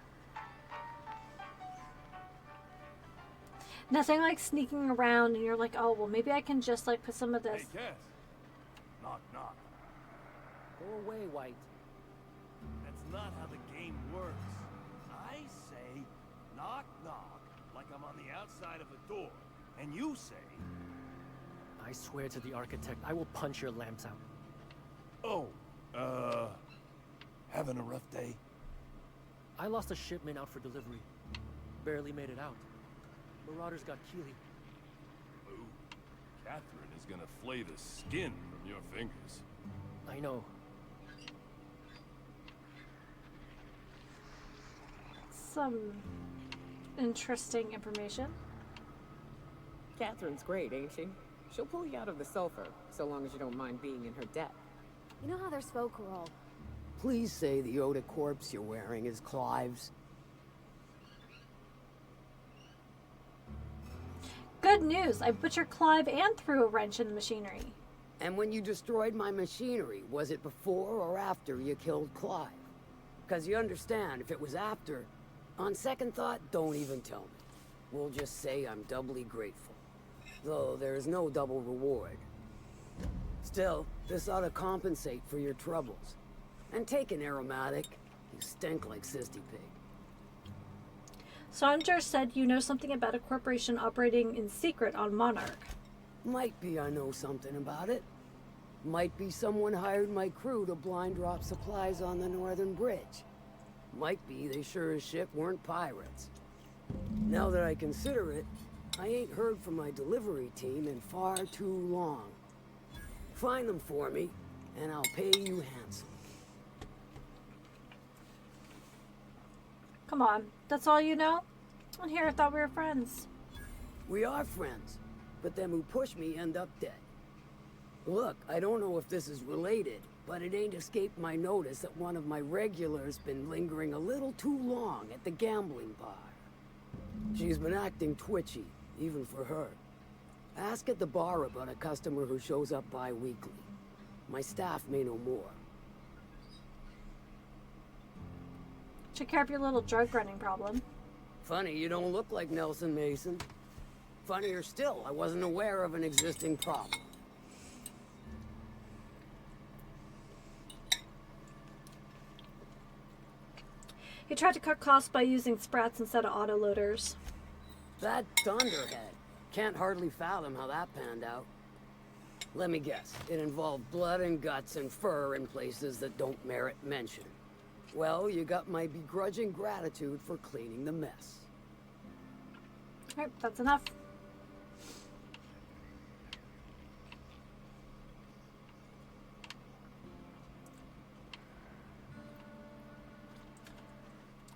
Nothing like sneaking around and you're like, oh, well, maybe I can just like put some of this. Hey, Cass. Knock, knock. Go away, White. That's not how the game works. I say, knock, knock, like I'm on the outside of a door. And you say... I swear to the architect, I will punch your lamps out. Oh, having a rough day? I lost a shipment out for delivery. Barely made it out. Marauders got Keely. Ooh, Catherine is gonna flay the skin from your fingers. I know. Some interesting information. Catherine's great, ain't she? She'll pull you out of the sulfur, so long as you don't mind being in her debt. You know how there's folk who are all... Please say the Oda corpse you're wearing is Clive's. Good news! I butchered Clive and threw a wrench in the machinery. And when you destroyed my machinery, was it before or after you killed Clive? Because you understand, if it was after, on second thought, don't even tell me. We'll just say I'm doubly grateful. Though there is no double reward. Still, this ought to compensate for your troubles. And take an aromatic. You stink like Sisty Pig. Sandra said you know something about a corporation operating in secret on Monarch. Might be I know something about it. Might be someone hired my crew to blind drop supplies on the Northern Bridge. Might be they sure as shit weren't pirates. Now that I consider it, I ain't heard from my delivery team in far too long. Find them for me, and I'll pay you handsome. Come on, that's all you know? And here I thought we were friends. We are friends, but them who push me end up dead. Look, I don't know if this is related, but it ain't escaped my notice that one of my regulars been lingering a little too long at the gambling bar. She's been acting twitchy, even for her. Ask at the bar about a customer who shows up bi-weekly. My staff may know more. Take care of your little drug running problem. Funny, you don't look like Nelson Mason. Funnier still, I wasn't aware of an existing problem. He tried to cut costs by using sprats instead of autoloaders. That dunderhead. Can't hardly fathom how that panned out. Let me guess, it involved blood and guts and fur in places that don't merit mention. Well, you got my begrudging gratitude for cleaning the mess. Alright, that's enough.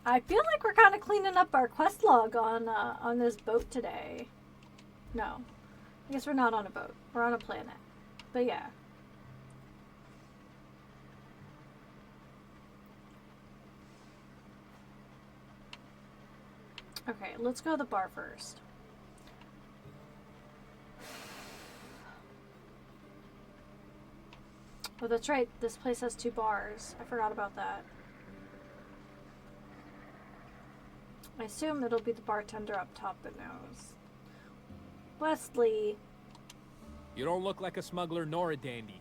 I feel like we're kind of cleaning up our quest log on this boat today. No, I guess we're not on a boat. We're on a planet. But yeah. Okay, let's go to the bar first. Oh, that's right. This place has 2 bars. I forgot about that. I assume it'll be the bartender up top that knows. Wesley. You don't look like a smuggler nor a dandy.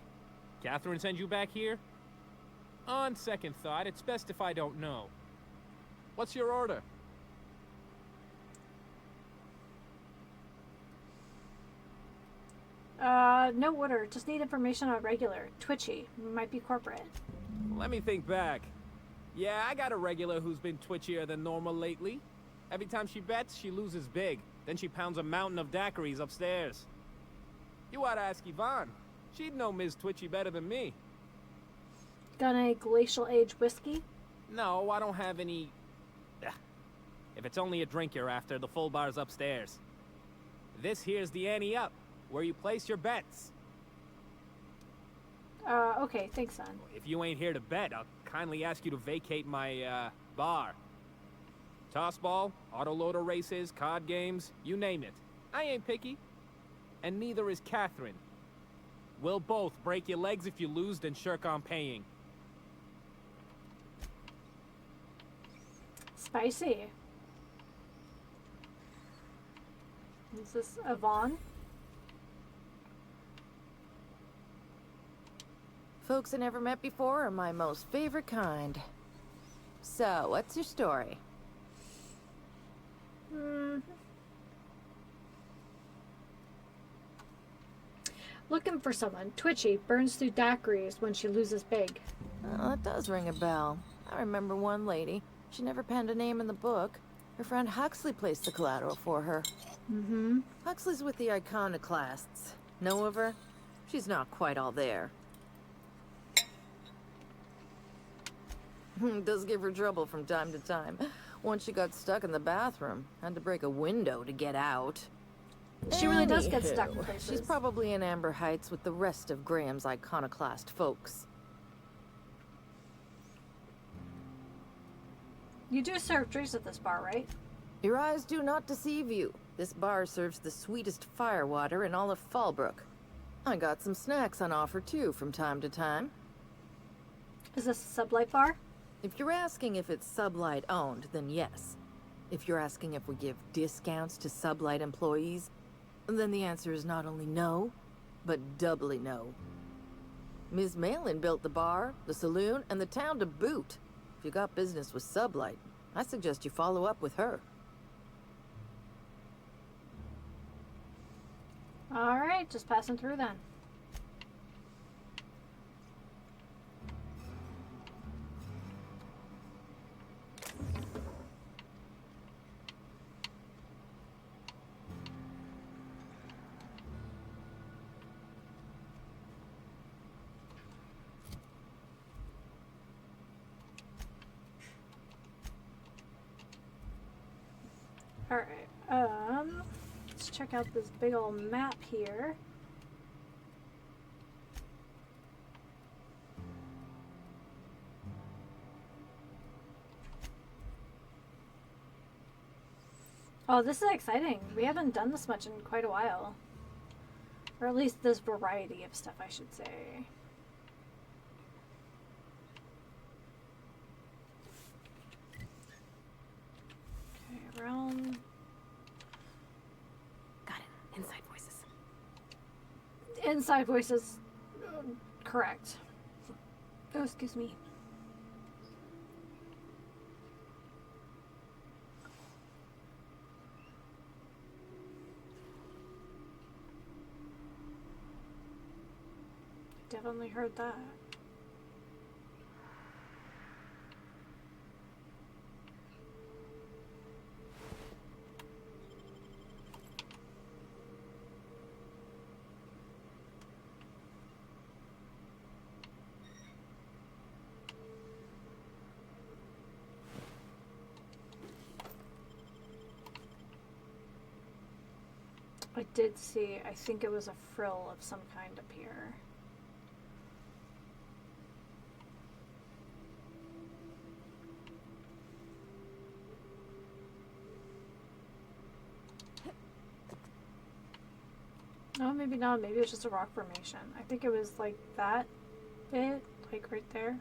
Catherine sent you back here? On second thought, it's best if I don't know. What's your order? No order. Just need information on regular. Twitchy. Might be corporate. Let me think back. Yeah, I got a regular who's been twitchier than normal lately. Every time she bets, she loses big. Then she pounds a mountain of daiquiris upstairs. You ought to ask Yvonne. She'd know Ms. Twitchy better than me. Got any glacial age whiskey? No, I don't have any... If it's only a drink you're after, the full bar's upstairs. This here's the ante up, where you place your bets. Okay, thanks, son. If you ain't here to bet, I'll kindly ask you to vacate my, bar. Tossball, autoloader races, card games, you name it. I ain't picky. And neither is Catherine. We'll both break your legs if you lose, then shirk on paying. Spicy. Is this Yvonne? Folks I never met before are my most favorite kind. So, what's your story? Looking for someone. Twitchy. Burns through daiquiris when she loses big. Oh, that does ring a bell. I remember one lady. She never penned a name in the book. Her friend Huxley placed the collateral for her. Mm-hmm. Huxley's with the Iconoclasts. Know of her? She's not quite all there. Does give her trouble from time to time. Once she got stuck in the bathroom. Had to break a window to get out. She really does get stuck in places. She's probably in Amber Heights with the rest of Graham's Iconoclast folks. You do serve drinks at this bar, right? Your eyes do not deceive you. This bar serves the sweetest firewater in all of Fallbrook. I got some snacks on offer too from time to time. Is this a sublight bar? If you're asking if it's Sublight owned, then yes. If you're asking if we give discounts to Sublight employees, then the answer is not only no, but doubly no. Ms. Malin built the bar, the saloon, and the town to boot. If you got business with Sublight, I suggest you follow up with her. Alright, just passing through then. Alright, let's check out this big old map here. Oh, this is exciting. We haven't done this much in quite a while. Or at least this variety of stuff, I should say. Okay, realm. Got it. Inside voices. Inside voices. Correct. Oh, excuse me. Definitely heard that. I did see, I think it was a frill of some kind up here. Oh, maybe not. Maybe it's just a rock formation. I think it was like that bit, like right there.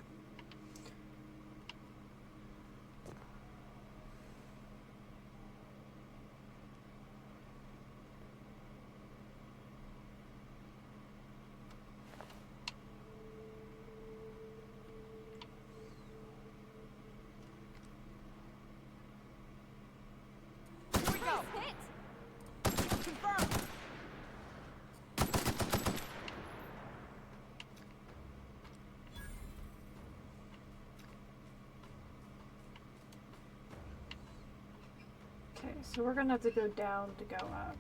Okay, so we're gonna have to go down to go up.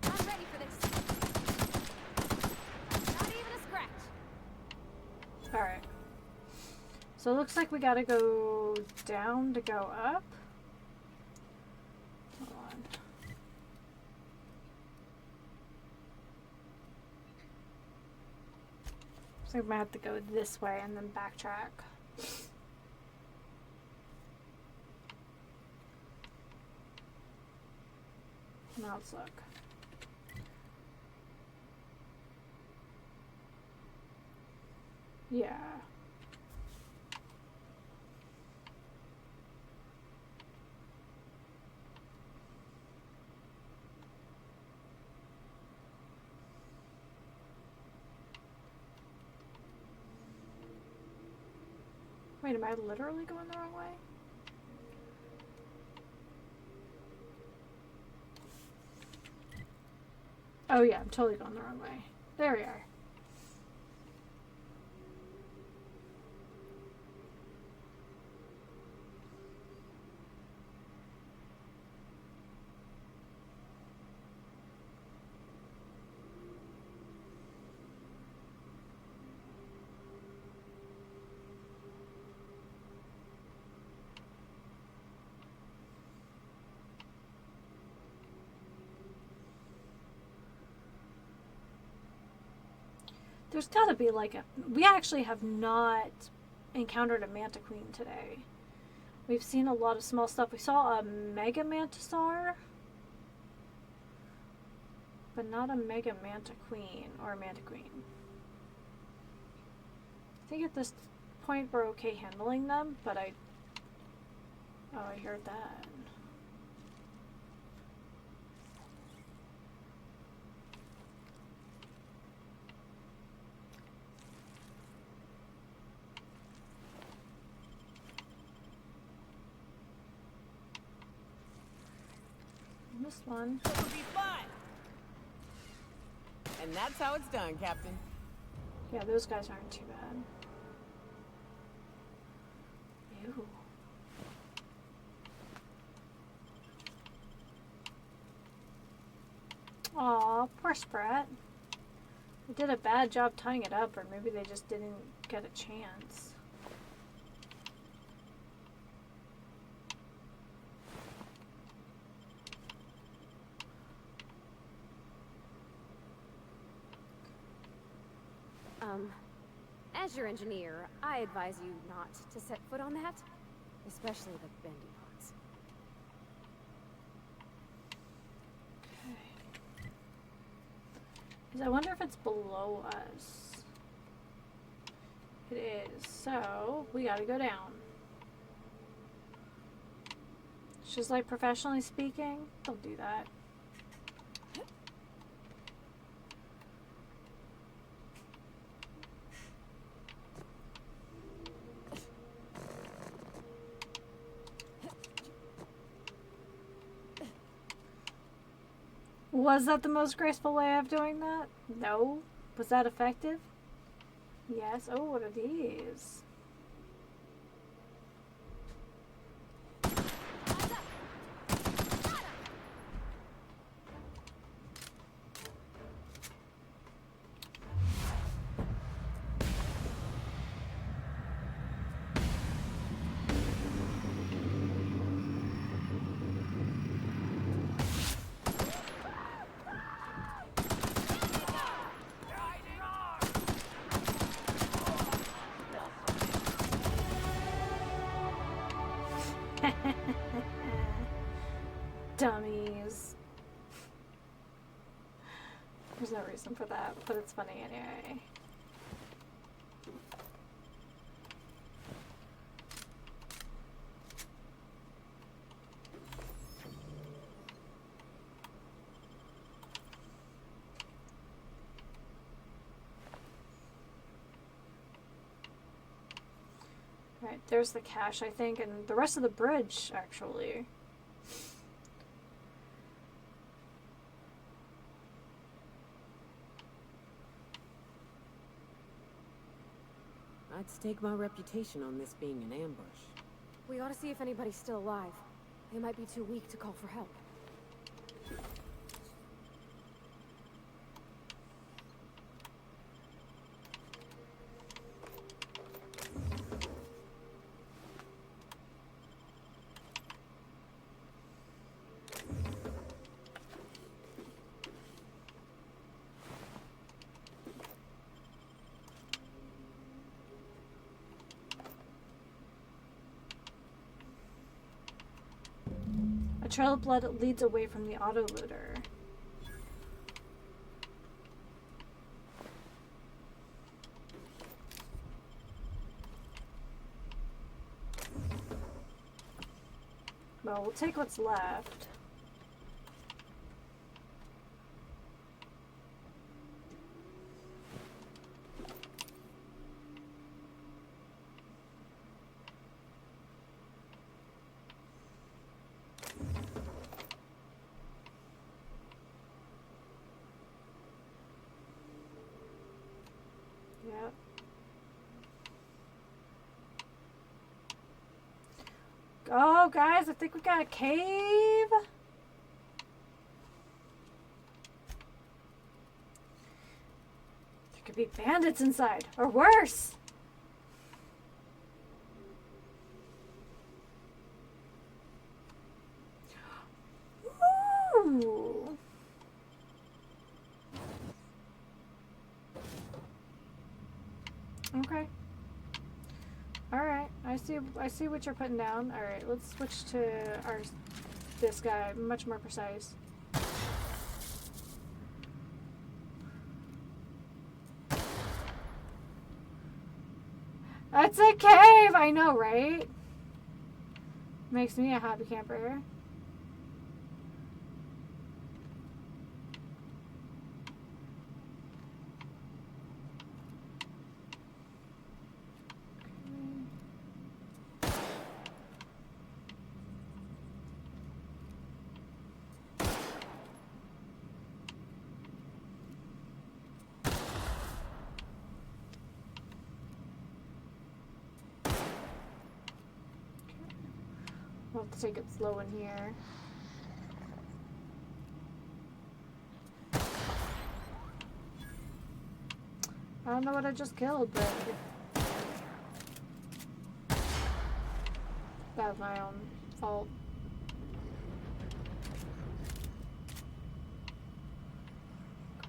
I'm ready for this. Not even a scratch. Alright. So it looks like we gotta go down to go up. Hold on. So we might have to go this way and then backtrack. Now let's look. Yeah. Wait, am I literally going the wrong way? Oh yeah, I'm totally going the wrong way. There we are. There's gotta be like a... We actually have not encountered a Manta Queen today. We've seen a lot of small stuff. We saw a Mega Mantisaur, but not a Mega Manta Queen or a Manta Queen. I think at this point we're okay handling them, but I... Oh, I heard that. This one. It'll be fun. And that's how it's done, Captain. Yeah, those guys aren't too bad. Ew. Aw, poor Sprat. They did a bad job tying it up, or maybe they just didn't get a chance. As your engineer, I advise you not to set foot on that, especially the bendy parts. Okay. 'Cause I wonder if it's below us. It is, so we gotta go down. It's just like professionally speaking, don't do that. Was that the most graceful way of doing that? No. Was that effective? Yes. Oh, what are these? Dummies. There's no reason for that, but it's funny anyway. Right, there's the cache, I think, and the rest of the bridge, actually. I'd stake my reputation on this being an ambush. We ought to see if anybody's still alive. They might be too weak to call for help. A trail of blood leads away from the autoloader. Well, we'll take what's left. Yep. Oh, guys, I think we got a cave. There could be bandits inside, or worse. Ooh. Okay. Alright, I see what you're putting down. Alright, let's switch to this guy, much more precise. That's a cave! I know, right? Makes me a happy camper. We'll have to take it slow in here. I don't know what I just killed, but that was my own fault.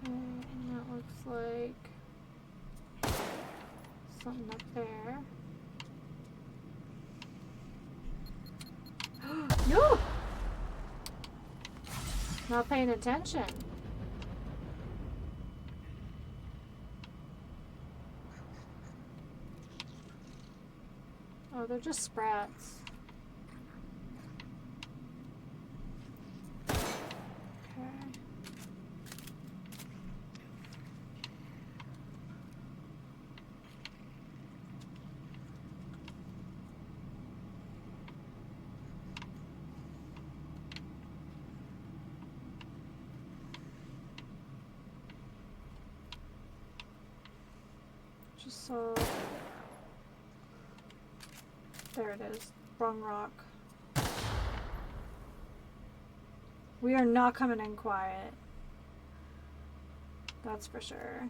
Okay, and that looks like something up there. No! Not paying attention. Oh, they're just sprats. Okay. Just saw. There it is. Wrong rock. We are not coming in quiet. That's for sure.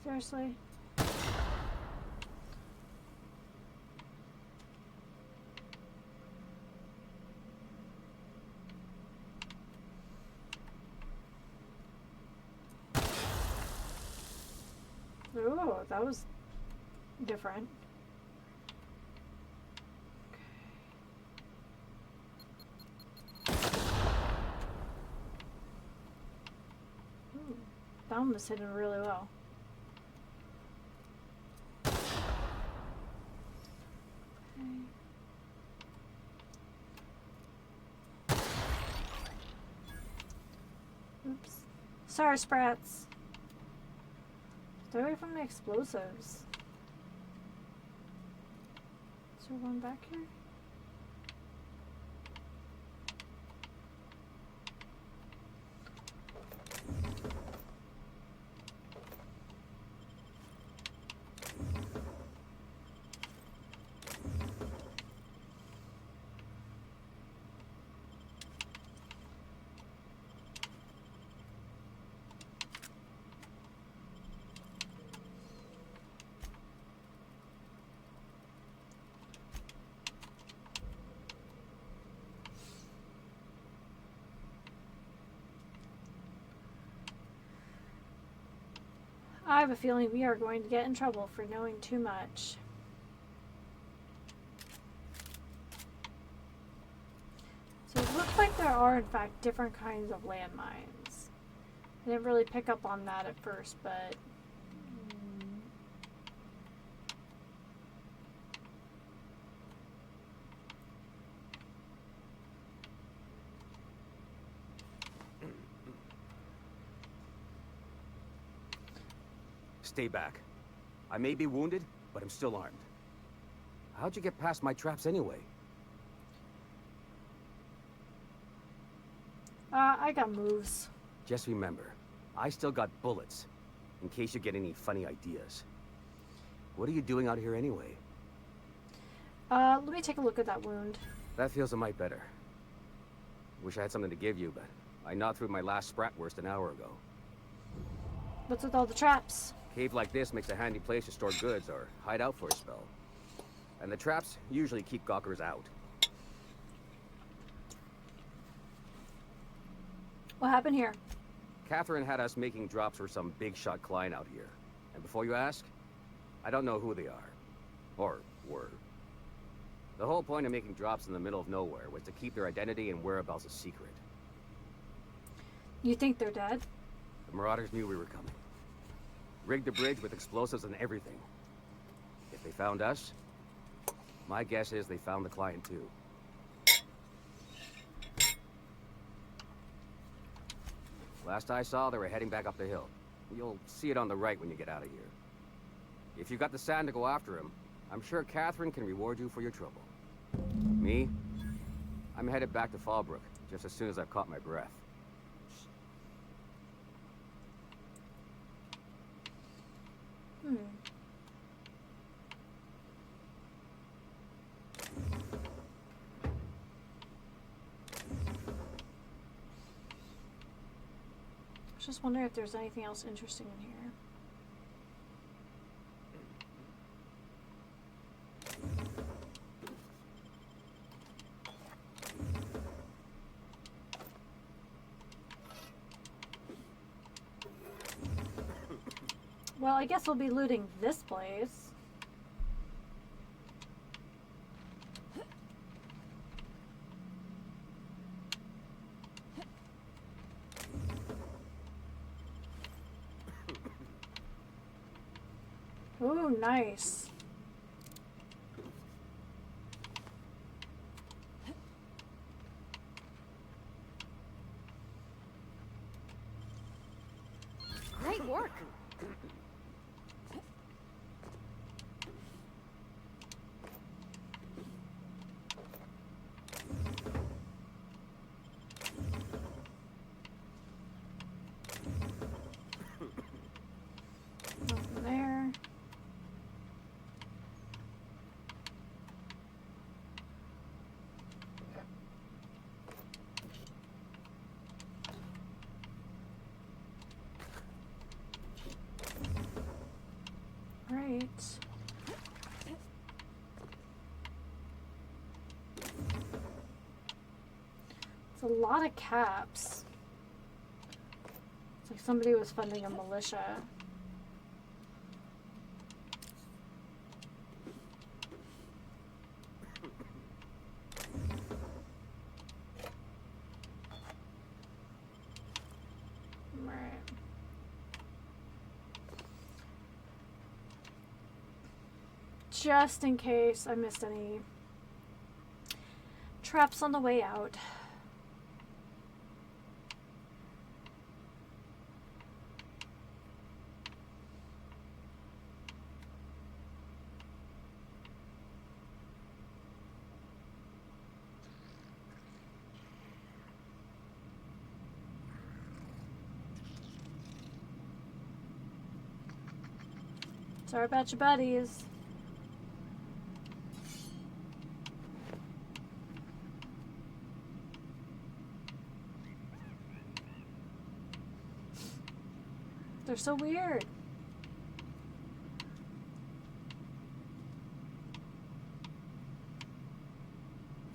Seriously? Ooh, that was different. Ooh, that one was hidden really well. Okay. Oops. Sorry, sprats. Stay away from the explosives. Is there one back here? I have a feeling we are going to get in trouble for knowing too much. So it looks like there are, in fact, different kinds of landmines. I didn't really pick up on that at first, but... Stay back. I may be wounded, but I'm still armed. How'd you get past my traps anyway? I got moves. Just remember, I still got bullets, in case you get any funny ideas. What are you doing out here anyway? Let me take a look at that wound. That feels a mite better. Wish I had something to give you, but I gnawed through my last Spratwurst an hour ago. What's with all the traps? Cave like this makes a handy place to store goods or hide out for a spell. And the traps usually keep gawkers out. What happened here? Catherine had us making drops for some big shot client out here. And before you ask, I don't know who they are. Or were. The whole point of making drops in the middle of nowhere was to keep their identity and whereabouts a secret. You think they're dead? The Marauders knew we were coming. Rigged the bridge with explosives and everything. If they found us, my guess is they found the client too. Last I saw, they were heading back up the hill. You'll see it on the right when you get out of here. If you've got the sand to go after him, I'm sure Catherine can reward you for your trouble. Me? I'm headed back to Fallbrook, just as soon as I've caught my breath. Just wondering if there's anything else interesting in here. Well, I guess we'll be looting this place. Ooh, nice. Great work. Nothing there. Right. It's a lot of caps. It's like somebody was funding a militia. Right. Just in case I missed any traps on the way out. Sorry about your buddies. They're so weird.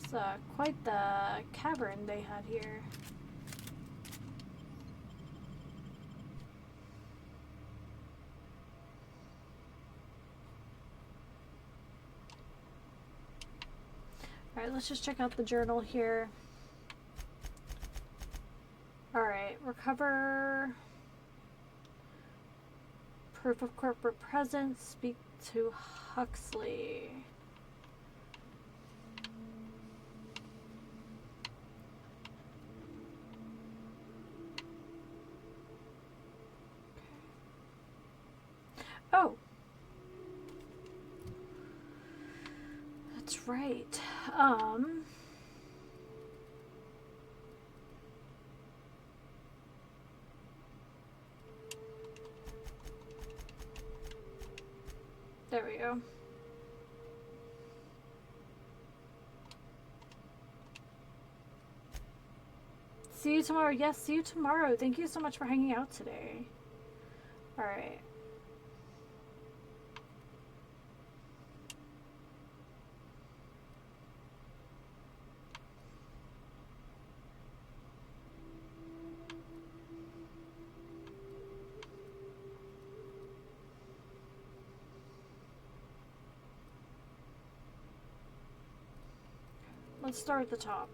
It's quite the cavern they had here. Alright, let's just check out the journal here. Alright, recover proof of corporate presence, speak to Huxley. Oh, that's right. There we go. See you tomorrow. Yes, see you tomorrow. Thank you so much for hanging out today. All right. Let's start at the top.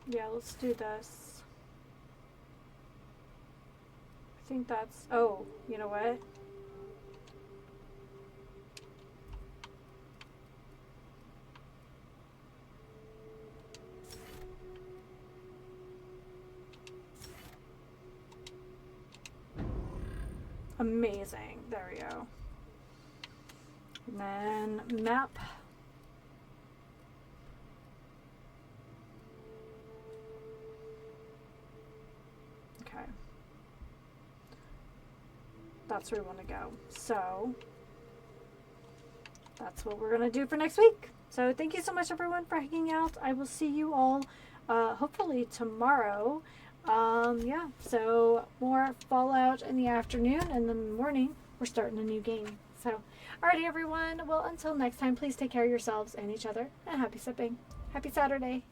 Yeah, let's do this. I think that's... Oh, you know what? Amazing. There we go. And then map. Okay. That's where we want to go. So that's what we're going to do for next week. So thank you so much, everyone, for hanging out. I will see you all hopefully tomorrow. Yeah, so more Fallout in the afternoon, and in the morning we're starting a new game. So alrighty, everyone, well, until next time, please take care of yourselves and each other, and happy sipping. Happy Saturday.